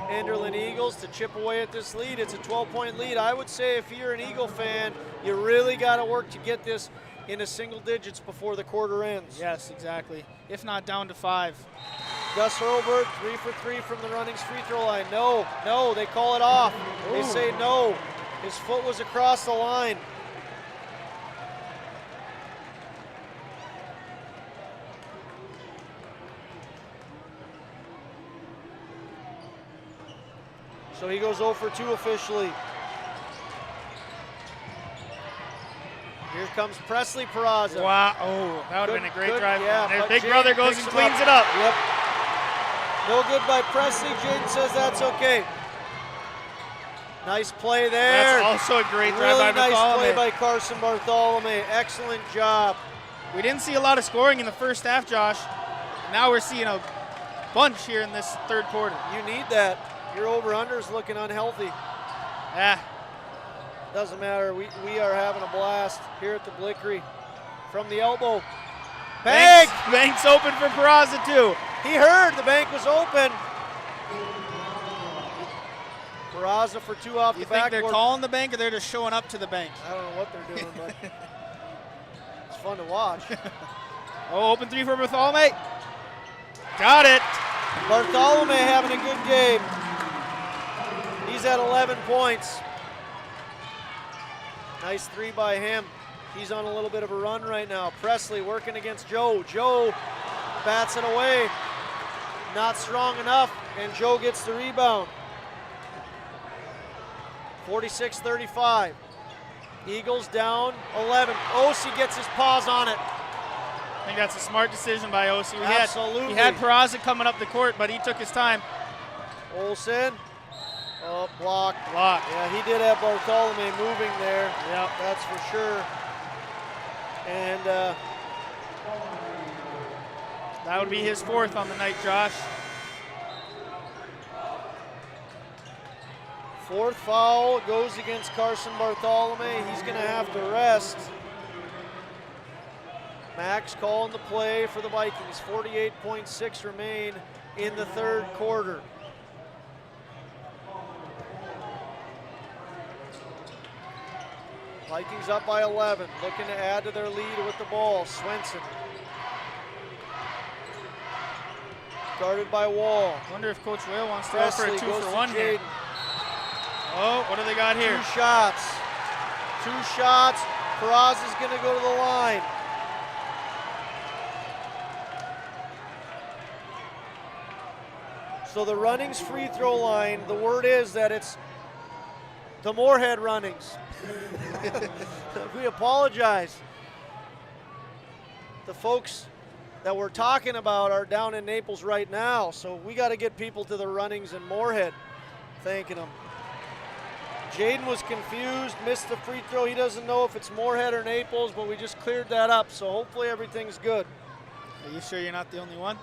Enderlin Eagles, to chip away at this lead. It's a 12-point lead. I would say if you're an Eagle fan, you really got to work to get this into single digits before the quarter ends. Yes, exactly. If not down to 5. Gus Hurlburt, 3 for 3 from the Runnings free throw line. No, they call it off. Ooh. They say no. His foot was across the line. So he goes 0 for 2 officially. Here comes Presley Peraza. Wow, oh, that would have been a great drive. Yeah, and their big brother goes and cleans it up. Yep. No good by Presley. Jaden says that's okay. Nice play there. That's also a great drive really by Bartholomew. Nice play by Carson Bartholomew. Excellent job. We didn't see a lot of scoring in the first half, Josh. Now we're seeing a bunch here in this third quarter. You need that. Your over-under's looking unhealthy. Yeah. Doesn't matter. We are having a blast here at the Blickery. From the elbow. Bank! Bank's open for Peraza too. He heard the bank was open. Peraza for 2 off the backboard. You think they're calling the bank or they're just showing up to the bank? I don't know what they're doing, but it's fun to watch. Oh, open 3 for Bartholomew. Got it. Bartholomew having a good game. He's at 11 points. Nice 3 by him. He's on a little bit of a run right now. Presley working against Joe. Joe bats it away. Not strong enough, and Joe gets the rebound. 46-35. Eagles down 11. Osi gets his paws on it. I think that's a smart decision by Osi. Absolutely. He had Peraza coming up the court, but he took his time. Olsen. Oh, block. Block. Yeah, he did have Bartholomew moving there. Yep. That's for sure. And that would be his 4th on the night, Josh. 4th foul goes against Carson Bartholomew. He's going to have to rest. Max calling the play for the Vikings. 48.6 remain in the 3rd quarter. Vikings up by 11, looking to add to their lead with the ball. Swenson. Guarded by Wall. Wonder if Coach Whale wants to go for a 2-for-1 here. Jaden. Oh, what do they got here? 2 shots. 2 shots. Peraza's going to go to the line. So the Runnings free throw line, the word is that it's the Moorhead Runnings. We apologize. The folks that we're talking about are down in Naples right now, so we got to get people to the Runnings in Moorhead, thanking them. Jaden was confused, missed the free throw. He doesn't know if it's Moorhead or Naples, but we just cleared that up, so hopefully everything's good. Are you sure you're not the only one?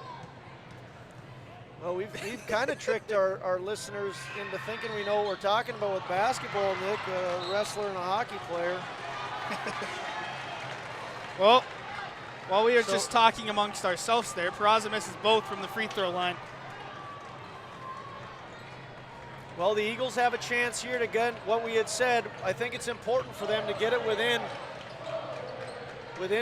Well, we've kind of tricked our listeners into thinking we know what we're talking about with basketball, Nick, a wrestler and a hockey player. Well, while we are just talking amongst ourselves there, Peraza misses both from the free throw line. Well, the Eagles have a chance here to get what we had said. I think it's important for them to get it within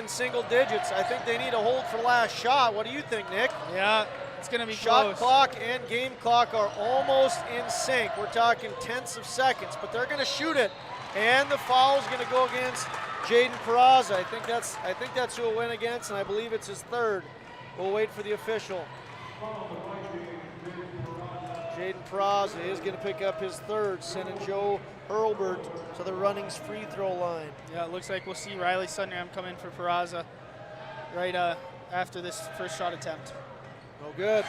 single digits. I think they need a hold for last shot. What do you think, Nick? Yeah, it's going to be Shot close. clock and game clock are almost in sync. We're talking tenths of seconds, but they're going to shoot it. And the foul is going to go against Jaden Peraza. I think that's who it went against, and I believe it's his 3rd. We'll wait for the official. Jaden Peraza is going to pick up his 3rd, sending Joe Hurlburt to the Runnings free throw line. Yeah, it looks like we'll see Riley Sundram come in for Peraza right after this first shot attempt. No good.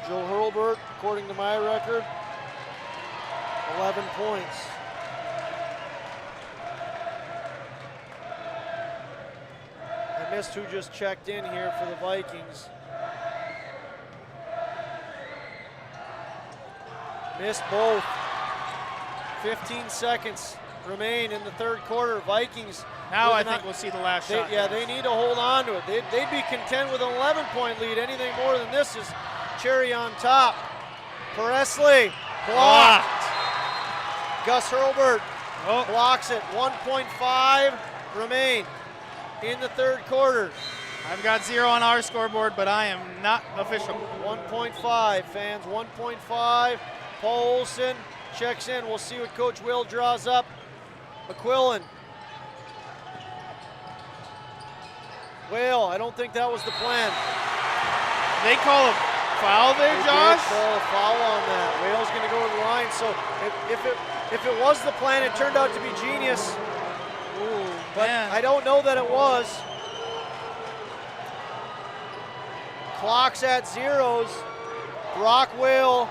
Joe Hurlburt, according to my record, 11 points. I missed who just checked in here for the Vikings. Missed both. 15 seconds remain in the 3rd quarter. Vikings. Now I think we'll see the last shot. Yeah, they need to hold on to it. They'd be content with an 11-point lead. Anything more than this is cherry on top. Presley blocked. Gus Hurlburt blocks it. 1.5 remain in the 3rd quarter. I've got 0 on our scoreboard, but I am not official. 1.5, fans, 1.5. Paul Olsen checks in. We'll see what Coach Will draws up. Mcquillen. Well, I don't think that was the plan. They call a foul there, Josh? They call a foul on that. Whale's going to go to the line. So if it was the plan, it turned out to be genius. Ooh, but man. I don't know that it was. Clock's at zeros. Brock Whale,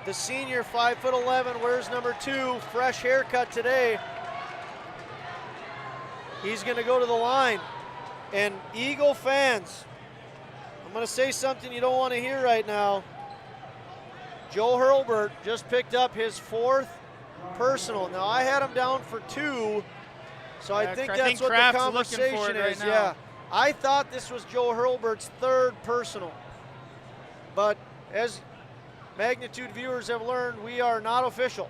the senior, 5'11", wears number 2, fresh haircut today. He's going to go to the line. And Eagle fans, I'm going to say something you don't want to hear right now. Joe Hurlburt just picked up his 4th personal. Now, I had him down for 2, so I think that's what the conversation is. Right yeah, I thought this was Joe Hurlburt's 3rd personal. But as Magnitude viewers have learned, we are not official.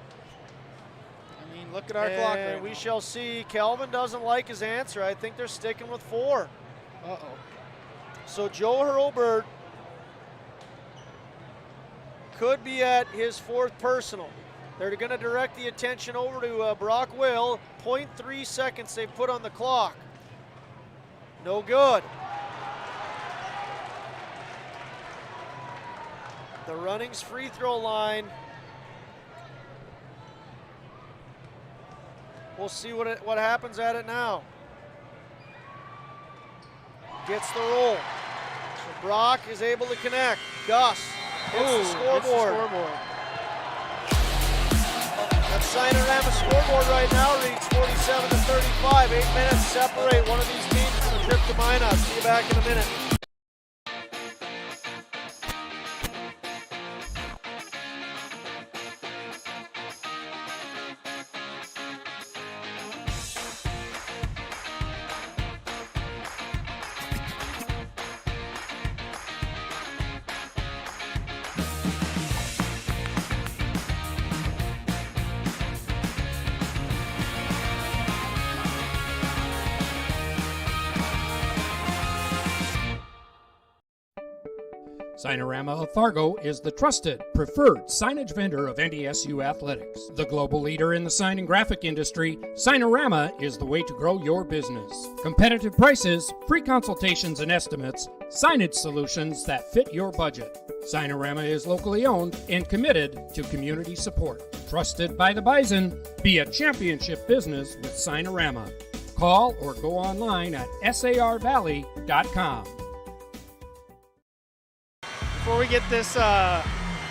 I mean, look at our clock right we now. shall see. Kelvin doesn't like his answer. I think they're sticking with 4. Uh-oh. So Joe Hurlburt could be at his 4th personal. They're going to direct the attention over to Brock Will. 0.3 seconds they put on the clock. No good. The Runnings free throw line we'll see what happens at it now. Gets the roll. So Brock is able to connect. Gus hits the scoreboard. That Signorama scoreboard right now reads 47-35. 8 minutes separate one of these teams from a trip to Minot. See you back in a minute. Signorama of Fargo is the trusted, preferred signage vendor of NDSU athletics. The global leader in the sign and graphic industry, Signorama is the way to grow your business. Competitive prices, free consultations and estimates, signage solutions that fit your budget. Signorama is locally owned and committed to community support. Trusted by the Bison, be a championship business with Signorama. Call or go online at sarvalley.com. Before we get this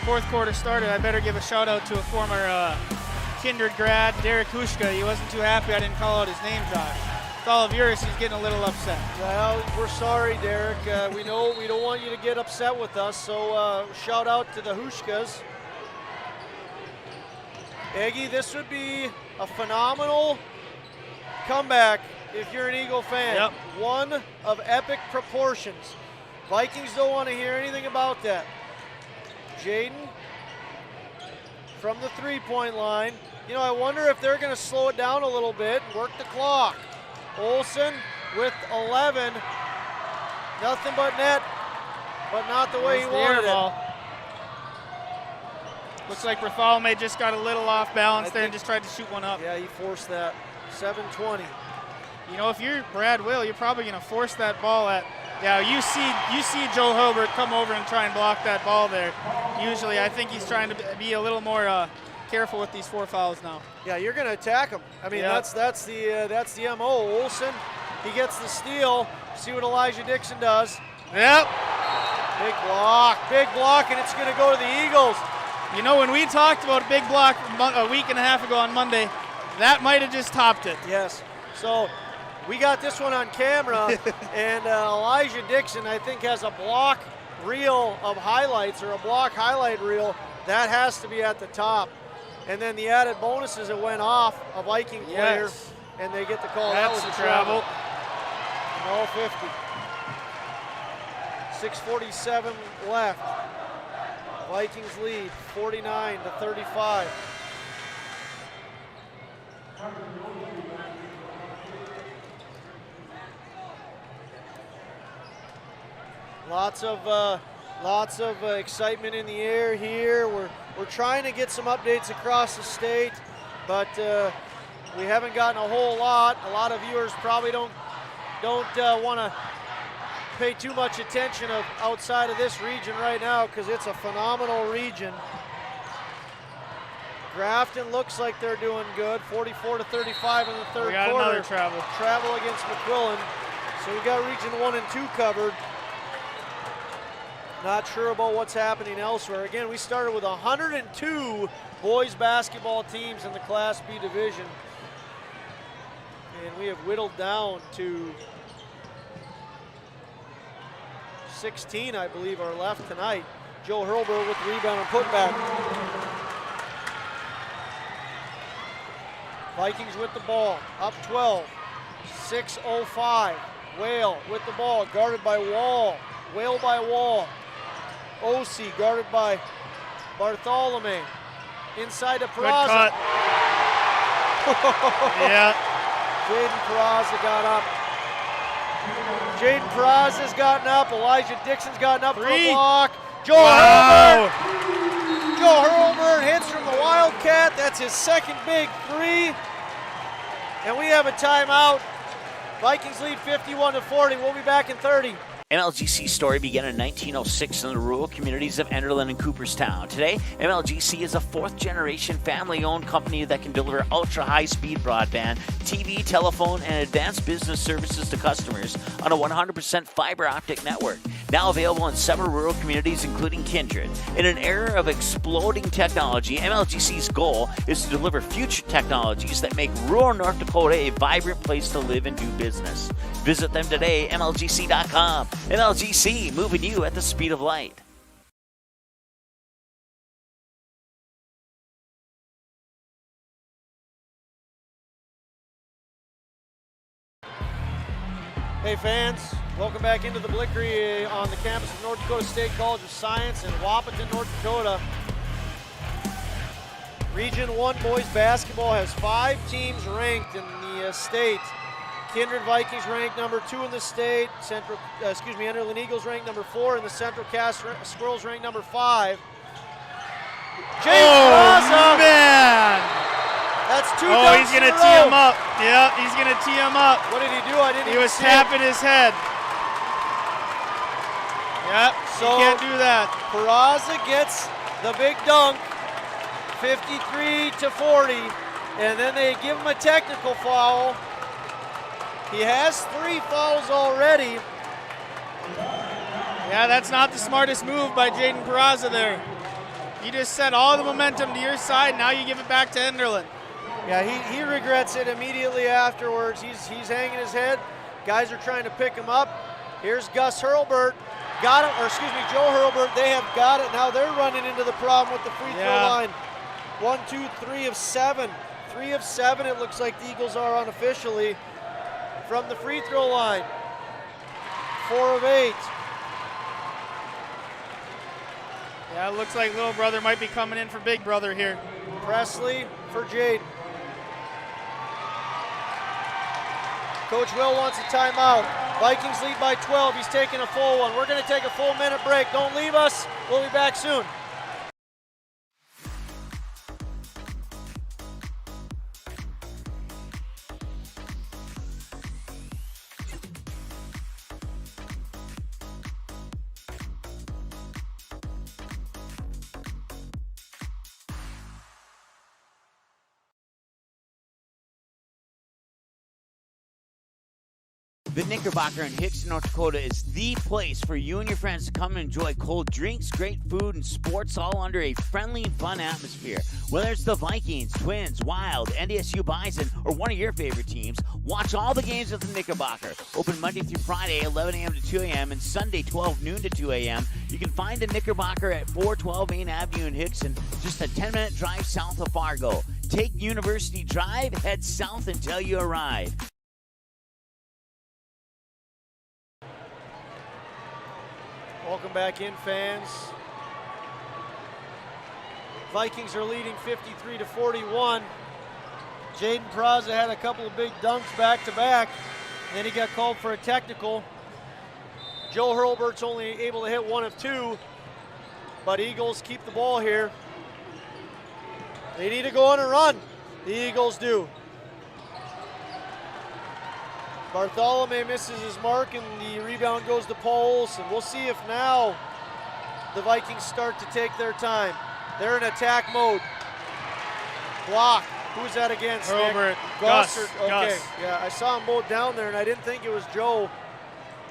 fourth quarter started, I better give a shout out to a former Kindred grad, Derek Hushka. He wasn't too happy I didn't call out his name, Josh. With all of yours, he's getting a little upset. Well, we're sorry, Derek. We know we don't want you to get upset with us, so shout out to the Hushkas. Eggie, this would be a phenomenal comeback if you're an Eagle fan. Yep. One of epic proportions. Vikings don't want to hear anything about that. Jaden from the three-point line. You know, I wonder if they're going to slow it down a little bit and work the clock. Olsen with 11. Nothing but net, but not the way he wanted it. Looks like Bartholomew just got a little off balance there and just tried to shoot one up. Yeah, he forced that. 7:20. You know, if you're Brad Will, you're probably going to force that ball at. Yeah, you see Joe Hilbert come over and try and block that ball there. Usually, I think he's trying to be a little more careful with these 4 fouls now. Yeah, you're going to attack him. I mean, that's the MO. Olsen, he gets the steal. See what Elijah Dixon does. Yep. Big block, and it's going to go to the Eagles. You know, when we talked about a big block a week and a half ago on Monday, that might have just topped it. Yes. So we got this one on camera, and Elijah Dixon, I think, has a block reel of highlights or a block highlight reel. That has to be at the top. And then the added bonuses, it went off a Viking player, and they get the call. That's that was a travel. No 50. 6:47 left. Vikings lead 49-35. Lots of excitement in the air here. We're trying to get some updates across the state, but we haven't gotten a whole lot. A lot of viewers probably don't want to pay too much attention outside of this region right now because it's a phenomenal region. Grafton looks like they're doing good. 44-35 in the third we got quarter. Another travel. Travel against Mcquillen. So we got region 1 and 2 covered. Not sure about what's happening elsewhere. Again, we started with 102 boys basketball teams in the Class B division. And we have whittled down to 16, I believe, are left tonight. Joe Hurlbert with the rebound and putback. Vikings with the ball, up 12, 6:05. Whale with the ball, guarded by Wall. Whale by Wall. O.C. guarded by Bartholomew. Inside to Peraza. Good cut. Yeah. Jaden Peraza got up. Jaden Peraza's gotten up. Elijah Dixon's gotten up for a block. Joe Hurlbert hits from the Wildcat. That's his second big three. And we have a timeout. Vikings lead 51-40. We'll be back in 30. MLGC's story began in 1906 in the rural communities of Enderlin and Cooperstown. Today, MLGC is a fourth-generation family-owned company that can deliver ultra-high-speed broadband, TV, telephone, and advanced business services to customers on a 100% fiber optic network. Now available in several rural communities, including Kindred. In an era of exploding technology, MLGC's goal is to deliver future technologies that make rural North Dakota a vibrant place to live and do business. Visit them today, MLGC.com. MLGC, moving you at the speed of light. Hey fans, welcome back into the Blickery on the campus of North Dakota State College of Science in Wapaton, North Dakota. Region 1 boys basketball has 5 teams ranked in the state. Kindred Vikings ranked number 2 in the state. Enderlin Eagles ranked number 4 in the Central Cass Squirrels ranked number 5. Oh, man! That's 2 Oh, dunks he's going to in a tee row. him up. Yeah, he's going to tee him up. What did he do? I didn't He even was see tapping it. his head. Yep, So you can't do that. Peraza gets the big dunk, 53-40, and then they give him a technical foul. He has 3 fouls already. Yeah, that's not the smartest move by Jaden Peraza there. You just set all the momentum to your side, now you give it back to Enderlin. Yeah, he regrets it immediately afterwards. He's hanging his head. Guys are trying to pick him up. Here's Gus Hurlburt. Got it, or excuse me, Joe Hurlburt. They have got it. Now they're running into the problem with the free throw line. 1, 2, 3 of 7. 3 of 7 it looks like the Eagles are unofficially from the free throw line. 4 of 8. Yeah, it looks like little brother might be coming in for big brother here. Presley for Jaden. Coach Will wants a timeout. Vikings lead by 12. He's taking a full one. We're going to take a full minute break. Don't leave us. We'll be back soon. The Knickerbocker in Hickson, North Dakota is the place for you and your friends to come and enjoy cold drinks, great food, and sports all under a friendly and fun atmosphere. Whether it's the Vikings, Twins, Wild, NDSU Bison, or one of your favorite teams, watch all the games at the Knickerbocker. Open Monday through Friday, 11 a.m. to 2 a.m., and Sunday, 12 noon to 2 a.m. You can find the Knickerbocker at 412 Main Avenue in Hickson, just a 10-minute drive south of Fargo. Take University Drive, head south until you arrive. Welcome back in, fans. Vikings are leading 53-41. Jaden Peraza had a couple of big dunks back-to-back. Then he got called for a technical. Joe Hurlburt's only able to hit 1 of 2, but Eagles keep the ball here. They need to go on a run. The Eagles do. Bartholomew misses his mark, and the rebound goes to Paul Olsen. We'll see if now the Vikings start to take their time. They're in attack mode. Block. Who's that against? Hurlburt. Gus. Okay. Gus. Yeah, I saw them both down there, and I didn't think it was Joe.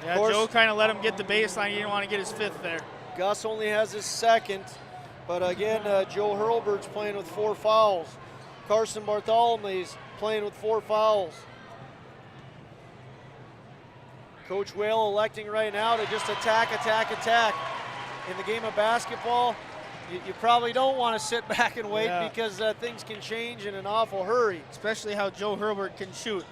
Yeah, Joe kind of let him get the baseline. He didn't want to get his 5th there. Gus only has his 2nd, but again, Joe Hurlburt's playing with 4 fouls. Carson Bartholomew's playing with 4 fouls. Coach Whale electing right now to just attack. In the game of basketball, you probably don't want to sit back and wait because things can change in an awful hurry. Especially how Joe Hurlburt can shoot.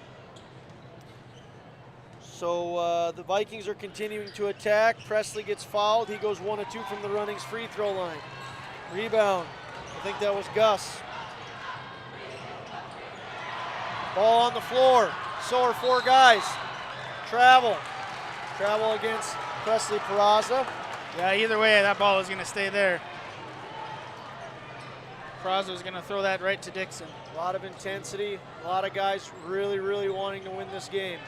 So the Vikings are continuing to attack. Presley gets fouled. He goes 1 of 2 from the Runnings free throw line. Rebound. I think that was Gus. Ball on the floor. So are 4 guys. Travel against Presley Peraza. Yeah, either way, that ball is going to stay there. Peraza is going to throw that right to Dixon. A lot of intensity, a lot of guys really, really wanting to win this game.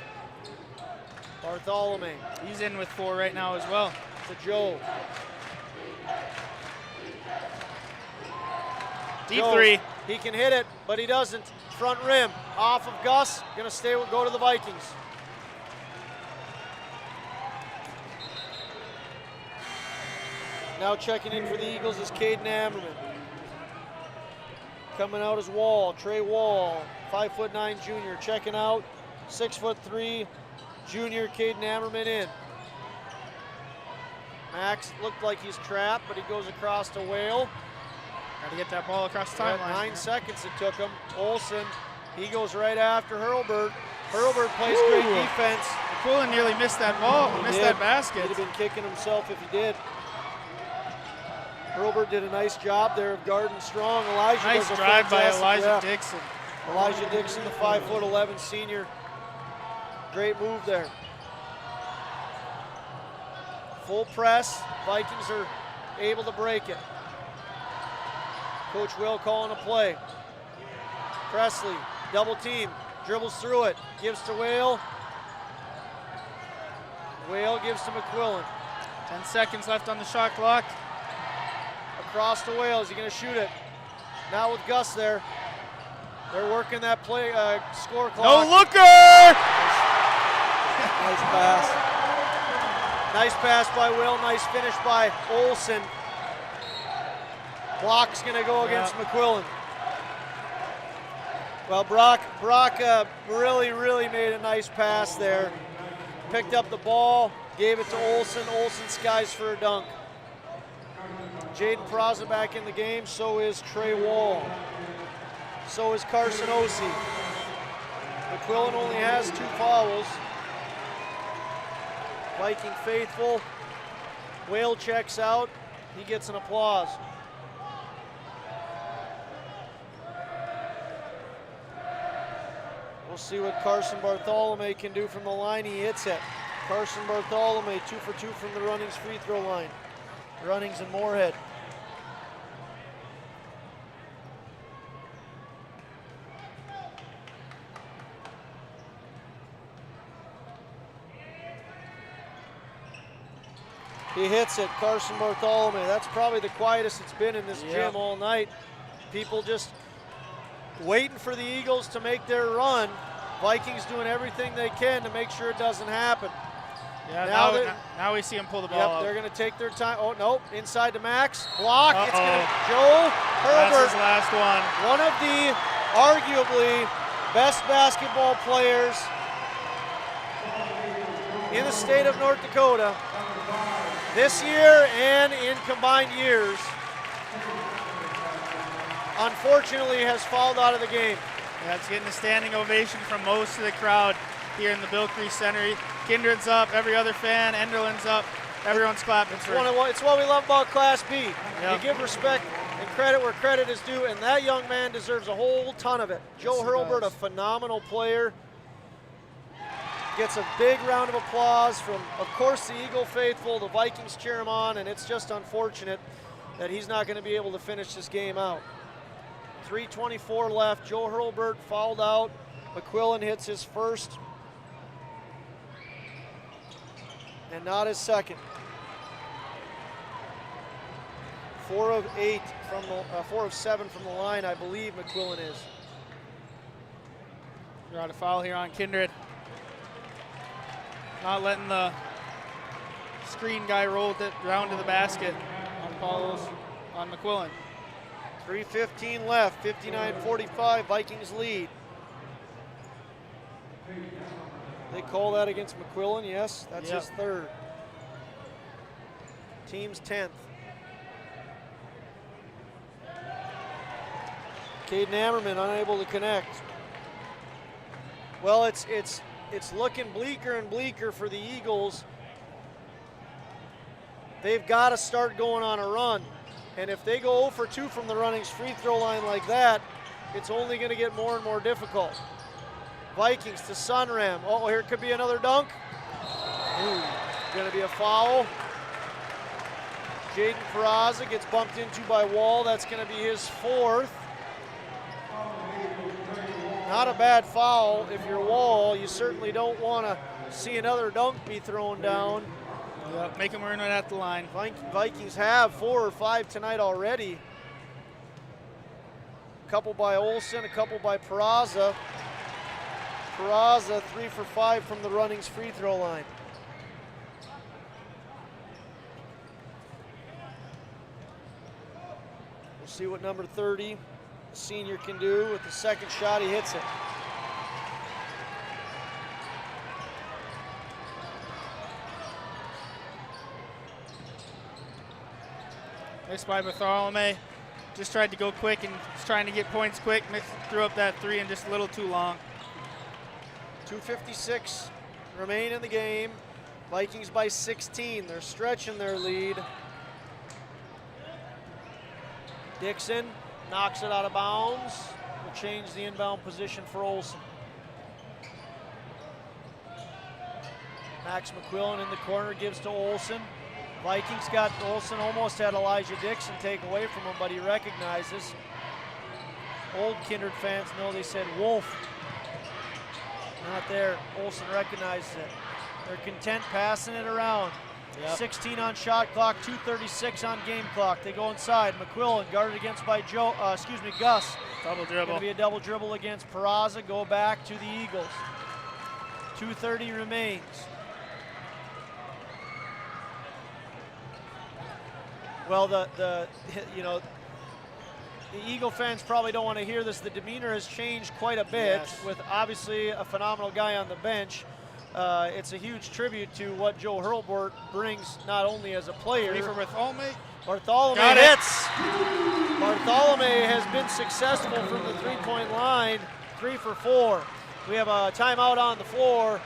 Bartholomew. He's in with 4 right now as well. To Joe. Deep Joe, 3. He can hit it, but he doesn't. Front rim, off of Gus. Gonna go to the Vikings. Now checking in for the Eagles is Caden Ammerman. Coming out is Wall, Trey Wall, 5'9" junior. Checking out, 6'3" junior Caden Ammerman in. Max looked like he's trapped, but he goes across to Whale. Got to get that ball across the timeline. 9 seconds it took him. Olsen, he goes right after Hurlburt. Hurlburt plays great defense. Mcquillen nearly missed that ball, missed that basket. He'd have been kicking himself if he did. Hurlburt did a nice job there of guarding strong. Elijah nice does a drive by fantastic- Elijah Dixon. Elijah Dixon, the 5'11" senior. Great move there. Full press. Vikings are able to break it. Coach Will calling a play. Presley, double team, dribbles through it, gives to Whale. Whale gives to Mcquillen. 10 seconds left on the shot clock. Across to Whale, is he gonna shoot it? Now with Gus there. They're working that play, score clock. No looker! Nice pass. Nice pass by Will, nice finish by Olsen. Block's gonna go against McQuillan. Well, Brock really made a nice pass there. Picked up the ball, gave it to Olsen. Olsen skies for a dunk. Jaden Peraza back in the game, so is Trey Wall. So is Carson Ossie. McQuillan only has 2 fouls. Viking faithful. Whale checks out. He gets an applause. We'll see what Carson Bartholomew can do from the line. He hits it. Carson Bartholomew, 2 for 2 from the Runnings free throw line. Runnings and Moorhead. He hits it, Carson Bartholomew. That's probably the quietest it's been in this gym all night. People just waiting for the Eagles to make their run. Vikings doing everything they can to make sure it doesn't happen. Yeah, now we see him pull the ball out. They're going to take their time. Oh, nope, inside to Max. Block. It's going to Joe Herbert. That's his last one. One of the arguably best basketball players in the state of North Dakota this year and in combined years, unfortunately has fouled out of the game. Yeah, it's getting a standing ovation from most of the crowd here in the Bill Crease Center. Kindred's up, every other fan, Enderlin's up, everyone's clapping. It's what we love about Class B. Yep. You give respect and credit where credit is due, and that young man deserves a whole ton of it. Joe Hurlburt, a phenomenal player, gets a big round of applause from, of course, the Eagle faithful. The Vikings cheer him on, and it's just unfortunate that he's not going to be able to finish this game out. 3:24 left. Joe Hurlburt fouled out. McQuillen hits his first and not his second. 4 of 7 from the line, I believe McQuillen is. Got a foul here on Kindred. Not letting the screen guy roll it round to the basket on McQuillen. 3:15 left, 59-45, Vikings lead. They call that against McQuillen, yes, that's his third. Team's 10th. Caden Ammerman unable to connect. Well, it's looking bleaker and bleaker for the Eagles. They've got to start going on a run. And if they go 0 for 2 from the Runnings free throw line like that, it's only going to get more and more difficult. Vikings to Sunram. Oh, here could be another dunk. Ooh, going to be a foul. Jaden Peraza gets bumped into by Wall. That's going to be his 4th. Not a bad foul if you're Wall. You certainly don't want to see another dunk be thrown down. Yep, make them earn it at the line. Vikings have 4 or 5 tonight already. A couple by Olsen, a couple by Peraza. Peraza 3 for 5 from the Runnings free throw line. We'll see what number 30, the senior, can do with the second shot. He hits it. Nice by Bartholomew. Just tried to go quick and was trying to get points quick. Threw up that 3 and just a little too long. 2:56 remain in the game. Vikings by 16. They're stretching their lead. Dixon knocks it out of bounds. Will change the inbound position for Olsen. Max Mcquillen in the corner gives to Olsen. Vikings got Olsen, almost had Elijah Dixon take away from him, but he recognizes. Old Kindred fans know they said Wolf. Not there. Olsen recognizes it. They're content passing it around. Yep. 16 on shot clock, 2:36 on game clock. They go inside. Mcquillen guarded against by Gus. Double dribble. Going to be a double dribble against Peraza. Go back to the Eagles. 2:30 remains. Well, the Eagle fans probably don't want to hear this. The demeanor has changed quite a bit, yes, with obviously a phenomenal guy on the bench. It's a huge tribute to what Joe Hurlburt brings, not only as a player. 3 for Bartholomew. Bartholomew hits. Bartholomew has been successful from the three-point line, 3 for 4. We have a timeout on the floor.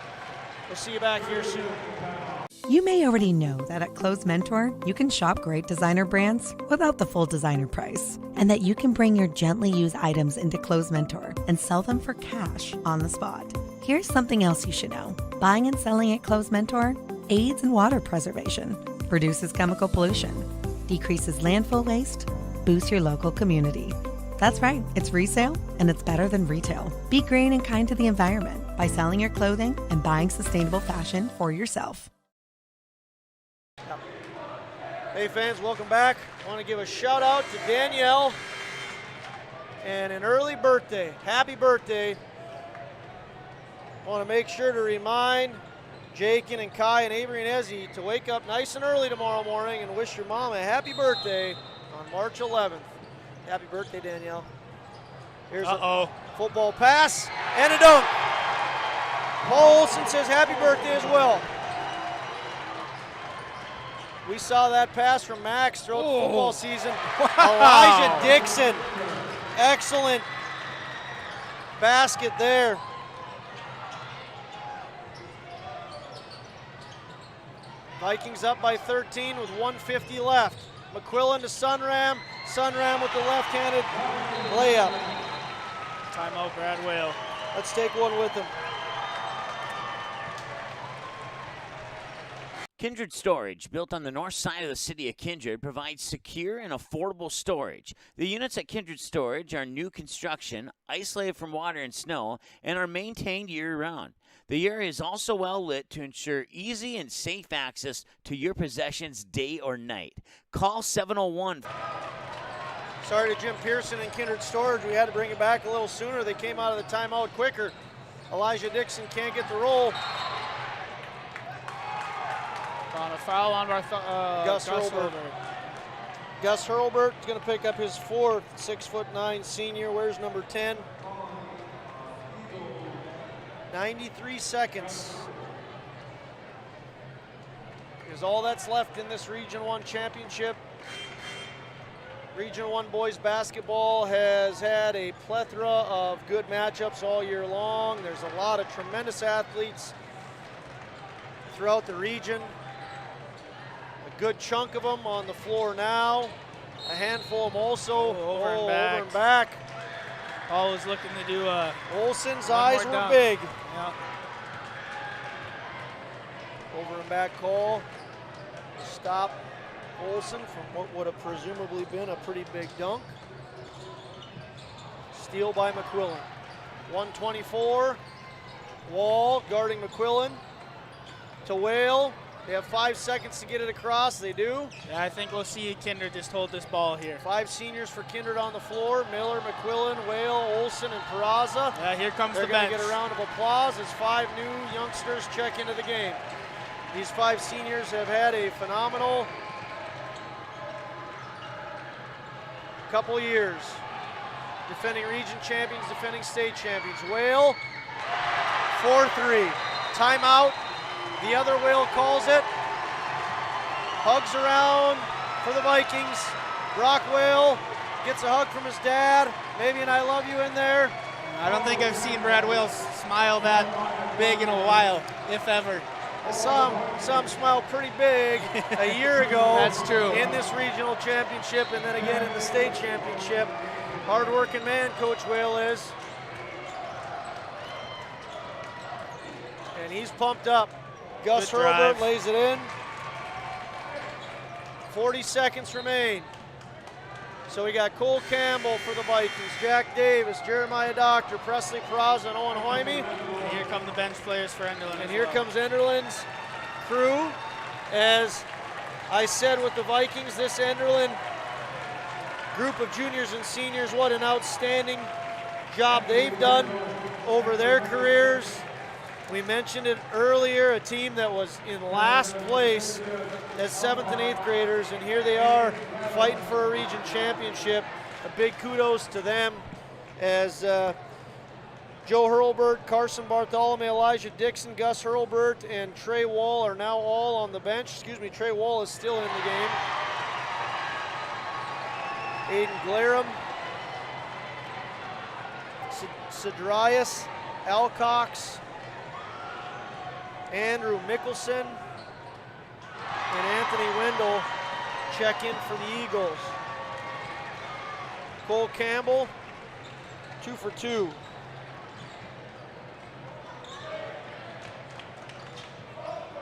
We'll see you back here soon. You may already know that at Clothes Mentor, you can shop great designer brands without the full designer price, and that you can bring your gently used items into Clothes Mentor and sell them for cash on the spot. Here's something else you should know. Buying and selling at Clothes Mentor aids in water preservation, reduces chemical pollution, decreases landfill waste, boosts your local community. That's right, it's resale, and it's better than retail. Be green and kind to the environment by selling your clothing and buying sustainable fashion for yourself. Hey fans, welcome back. I want to give a shout out to Danielle and an early birthday. Happy birthday. I want to make sure to remind Jakin and Kai and Avery and Ezzy to wake up nice and early tomorrow morning and wish your mom a happy birthday on March 11th. Happy birthday, Danielle. Here's a football pass and a dunk. Paul Olsen says happy birthday as well. We saw that pass from Max throughout the football season. Wow. Elijah Dixon, excellent basket there. Vikings up by 13 with 1:50 left. Mcquillen to Sunram. Sunram with the left-handed layup. Timeout, Brad Whale. Let's take one with him. Kindred Storage, built on the north side of the city of Kindred, provides secure and affordable storage. The units at Kindred Storage are new construction, isolated from water and snow, and are maintained year-round. The area is also well lit to ensure easy and safe access to your possessions day or night. Call 701. Sorry to Jim Pearson and Kindred Storage. We had to bring it back a little sooner. They came out of the timeout quicker. Elijah Dixon can't get the roll. On a foul on Gus Hurlburt. Gus Hurlburt is going to pick up his 4th, 6'9" senior. Where's number 10? 93 seconds is all that's left in this Region 1 championship. Region 1 boys basketball has had a plethora of good matchups all year long. There's a lot of tremendous athletes throughout the region. A good chunk of them on the floor now. A handful of them also over and back. Paul was looking to do a Olsen's eyes were big. Yeah. Over and back call. Stop Olsen from what would have presumably been a pretty big dunk. Steal by Mcquillen. 124. Wall guarding McQuillen. To Whale. They have 5 seconds to get it across. They do. Yeah, I think we'll see Kindred just hold this ball here. 5 seniors for Kindred on the floor. Miller, McQuillen, Whale, Olson, and Peraza. Yeah, here comes the bench. They're going to get a round of applause as 5 new youngsters check into the game. These 5 seniors have had a phenomenal couple years. Defending region champions, defending state champions. Whale, 4-3. Timeout. The other Whale calls it. Hugs around for the Vikings. Brock Whale gets a hug from his dad. Maybe an I love you in there. I don't think I've seen Brad Whale smile that big in a while, if ever. I saw him smile pretty big a year ago. That's true. In this regional championship and then again in the state championship. Hard-working man, Coach Whale is. And he's pumped up. Gus Hurlburt lays it in. 40 seconds remain. So we got Cole Campbell for the Vikings, Jack Davis, Jeremiah Doctor, Presley Peraza, and Owen Hoyme. And here come the bench players for Enderlin. And here comes Enderlin's crew. As I said with the Vikings, this Enderlin group of juniors and seniors, what an outstanding job they've done over their careers. We mentioned it earlier, a team that was in last place as 7th and 8th graders, and here they are fighting for a region championship. A big kudos to them as Joe Hurlburt, Carson Bartholomew, Elijah Dixon, Gus Hurlburt, and Trey Wall are now all on the bench. Excuse me, Trey Wall is still in the game. Aiden Glarum, Cedrius Alcox, Andrew Mickelson, and Anthony Wendell check in for the Eagles. Cole Campbell, 2 for 2.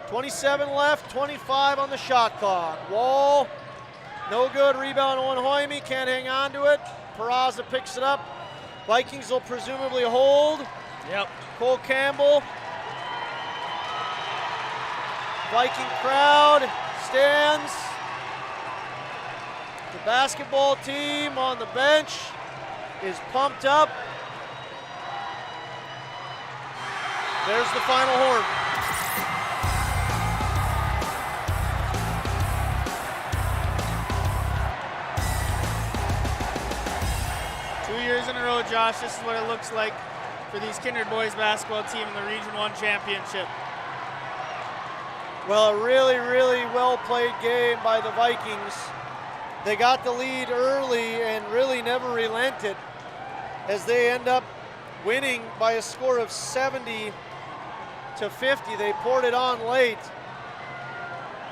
.27 left, 25 on the shot clock. Wall, no good. Rebound, Owen Hoyme can't hang on to it. Peraza picks it up. Vikings will presumably hold. Yep. Cole Campbell. Viking crowd stands. The basketball team on the bench is pumped up. There's the final horn. Years in a row, Josh, this is what it looks like for these Kindred boys basketball team in the Region 1 championship. Well, a really, really well-played game by the Vikings. They got the lead early and really never relented as they end up winning by a score of 70-50. They poured it on late.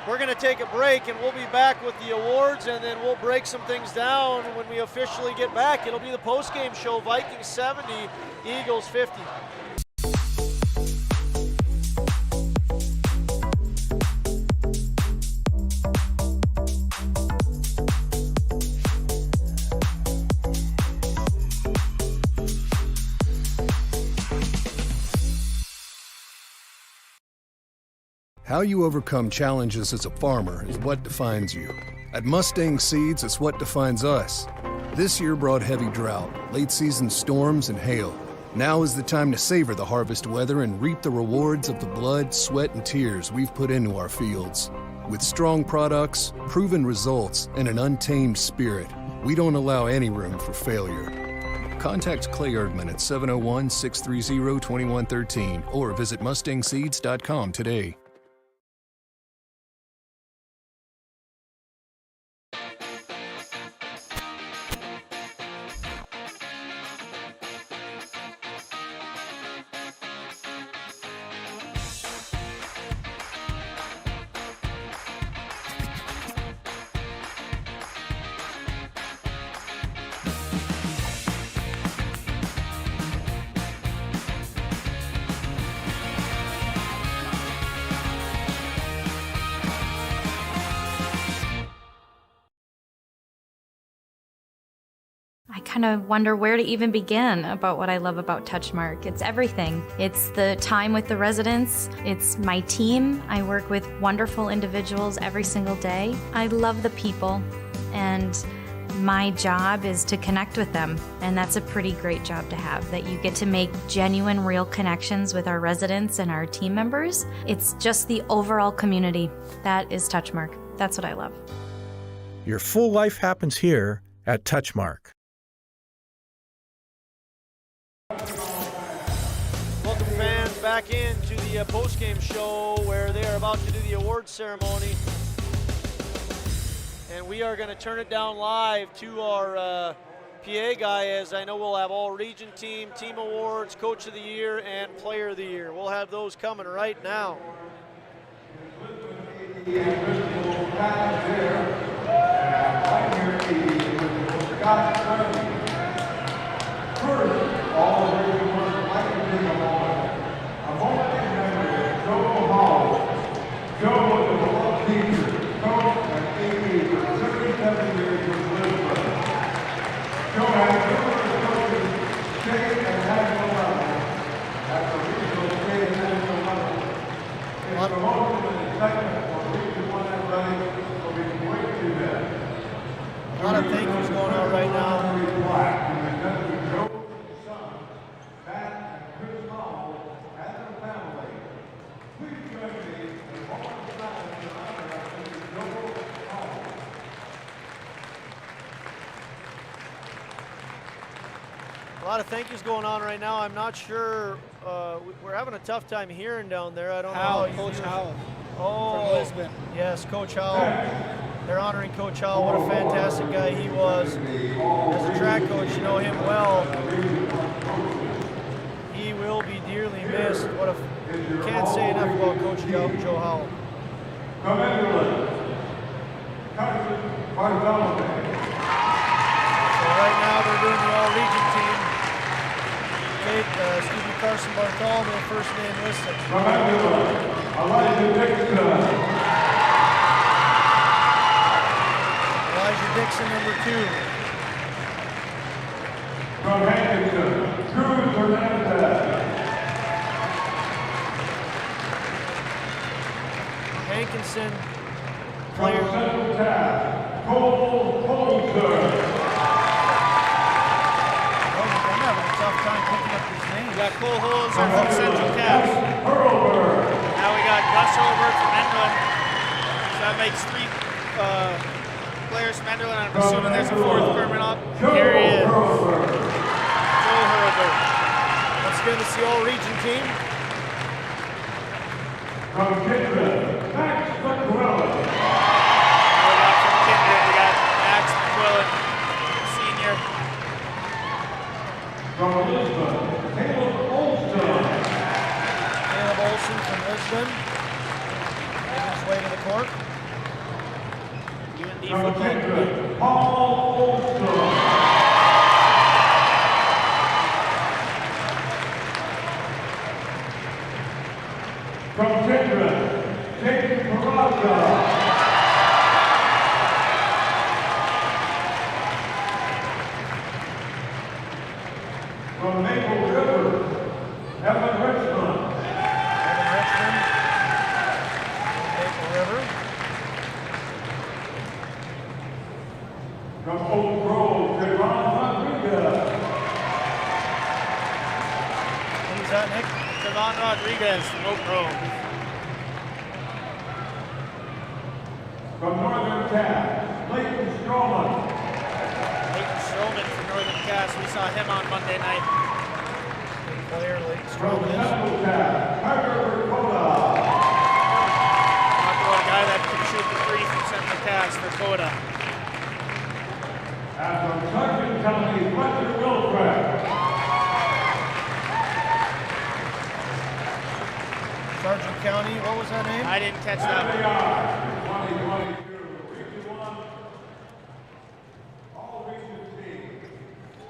We're going to take a break, and we'll be back with the awards, and then we'll break some things down when we officially get back. It'll be the post-game show, Vikings 70, Eagles 50. How you overcome challenges as a farmer is what defines you. At Mustang Seeds, it's what defines us. This year brought heavy drought, late-season storms, and hail. Now is the time to savor the harvest weather and reap the rewards of the blood, sweat, and tears we've put into our fields. With strong products, proven results, and an untamed spirit, we don't allow any room for failure. Contact Clay Erdman at 701-630-2113 or visit mustangseeds.com today. kind of wonder where to even begin about what I love about Touchmark. It's everything. It's the time with the residents. It's my team. I work with wonderful individuals every single day. I love the people, and my job is to connect with them, and that's a pretty great job to have, that you get to make genuine, real connections with our residents and our team members. It's just the overall community. That is Touchmark. That's what I love. Your full life happens here at Touchmark. Welcome, fans, back into the post-game show where they are about to do the awards ceremony. And we are going to turn it down live to our PA guy, as I know we'll have all region team awards, coach of the year, and player of the year. We'll have those coming right now. First, all of you would like to take a moment in memory of Joe Hall. Joe was a football teacher, coach, and AD for 37 years with Lisbon. Joe had numerous coaches, state and national level, at the regional, state, and national level. His promotion and excitement for Region 1 athletics will be way too bad. A lot of thank yous going on right now. A lot of thank yous going on right now. I'm not sure. We're having a tough time hearing down there. I don't know how you Coach Howell from Lisbon. Yes, Coach Howell. They're honoring Coach Howell. What a fantastic guy he was. As a track coach, you know him well. He will be dearly missed. Can't say enough about Coach Joe Howell. So right now they're doing the all-region team. Carson Bartholomew, first name listed. Elijah Dixon, number 2. From Hankinson, Drew Fernandez. Hankinson, player. From Central Taft, Cole Holzer. I'm having a tough time picking up his name. We got Cole Holzer from Central Taft. Now we got Gus Hurlbert from Enderlin. So that makes 3 players from Enderlin. I'm assuming there's a 4th permit up. Here he is. Joe Hurlbert. Let's give us the all-region team. From Kindred, Max Mcquillen. We got from Kindred, we got Max Mcquillen, senior. From Lisbon, Caleb Olson. Caleb Olson from Lisbon. Making his way to the court. UND From football. Kindred, Paul Olson. From Kindred, Jake Peraza. From Maple River, Evan Richmond. Maple River. From Oak Grove, Devon Rodriguez. Who's that, Nick? Devon Rodriguez from Oak Grove. From Northern Cat, Leighton Stroman. Leighton Stroman from Northern Cass. We saw him on Monday night. Player Leighton From Stroman. Central Cat, Carter Dakota. Talk about a guy that can shoot the 3 from Central Cass for Coda. And from Sargent County, Fletcher Wilfred. Sargent County, what was that name? I didn't catch that They one. are 2022 Region 1 All-Region team.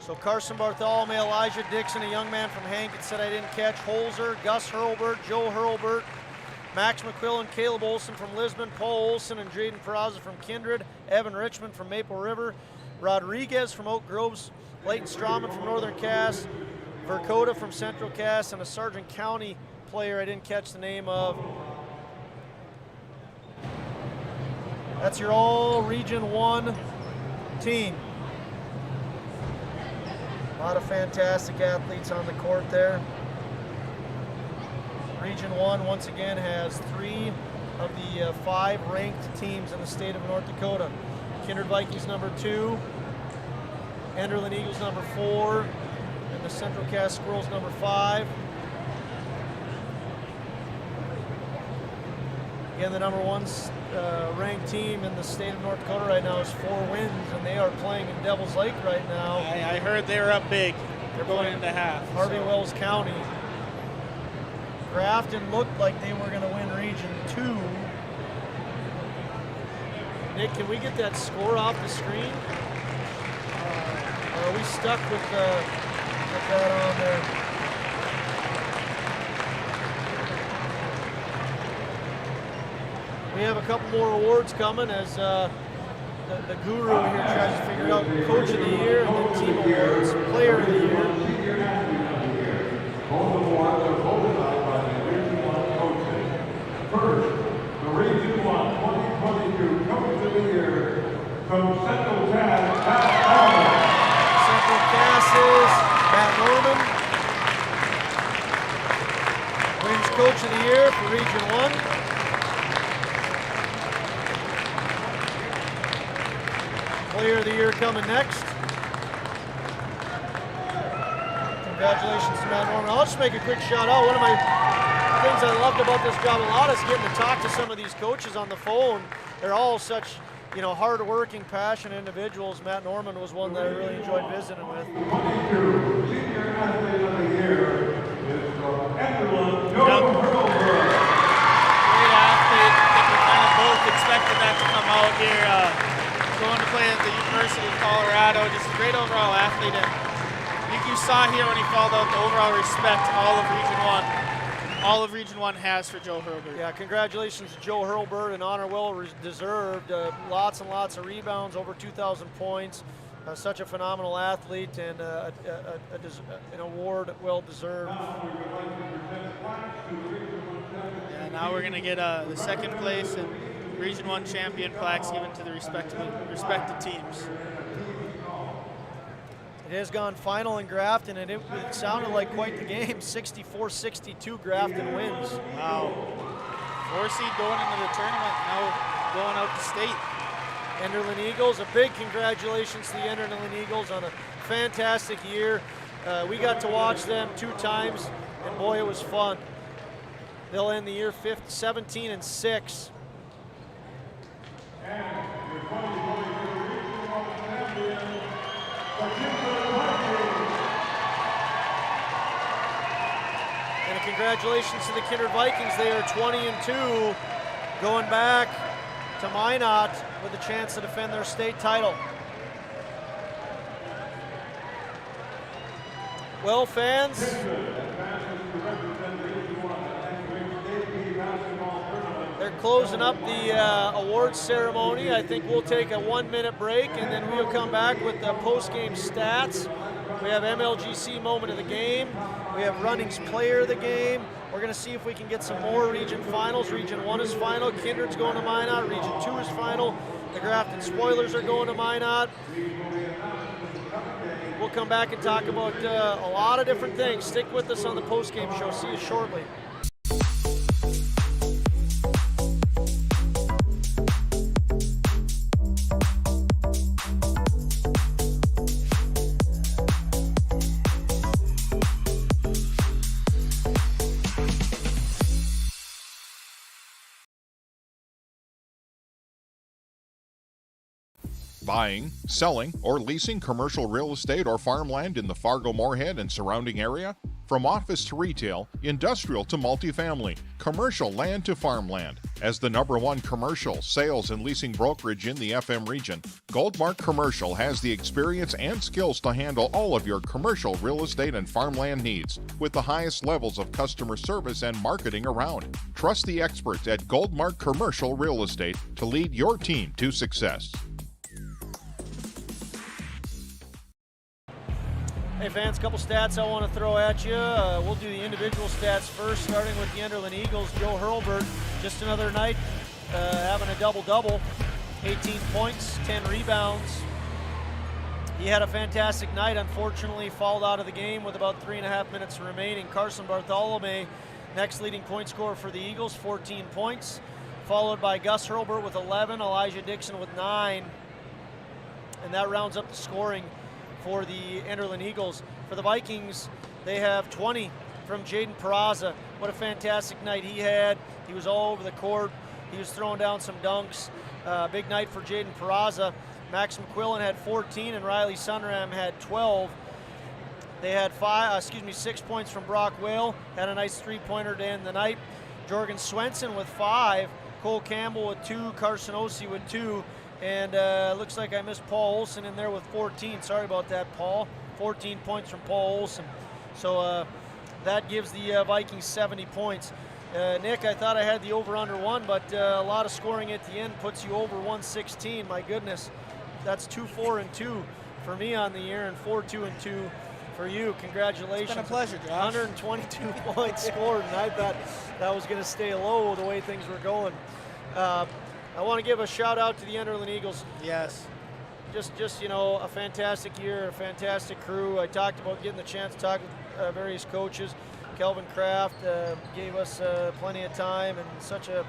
So Carson Bartholomew, Elijah Dixon, a young man from Hankett, said I didn't catch. Holzer, Gus Hurlbert, Joe Hurlbert, Max Mcquillen, Caleb Olson from Lisbon, Paul Olson and Jaden Peraza from Kindred, Evan Richmond from Maple River, Rodriguez from Oak Groves, Leighton Strawman from Northern Cass, Vercoda from Central Cass, and a Sargent County player I didn't catch the name of. That's your all Region 1 team. A lot of fantastic athletes on the court there. Region 1 once again has 3 of the 5 ranked teams in the state of North Dakota. Kindred Vikings number 2, Enderlin Eagles number 4, and the Central Cass Squirrels number 5. Again, the number 1 ranked team in the state of North Dakota right now is 4 wins, and they are playing in Devil's Lake right now. I heard they were up big. They're going into half. Harvey Wells County. Grafton looked like they were going to win Region 2. Nick, can we get that score off the screen? Or are we stuck with that on there? We have a couple more awards coming as the guru here tries to figure out Coach of the Year and then Team Awards, Player of the Year. Both awards are voted on by the Region 1 coaches. First, the Region 1 2022 Coach of the Year from Central Cass, Matt Norman. Central Cass's Matt Norman wins Coach of the Year for Region 1. Player of the Year coming next. Congratulations to Matt Norman. I'll just make a quick shout out. One of my things I loved about this job a lot is getting to talk to some of these coaches on the phone. They're all such, hard-working, passionate individuals. Matt Norman was one that I really enjoyed visiting with. 22 Senior Athlete of the Year is from Enderlin, Joe. Great athlete. I think we kind of both expected that to come out here. Going to play at the University of Colorado. Just a great overall athlete. And I think you saw here when he called out the overall respect all of Region 1 has for Joe Hurlburt. Yeah, congratulations to Joe Hurlburt, an honor well deserved. Lots and lots of rebounds, over 2,000 points. Such a phenomenal athlete and an award well deserved. Yeah, now we're going to get the second place and Region 1 champion plaques given to the respected teams. It has gone final in Grafton, and it sounded like quite the game. 64-62 Grafton wins. Wow. 4 seed going into the tournament, now going out to state. Enderlin Eagles, a big congratulations to the Enderlin Eagles on a fantastic year. We got to watch them 2 times, and boy, it was fun. They'll end the year 17-6. And a congratulations to the Kindred Vikings. They are 20-2, going back to Minot with a chance to defend their state title. Well, fans, they're closing up the awards ceremony. I think we'll take a 1-minute break, and then we'll come back with the post-game stats. We have MLGC moment of the game. We have Runnings player of the game. We're going to see if we can get some more region finals. Region 1 is final. Kindred's going to Minot. Region 2 is final. The Grafton Spoilers are going to Minot. We'll come back and talk about a lot of different things. Stick with us on the post-game show. See you shortly. Buying, selling, or leasing commercial real estate or farmland in the Fargo-Moorhead and surrounding area? From office to retail, industrial to multifamily, commercial land to farmland. As the #1 commercial, sales, and leasing brokerage in the FM region, Goldmark Commercial has the experience and skills to handle all of your commercial real estate and farmland needs with the highest levels of customer service and marketing around. Trust the experts at Goldmark Commercial Real Estate to lead your team to success. Hey fans, a couple stats I want to throw at you. We'll do the individual stats first, starting with the Enderlin Eagles. Joe Hurlburt, just another night, having a double-double. 18 points, 10 rebounds. He had a fantastic night, unfortunately fouled out of the game with about 3.5 minutes remaining. Carson Bartholomew, next leading point scorer for the Eagles, 14 points. Followed by Gus Hurlburt with 11, Elijah Dixon with 9. And that rounds up the scoring for the Enderlin Eagles. For the Vikings, they have 20 from Jaden Peraza. What a fantastic night he had. He was all over the court. He was throwing down some dunks. Big night for Jaden Peraza. Max Mcquillen had 14 and Riley Sunram had 12. They had 6 points from Brock Whale. Had a nice three-pointer to end the night. Jorgen Swenson with 5. Cole Campbell with 2. Carson Ossie with 2. And looks like I missed Paul Olsen in there with 14. Sorry about that, Paul. 14 points from Paul Olsen. So that gives the Vikings 70 points. Nick, I thought I had the over-under 1, but a lot of scoring at the end puts you over 116. My goodness, that's 2-4-2 for me on the year and 4-2-2 for you. Congratulations. It's been a pleasure, Josh. 122 points scored, and I thought that was going to stay low the way things were going. I want to give a shout out to the Enderlin Eagles. Yes. Just a fantastic year, a fantastic crew. I talked about getting the chance to talk with various coaches. Kelvin Kraft gave us plenty of time, and such a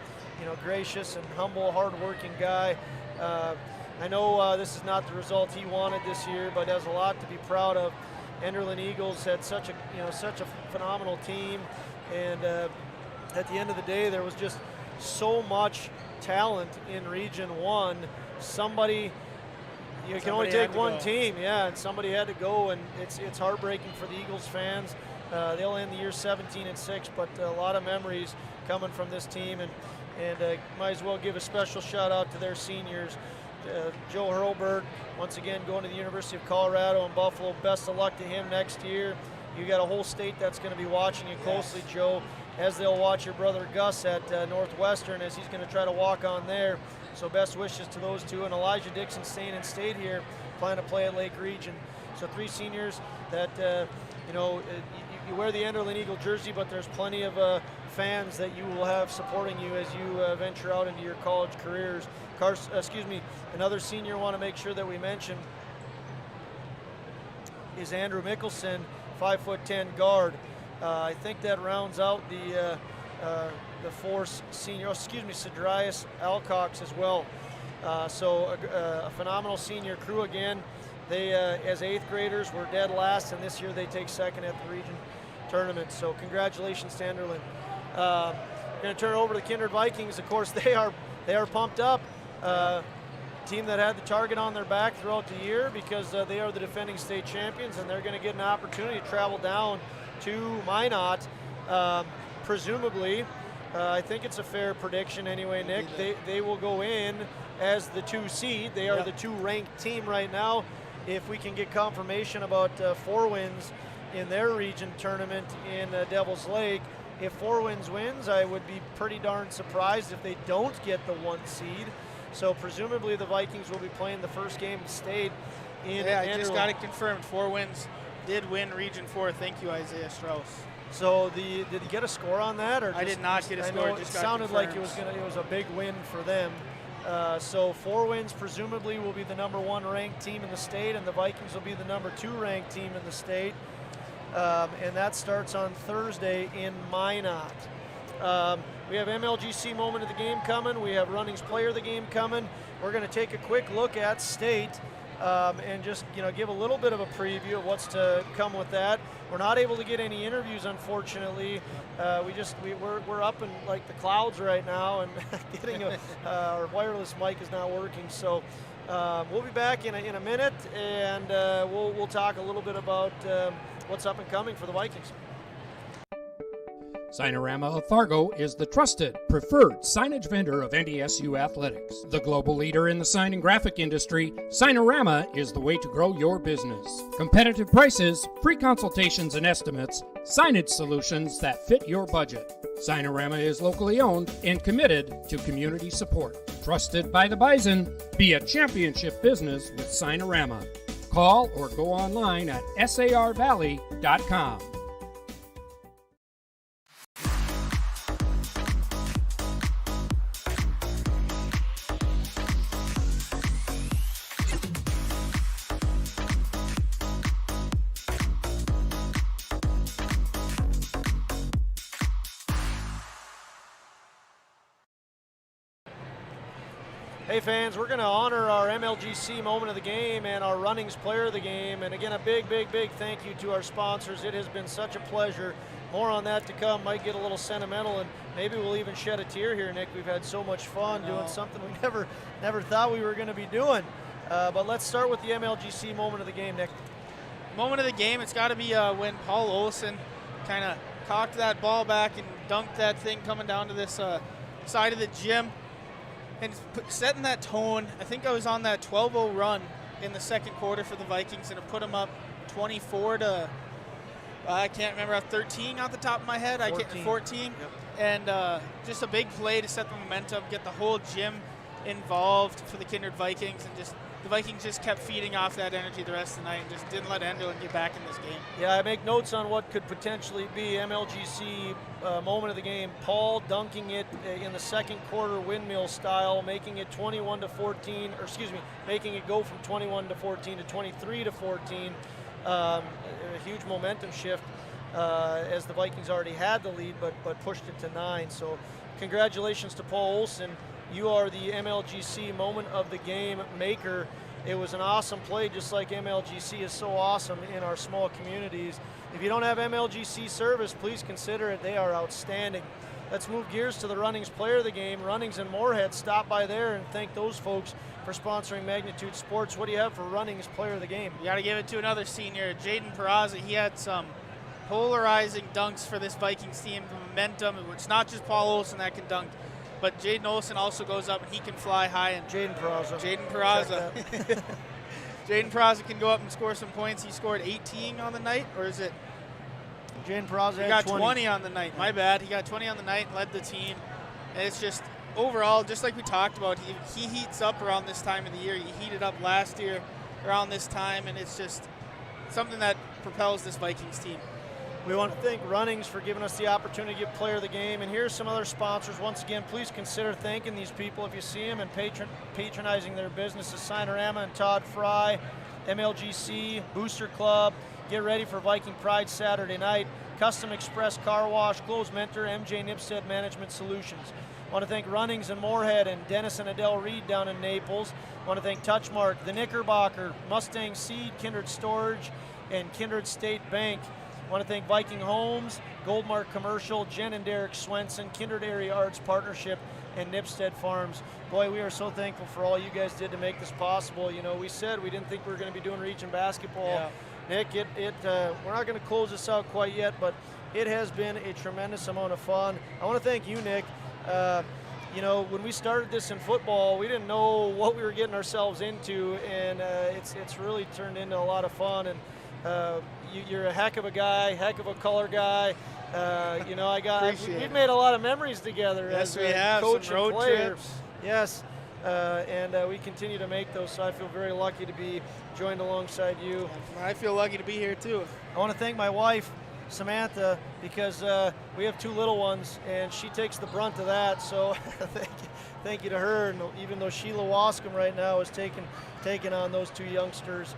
gracious and humble, hard-working guy. I know this is not the result he wanted this year, but has a lot to be proud of. Enderlin Eagles had such a phenomenal team, and at the end of the day, there was just so much talent in Region 1. You can only take one team, and somebody had to go, and it's heartbreaking for the Eagles fans. They'll end the year 17-6, but a lot of memories coming from this team, and might as well give a special shout out to their seniors. Joe Hurlburt, once again going to the University of Colorado in Buffalo. Best of luck to him next year. You got a whole state that's going to be watching you closely, Joe, as they'll watch your brother Gus at Northwestern as he's going to try to walk on there. So best wishes to those two. And Elijah Dixon staying in state here, planning to play at Lake Region. So 3 seniors that, you wear the Enderlin Eagle jersey, but there's plenty of fans that you will have supporting you as you venture out into your college careers. Another senior I want to make sure that we mention is Andrew Mickelson, 5'10" guard. I think that rounds out the 4 senior. Cedrius Alcox as well. So a phenomenal senior crew again. They, as 8th graders, were dead last, and this year they take 2nd at the region tournament. So congratulations to Enderlin. We're going to turn it over to the Kindred Vikings. Of course, they are pumped up. Team that had the target on their back throughout the year because they are the defending state champions, and they're going to get an opportunity to travel down to Minot. Presumably, I think it's a fair prediction anyway, Nick. They will go in as the 2 seed. They are the 2 ranked team right now. If we can get confirmation about 4 wins in their region tournament in Devil's Lake, if 4 wins wins, I would be pretty darn surprised if they don't get the 1 seed. So presumably the Vikings will be playing the first game in state in I just got it confirmed. 4 wins did win Region 4. Thank you, Isaiah Strauss. So did he get a score on that, or I did not get a score? It sounded like it was a big win for them. So 4 wins presumably will be the number 1 ranked team in the state, and the Vikings will be the number 2 ranked team in the state. And that starts on Thursday in Minot. We have MLGC moment of the game coming. We have Runnings player of the game coming. We're going to take a quick look at state and just give a little bit of a preview of what's to come with that. We're not able to get any interviews, unfortunately. We're up in like the clouds right now, and getting our wireless mic is not working. So we'll be back in a minute, and we'll talk a little bit about what's up and coming for the Vikings. Signorama of Fargo is the trusted, preferred signage vendor of NDSU athletics. The global leader in the sign and graphic industry, Signorama is the way to grow your business. Competitive prices, free consultations and estimates, signage solutions that fit your budget. Signorama is locally owned and committed to community support. Trusted by the Bison, be a championship business with Signorama. Call or go online at sarvalley.com. Hey fans, we're going to honor our MLGC moment of the game and our runnings player of the game. And again, a big thank you to our sponsors. It has been such a pleasure. More on that to come. Might get a little sentimental, and maybe we'll even shed a tear here, Nick. We've had so much fun doing something we never thought we were going to be doing. But let's start with the MLGC moment of the game, Nick. Moment of the game, it's got to be when Paul Olsen kind of cocked that ball back and dunked that thing coming down to this side of the gym. And setting that tone. I think I was on that 12-0 run in the second quarter for the Vikings, and it put them up 24 to, I can't remember, 13 off the top of my head. 14. Yep. And just a big play to set the momentum, get the whole gym involved for the Kindred Vikings, and just the Vikings just kept feeding off that energy the rest of the night and just didn't let Enderlin get back in this game. Yeah, I make notes on what could potentially be MLGC moment of the game. Paul dunking it in the second quarter windmill style, making it 21-14, or excuse me, making it go from 21-14 to 23-14. A huge momentum shift as the Vikings already had the lead, but pushed it to 9. So congratulations to Paul Olsen. You are the MLGC moment of the game maker. It was an awesome play, just like MLGC is so awesome in our small communities. If you don't have MLGC service, please consider it. They are outstanding. Let's move gears to the Runnings player of the game. Runnings in Moorhead, stop by there and thank those folks for sponsoring Magnitude Sports. What do you have for Runnings player of the game? You got to give it to another senior, Jaden Peraza. He had some polarizing dunks for this Vikings team, the momentum. It's not just Paul Olsen that can dunk, but Jaden Olsen also goes up and he can fly high. And Jaden Peraza. Jaden Peraza can go up and score some points. He scored 18 on the night, or is it? Jaden Peraza got 20 on the night. My bad. He got 20 on the night and led the team. And it's just overall, just like we talked about, he heats up around this time of the year. He heated up last year around this time, and it's just something that propels this Vikings team. We want to thank Runnings for giving us the opportunity to give player of the game. And here's some other sponsors. Once again, please consider thanking these people if you see them and patronizing their businesses. Sinorama and Todd Fry, MLGC, Booster Club. Get ready for Viking Pride Saturday night. Custom Express Car Wash, Close Mentor, MJ Nipstead Management Solutions. Want to thank Runnings in Moorhead and Dennis and Adele Reed down in Naples. Want to thank Touchmark, the Knickerbocker, Mustang Seed, Kindred Storage, and Kindred State Bank. Want to thank Viking Homes, Goldmark Commercial, Jen and Derek Swenson, Kindred Area Arts Partnership, and Nipstead Farms. Boy, we are so thankful for all you guys did to make this possible. You know, we said we didn't think we were going to be doing region basketball. Yeah. Nick, we're not going to close this out quite yet, but it has been a tremendous amount of fun. I want to thank you, Nick. You know, when we started this in football, we didn't know what we were getting ourselves into, and it's really turned into a lot of fun. And you're a heck of a guy, heck of a color guy. You know, we've made a lot of memories together. Yes, as we have. Coach some road and player. Trips. Yes, and we continue to make those. So I feel very lucky to be joined alongside you. I feel lucky to be here too. I want to thank my wife, Samantha, because we have 2 little ones, and she takes the brunt of that. So thank you to her. And even though Sheila Wascom right now is taking on those 2 youngsters.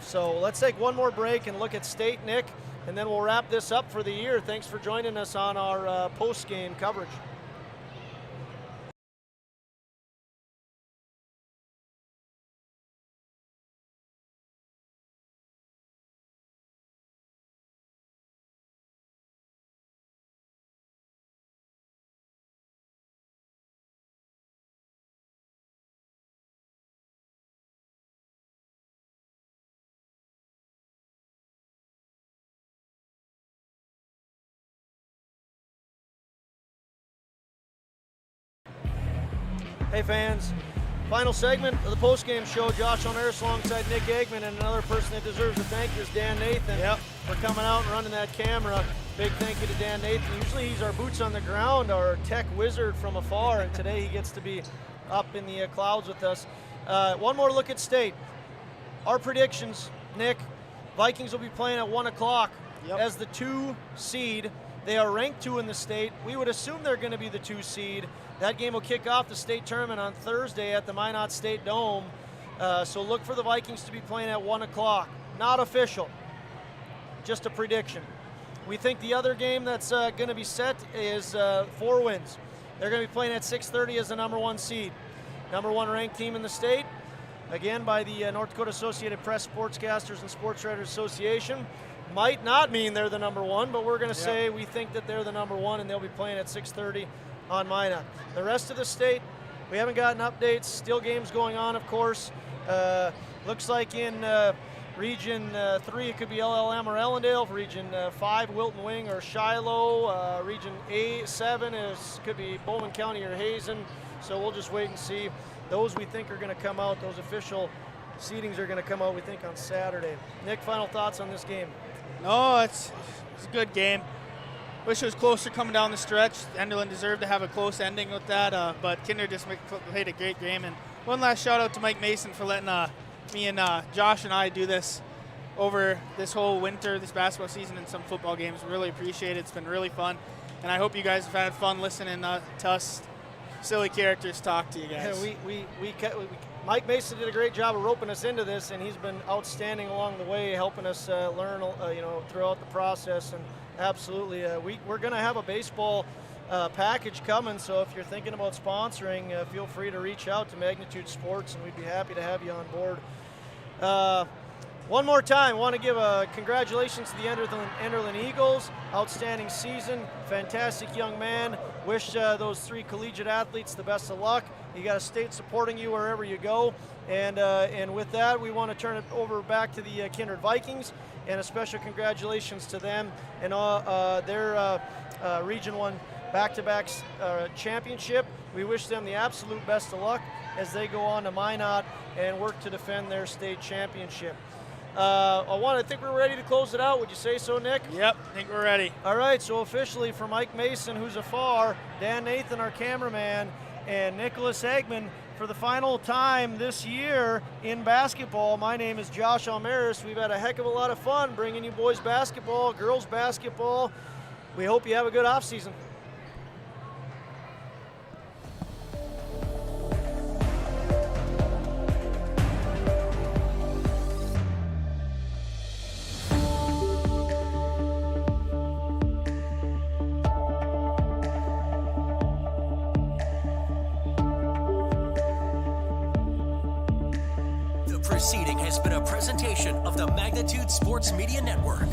So let's take one more break and look at state, Nick, and then we'll wrap this up for the year. Thanks for joining us on our post-game coverage. Hey fans, final segment of the postgame show. Josh O'Meara alongside Nick Eggman, and another person that deserves a thank you is Dan Nathan for coming out and running that camera. Big thank you to Dan Nathan. Usually he's our boots on the ground, our tech wizard from afar, and today he gets to be up in the clouds with us. One more look at state. our predictions, Nick, Vikings will be playing at 1 o'clock as the 2 seed. They are ranked 2 in the state. We would assume they're going to be the 2 seed. That game will kick off the state tournament on Thursday at the Minot State Dome. So look for the Vikings to be playing at 1 o'clock. Not official, just a prediction. We think the other game that's going to be set is 4 Winds. They're going to be playing at 6:30 as the number 1 seed. Number 1 ranked team in the state, again by the North Dakota Associated Press Sportscasters and Sports Writers Association. Might not mean they're the number 1, but we're going to say we think that they're the number 1, and they'll be playing at 6:30 on Minot. The rest of the state, we haven't gotten updates. Still games going on, of course. Looks like in Region 3, it could be LLM or Ellendale. Region 5, Wilton Wing or Shiloh. Region 7 could be Bowman County or Hazen. So we'll just wait and see. Those we think are going to come out. Those official seedings are going to come out, we think, on Saturday. Nick, final thoughts on this game? No, it's a good game. Wish it was closer coming down the stretch. Enderlin deserved to have a close ending with that, but Kindred just played a great game. And one last shout out to Mike Mason for letting me and Josh and I do this over this whole winter, this basketball season, and some football games. Really appreciate it. It's been really fun, and I hope you guys have had fun listening to us silly characters talk to you guys. Mike Mason did a great job of roping us into this, and he's been outstanding along the way, helping us learn, throughout the process. And absolutely, we're going to have a baseball package coming. So if you're thinking about sponsoring, feel free to reach out to Magnitude Sports, and we'd be happy to have you on board. One more time, want to give a congratulations to the Enderlin Eagles. Outstanding season, fantastic young man. Wish those 3 collegiate athletes the best of luck. You got a state supporting you wherever you go. And with that, we want to turn it over back to the Kindred Vikings, and a special congratulations to them and their Region 1 back-to-back championship. We wish them the absolute best of luck as they go on to Minot and work to defend their state championship. I think we're ready to close it out. Would you say so, Nick? Yep, I think we're ready. All right, so officially for Mike Mason, who's afar, Dan Nathan, our cameraman, and Nicholas Eggman, for the final time this year in basketball, my name is Josh Almaris. We've had a heck of a lot of fun bringing you boys basketball, girls basketball. We hope you have a good off season. The proceeding has been a presentation of the Magnitude Sports Media Network.